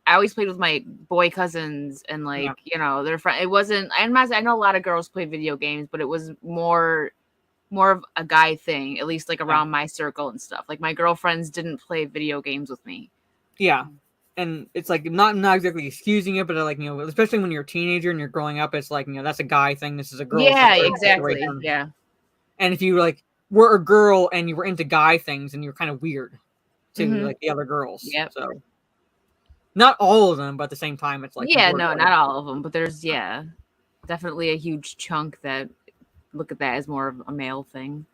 Speaker 5: I always played with my boy cousins, and like their friend. It wasn't. I know a lot of girls play video games, but it was more of a guy thing, at least like around my circle and stuff. Like my girlfriends didn't play video games with me.
Speaker 3: Yeah. And it's like not exactly excusing it, but like especially when you're a teenager and you're growing up, it's like that's a guy thing. This is a girl.
Speaker 5: Yeah, exactly. Yeah.
Speaker 3: And if you like were a girl and you were into guy things, and you're kind of weird to like the other girls.
Speaker 5: Yeah.
Speaker 3: So not all of them, but at the same time, it's like
Speaker 5: no, not all of them, but there's definitely a huge chunk that look at that as more of a male thing.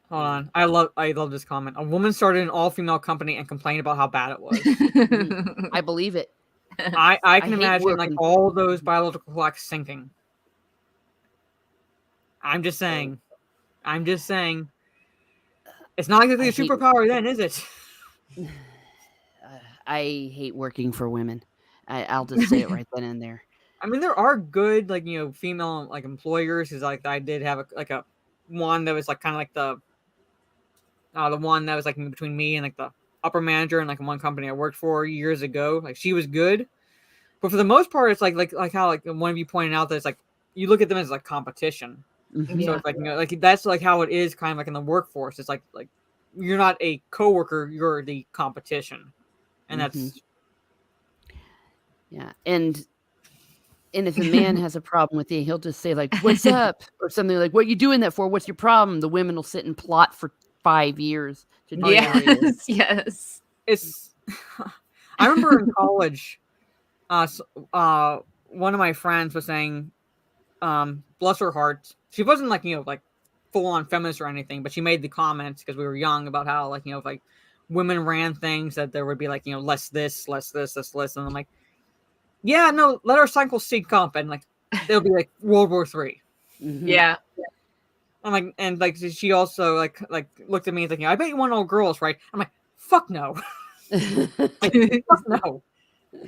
Speaker 3: Hold on. I love this comment. A woman started an all-female company and complained about how bad it was.
Speaker 4: I believe it.
Speaker 3: I can imagine like all those biological clocks sinking. I'm just saying. It's not exactly a superpower then, is it?
Speaker 4: I hate working for women. I'll just say it right then and there.
Speaker 3: I mean, there are good like female like employers. Because like I did have a one that was like kind of like the one that was like between me and like the upper manager and like one company I worked for years ago. Like she was good, but for the most part, it's like how like one of you pointed out that it's like you look at them as like competition.
Speaker 4: Mm-hmm.
Speaker 3: So it's like like that's like how it is kind of like in the workforce. It's like you're not a coworker, you're the competition, and that's
Speaker 4: and if a man has a problem with you, he'll just say like, "What's up?" or something like, "What are you doing that for? What's your problem?" The women will sit and plot for 5 years.
Speaker 5: Yes.
Speaker 3: It's. I remember in college, one of my friends was saying, bless her heart, she wasn't like like full on feminist or anything, but she made the comments because we were young about how like if like women ran things that there would be like less this, and I'm like, yeah, no, let our cycle sync up, and like there'll be like World War III.
Speaker 5: Mm-hmm. Yeah.
Speaker 3: And like she also like looked at me thinking, I bet you want all girls, right? I'm like, fuck no. Fuck no.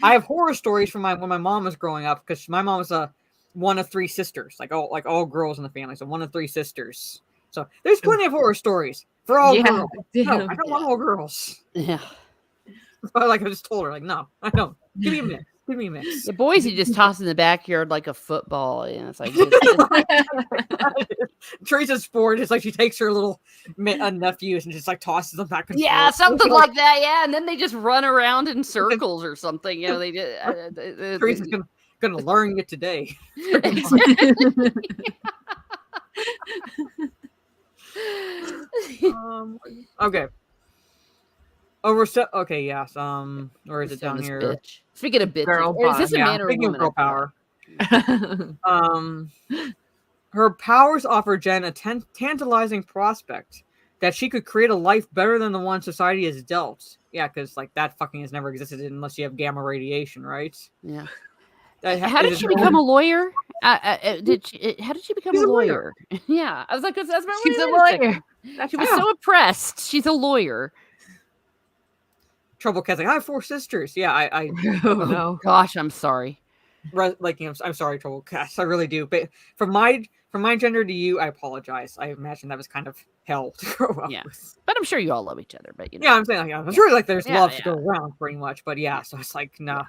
Speaker 3: I have horror stories from when my mom was growing up, because my mom was one of 3 sisters, like all girls in the family, so one of 3 sisters. So there's plenty of horror stories for all girls. No, I don't want all girls.
Speaker 4: Yeah.
Speaker 3: But like I just told her, like, no, I don't. Give me a minute. Give me a mix.
Speaker 4: The boys you just toss in the backyard like a football. It's like
Speaker 3: Teresa's sport is like she takes her little nephews and just like tosses them back and
Speaker 4: forth. Something like that. Yeah, and then they just run around in circles or something. They did.
Speaker 3: Teresa's gonna learn it today. Okay. Okay, yes. Or is it down here?
Speaker 4: Bitch. Speaking of bitches,
Speaker 3: girl
Speaker 4: is this a man or a woman?
Speaker 3: Girl power. Her powers offer Jen a tantalizing prospect that she could create a life better than the one society has dealt. Yeah, because like that fucking has never existed unless you have gamma radiation, right?
Speaker 4: Yeah. How did she become a lawyer? How did she become a lawyer? Yeah, I was like, that's
Speaker 5: she's a lawyer.
Speaker 4: She was so oppressed. She's a lawyer.
Speaker 3: Trouble Cat's like, I have 4 sisters. Yeah, I
Speaker 4: no. Gosh, I'm sorry.
Speaker 3: Like I'm sorry, Trouble Cats. I really do. But from my gender to you, I apologize. I imagine that was kind of hell to grow up with.
Speaker 4: But I'm sure you all love each other. But
Speaker 3: yeah, I'm saying I'm sure like there's love to go around pretty much. But yeah, so it's like no.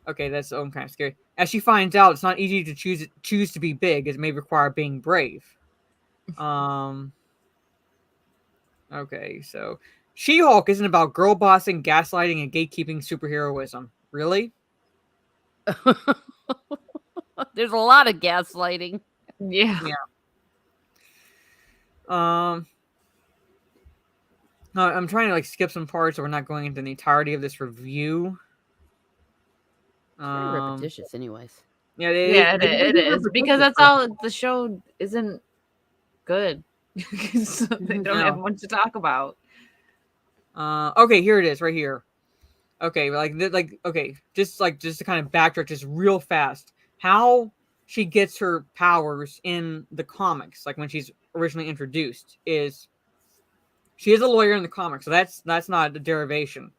Speaker 3: Okay, that's kind of scary. As she finds out, it's not easy to choose to be big. It may require being brave. Okay, so She-Hulk isn't about girl bossing, gaslighting, and gatekeeping superheroism. Really?
Speaker 4: There's a lot of gaslighting.
Speaker 5: Yeah.
Speaker 3: I'm trying to like skip some parts so we're not going into the entirety of this review.
Speaker 4: It's very repetitious anyways.
Speaker 3: Yeah,
Speaker 5: it is because that's all the show isn't good. So they don't have much to talk about.
Speaker 3: Okay, here it is, right here. Okay, okay, just to kind of backtrack just real fast. How she gets her powers in the comics, like when she's originally introduced, is she is a lawyer in the comics, so that's not a derivation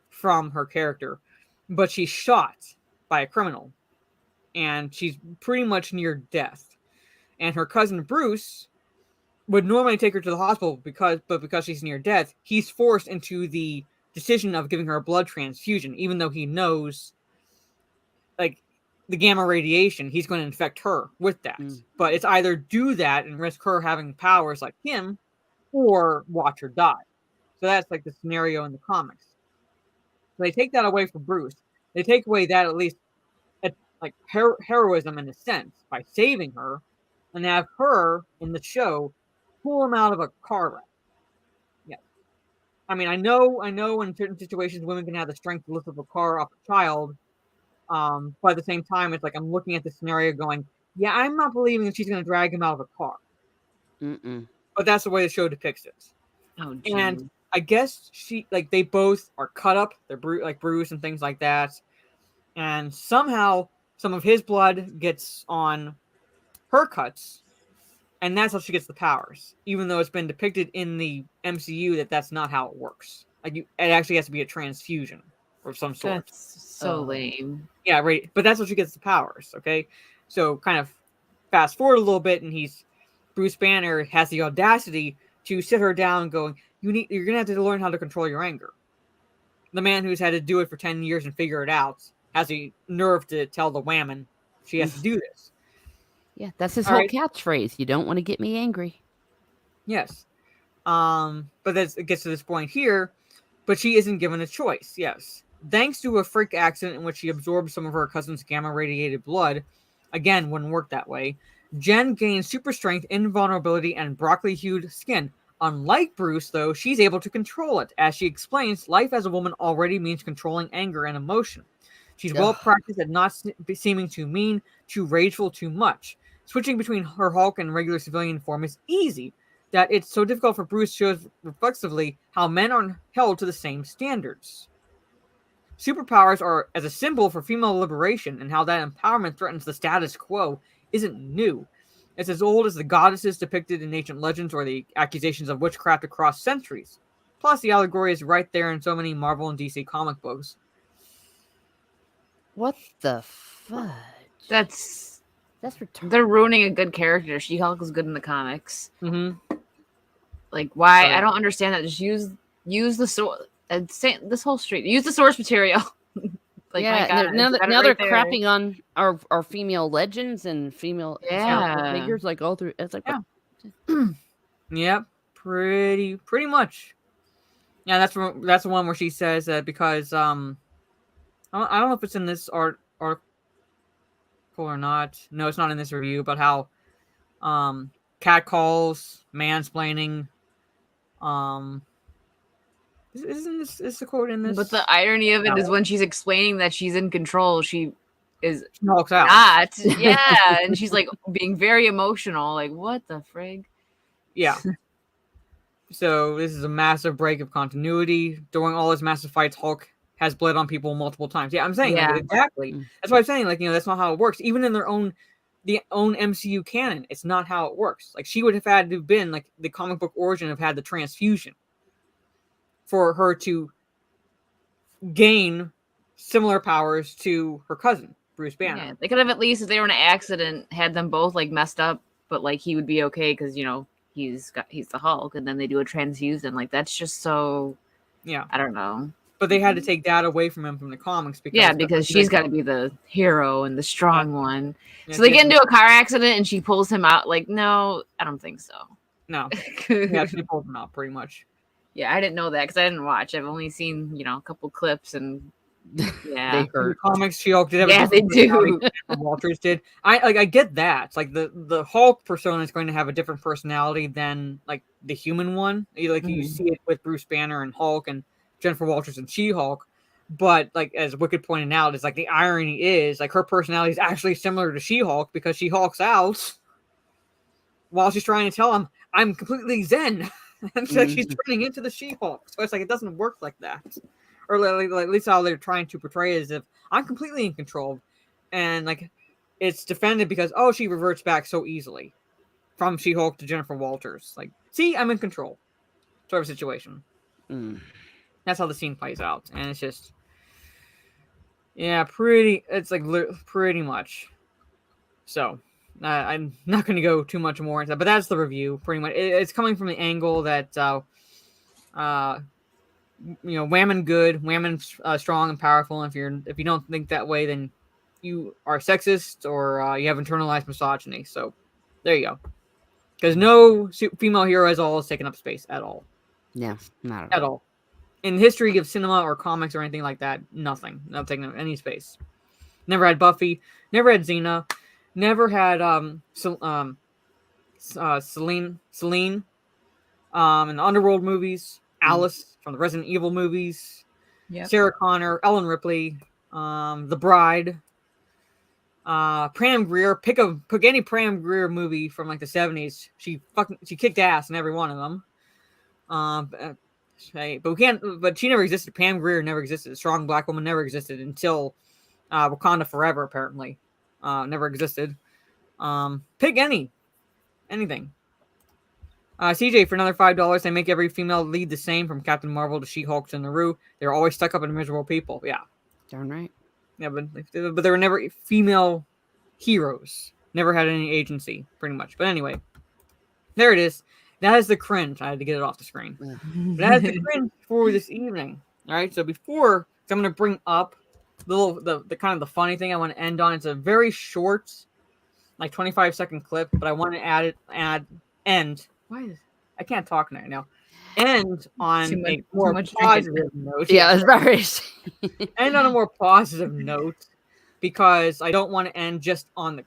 Speaker 3: from her character, but she's shot by a criminal, and she's pretty much near death. And her cousin Bruce would normally take her to the hospital because she's near death, he's forced into the decision of giving her a blood transfusion, even though he knows, like, the gamma radiation, he's going to infect her with that. But it's either do that and risk her having powers like him, or watch her die. So that's like the scenario in the comics. So they take that away from Bruce. They take away that, at least, like heroism in a sense, by saving her, and have her in the show pull him out of a car wreck. Yeah, I mean, I know in certain situations women can have the strength to lift up a car off a child, but at the same time, it's like I'm looking at the scenario going, yeah, I'm not believing that she's going to drag him out of a car. But that's the way the show depicts it.
Speaker 5: Oh,
Speaker 3: and I guess they both are cut up. They're like Bruce and things like that, and somehow some of his blood gets on her cuts, and that's how she gets the powers, even though it's been depicted in the MCU that that's not how it works. Like, it actually has to be a transfusion of some sort.
Speaker 5: That's so lame.
Speaker 3: Yeah, right. But that's how she gets the powers, okay? So kind of fast forward a little bit, and Bruce Banner has the audacity to sit her down going, you're going to have to learn how to control your anger. The man who's had to do it for 10 years and figure it out has the nerve to tell the woman she has to do this.
Speaker 4: Yeah, that's his whole catchphrase. You don't want to get me angry.
Speaker 3: Yes. But it gets to this point here, but she isn't given a choice, yes. Thanks to a freak accident in which she absorbed some of her cousin's gamma-radiated blood, again, wouldn't work that way, Jen gains super strength, invulnerability, and broccoli-hued skin. Unlike Bruce, though, she's able to control it. As she explains, life as a woman already means controlling anger and emotion. She's well practiced at not seeming too mean, too rageful, too much. Switching between her Hulk and regular civilian form is easy. That it's so difficult for Bruce shows reflexively how men aren't held to the same standards. Superpowers are as a symbol for female liberation, and how that empowerment threatens the status quo isn't new. It's as old as the goddesses depicted in ancient legends or the accusations of witchcraft across centuries. Plus, the allegory is right there in so many Marvel and DC comic books.
Speaker 4: What the fudge?
Speaker 5: That's
Speaker 4: retarded.
Speaker 5: They're ruining a good character. She-Hulk is good in the comics.
Speaker 3: Mm-hmm.
Speaker 5: Like, why? I don't understand that. Just use the source. This whole street. Use the source material. Like,
Speaker 4: yeah,
Speaker 5: God,
Speaker 4: now they're
Speaker 5: right
Speaker 4: crapping on our female legends and female figures, like all through. It's like,
Speaker 3: yeah, pretty much. Yeah, that's the one where she says that because I don't know if it's in this article or not. No, it's not in this review. But how catcalls, mansplaining. Isn't this a quote in this?
Speaker 5: But the irony of it is when she's explaining that she's in control, she
Speaker 3: walks out.
Speaker 5: Not. Yeah, and she's like being very emotional. Like, what the frig?
Speaker 3: Yeah. So this is a massive break of continuity. During all his massive fights, Hulk has bled on people multiple times. Yeah, I'm saying that, exactly. That's what I'm saying. Like, that's not how it works. Even in their own MCU canon, it's not how it works. Like, she would have had to have been like the comic book origin have had the transfusion for her to gain similar powers to her cousin, Bruce Banner.
Speaker 5: Yeah, they could have at least, if they were in an accident, had them both like messed up, but like he would be okay because he's the Hulk, and then they do a transfusion. Like, that's just so.
Speaker 3: Yeah,
Speaker 5: I don't know.
Speaker 3: But they had to take that away from him from the comics because
Speaker 5: she's got to be the hero and the strong one. Yeah, so they get into a car accident and she pulls him out. Like, no, I don't think so.
Speaker 3: No, yeah, she pulled him out pretty much.
Speaker 5: Yeah, I didn't know that because I didn't watch. I've only seen a couple clips, and yeah,
Speaker 3: they hurt. The comics, She-Hulk did have.
Speaker 5: Yeah, they do.
Speaker 3: Walters did. I get that. It's like the Hulk persona is going to have a different personality than like the human one. Like you see it with Bruce Banner and Hulk and Jennifer Walters and She-Hulk. But like as Wicked pointed out, it's like the irony is like her personality is actually similar to She-Hulk because she hulks out while she's trying to tell him, "I'm completely zen." And so she's turning into the She-Hulk. So it's like it doesn't work like that. or at least how they're trying to portray it, as if I'm completely in control, and like it's defended because she reverts back so easily from She-Hulk to Jennifer Walters. Like, see, I'm in control, sort of situation. That's how the scene plays out, and it's just, yeah, pretty. It's like pretty much. So, I'm not going to go too much more into that, but that's the review. Pretty much, it's coming from the angle that, women good, women strong and powerful. And if you don't think that way, then you are sexist or you have internalized misogyny. So, there you go. Because no female hero has always taken up space at all.
Speaker 4: Yeah, not
Speaker 3: at all. In the history of cinema or comics or anything like that, nothing. Not taking up any space. Never had Buffy. Never had Xena. Never had Celine in the Underworld movies. Alice from the Resident Evil movies.
Speaker 5: Yep.
Speaker 3: Sarah Connor, Ellen Ripley, The Bride. Pam Grier. Pick any Pam Grier movie from like the 70s. She kicked ass in every one of them. But she never existed. Pam Grier never existed. A strong black woman never existed until Wakanda Forever, apparently. Never existed. Pick anything. CJ, for another $5, they make every female lead the same, from Captain Marvel to She-Hulk to Naru. They're always stuck up and miserable people. Yeah.
Speaker 4: Darn right.
Speaker 3: Yeah, but they were never female heroes. Never had any agency, pretty much. But anyway, there it is. That is the cringe. I had to get it off the screen. That is the cringe for this evening. All right. So I'm going to bring up the kind of the funny thing I want to end on. It's a very short, like 25-second clip, but I want to end. I can't talk right now. End on a more positive note.
Speaker 4: Yeah, it's very.
Speaker 3: End on a more positive note, because I don't want to end just on the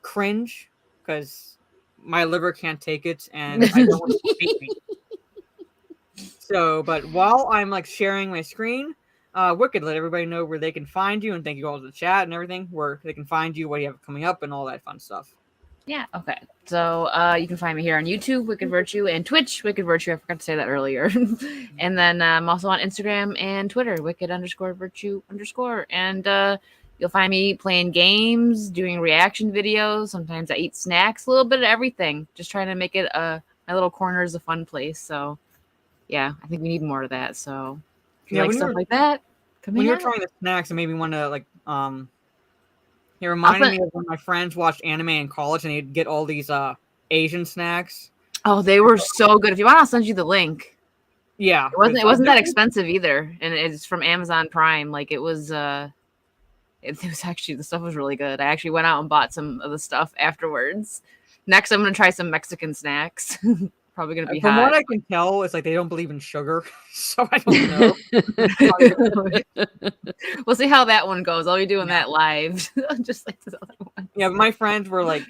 Speaker 3: cringe, because my liver can't take it, and I don't want to hate me. So, but while I'm like sharing my screen, Wicked, let everybody know where they can find you, and thank you all to the chat and everything, where they can find you, what you have coming up, and all that fun stuff.
Speaker 5: Yeah, okay. So you can find me here on YouTube, Wicked Virtue, and Twitch, Wicked Virtue. I forgot to say that earlier. And then I'm also on Instagram and Twitter, Wicked_Virtue_. And you'll find me playing games, doing reaction videos. Sometimes I eat snacks, a little bit of everything. Just trying to make it my little corner is a fun place. So yeah, I think we need more of that. So if you like stuff like that,
Speaker 3: when you're trying the snacks, it made me want to like It reminded me of when my friends watched anime in college and they'd get all these Asian snacks.
Speaker 5: Oh, they were so good. If you want, I'll send you the link.
Speaker 3: Yeah.
Speaker 5: It wasn't that expensive either. And it's from Amazon Prime. Like it was actually, the stuff was really good. I actually went out and bought some of the stuff afterwards. Next, I'm going to try some Mexican snacks. Probably going to be hot.
Speaker 3: From what I can tell, it's like they don't believe in sugar. So I don't know.
Speaker 5: We'll see how that one goes. I'll be doing that live. Just like this other one.
Speaker 3: Yeah, but my friends were like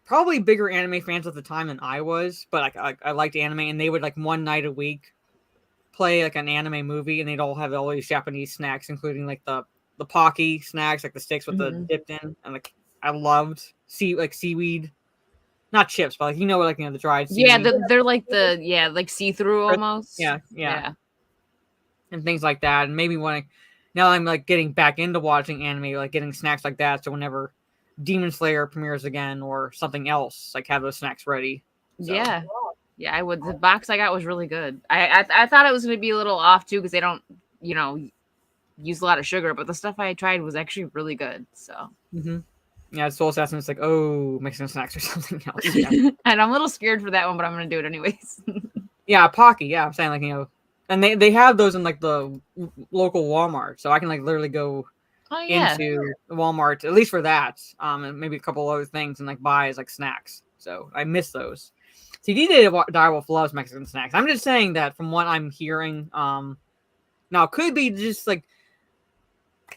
Speaker 3: probably bigger anime fans at the time than I was. But I liked anime, and they would like one night a week play like an anime movie, and they'd all have all these Japanese snacks, including like the Pocky snacks, like the sticks with the dipped in. And like I loved seaweed. Not chips, but like the dried seaweed.
Speaker 5: Yeah, they're like like see-through almost.
Speaker 3: Yeah. And things like that. And maybe now I'm like getting back into watching anime, like getting snacks like that. So whenever Demon Slayer premieres again or something else, like have those snacks ready. So.
Speaker 5: Yeah, I would. The box I got was really good. I thought it was going to be a little off too because they don't, use a lot of sugar, but the stuff I tried was actually really good. So.
Speaker 3: Mm-hmm. Yeah, Soul Assassin is like, Mexican snacks or something else. Yeah.
Speaker 5: And I'm a little scared for that one, but I'm going to do it anyways.
Speaker 3: Yeah, Pocky. Yeah, I'm saying like, and they have those in like the local Walmart. So I can like literally go into the Walmart, at least for that, and maybe a couple other things and like buy as like snacks. So I miss those. CD Direwolf loves Mexican snacks. I'm just saying that from what I'm hearing, now it could be just like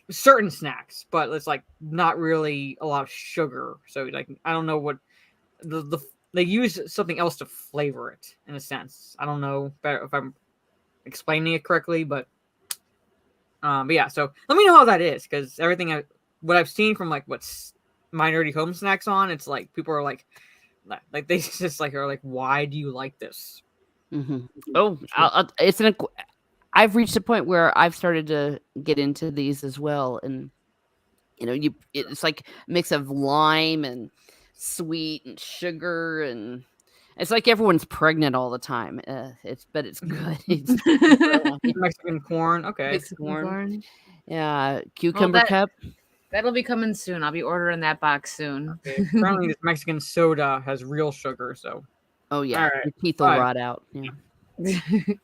Speaker 3: certain snacks, but it's like not really a lot of sugar. So like I don't know what they use something else to flavor it in a sense. I don't know if I'm explaining it correctly, but yeah. So let me know how that is, because what I've seen from like what's my nerdy home snacks on, it's like people are like they just like are like, why do you like this?
Speaker 4: Mm-hmm. Oh, I've reached a point where I've started to get into these as well, and it's like a mix of lime and sweet and sugar, and it's like everyone's pregnant all the time. It's good. It's
Speaker 3: Mexican corn. Okay.
Speaker 4: Mexican corn. Yeah, cucumber cup.
Speaker 5: That'll be coming soon. I'll be ordering that box soon.
Speaker 3: Okay. Apparently, this Mexican soda has real sugar, so.
Speaker 4: Oh yeah,
Speaker 3: All right.
Speaker 4: your teeth will rot out. Yeah.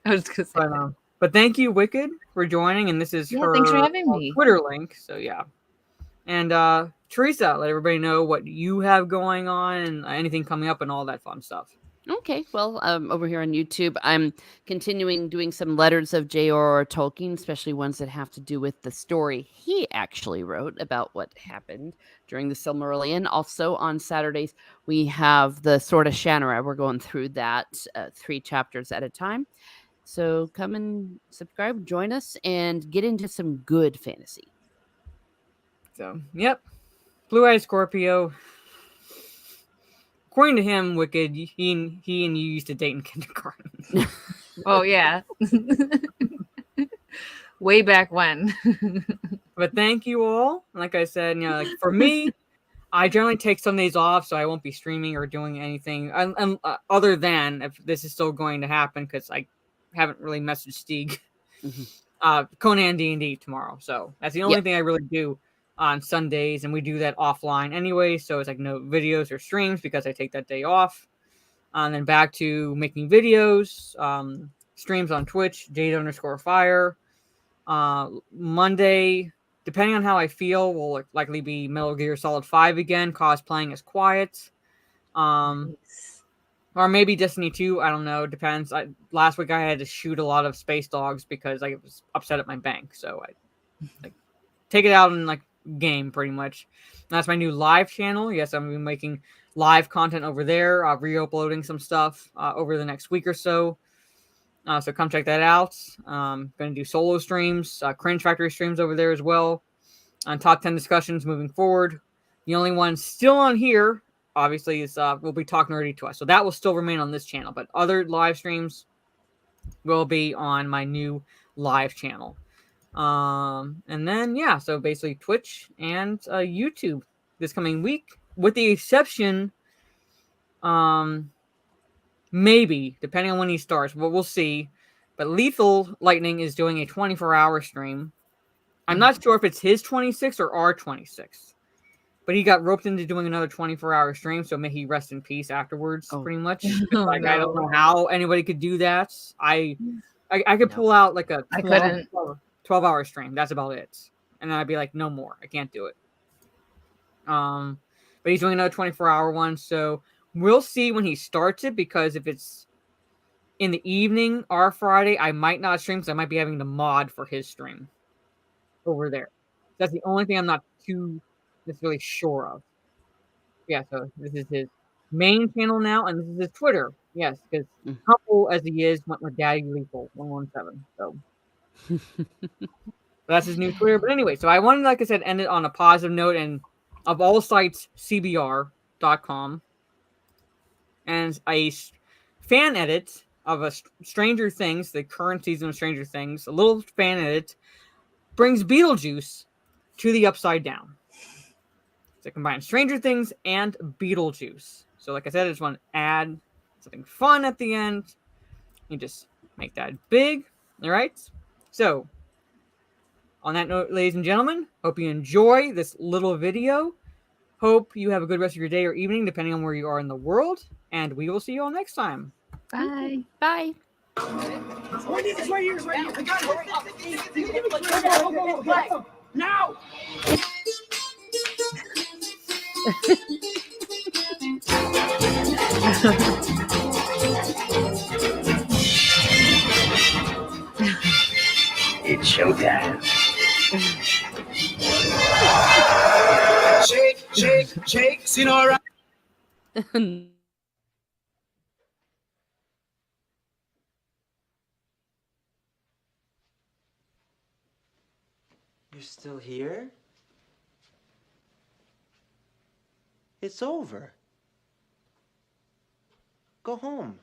Speaker 5: I was gonna say.
Speaker 3: But thank you, Wicked, for joining, and this is her
Speaker 5: thanks for having me.
Speaker 3: Twitter link. So yeah. And Teresa, let everybody know what you have going on and anything coming up and all that fun stuff.
Speaker 4: Okay, well, over here on YouTube, I'm continuing doing some letters of J.R.R. Tolkien, especially ones that have to do with the story he actually wrote about what happened during the Silmarillion. Also, on Saturdays, we have the Sword of Shannara. We're going through that 3 chapters at a time. So come and subscribe, join us, and get into some good fantasy.
Speaker 3: So, yep. Blue Eyed Scorpio. According to him, Wicked, he and you used to date in kindergarten.
Speaker 5: Oh, yeah. Way back when.
Speaker 3: But thank you all. Like I said, like for me, I generally take some days off, so I won't be streaming or doing anything other than if this is still going to happen, because I haven't really messaged Stieg. Conan D&D tomorrow. So that's the only thing I really do on Sundays, and we do that offline anyway, so it's like no videos or streams because I take that day off. And then back to making videos, streams on Twitch, Jade_Fire. Monday, depending on how I feel, will likely be Metal Gear Solid 5 again, cosplaying as Quiet. Or maybe Destiny 2, I don't know, depends. Last week I had to shoot a lot of space dogs because I was upset at my bank, so I take it out in game pretty much. And that's my new live channel. Yes, I'm gonna be making live content over there, re-uploading some stuff over the next week or so. So come check that out. Gonna do solo streams, Cringe Factory streams over there as well, on top 10 discussions moving forward. The only one still on here, obviously, is will be Talk Nerdy to Us. So that will still remain on this channel, but other live streams will be on my new live channel. And then so basically Twitch and YouTube this coming week, with the exception, maybe depending on when he starts, but we'll see. But Lethal Lightning is doing a 24-hour stream. I'm not sure if it's his 26 or our 26, but he got roped into doing another 24-hour stream, so may he rest in peace afterwards. Pretty much. I don't know how anybody could do that. I could pull out like a 12-hour stream. That's about it. And then I'd be like, no more. I can't do it. But he's doing another 24-hour one, so we'll see when he starts it, because if it's in the evening or Friday, I might not stream, because I might be having to mod for his stream over there. That's the only thing I'm not too necessarily sure of. Yeah, so this is his main channel now, and this is his Twitter. Yes, because humble as he is, went with Daddy Lethal 117. So that's his new Twitter. But anyway, so I wanted, like I said, end it on a positive note, and of all sites, CBR.com, and a fan edit of a Stranger Things, the current season of Stranger Things, a little fan edit, brings Beetlejuice to the Upside Down. So combine Stranger Things and Beetlejuice. So like I said, I just want to add something fun at the end. You just make that big. All right. So on that note, ladies and gentlemen, hope you enjoy this little video. Hope you have a good rest of your day or evening, depending on where you are in the world. And we will see you all next time.
Speaker 5: Bye.
Speaker 4: Bye.
Speaker 6: It's right here. I got it. Now! It's showtime. Shake, Sinora.
Speaker 10: You're still here? It's over. Go home.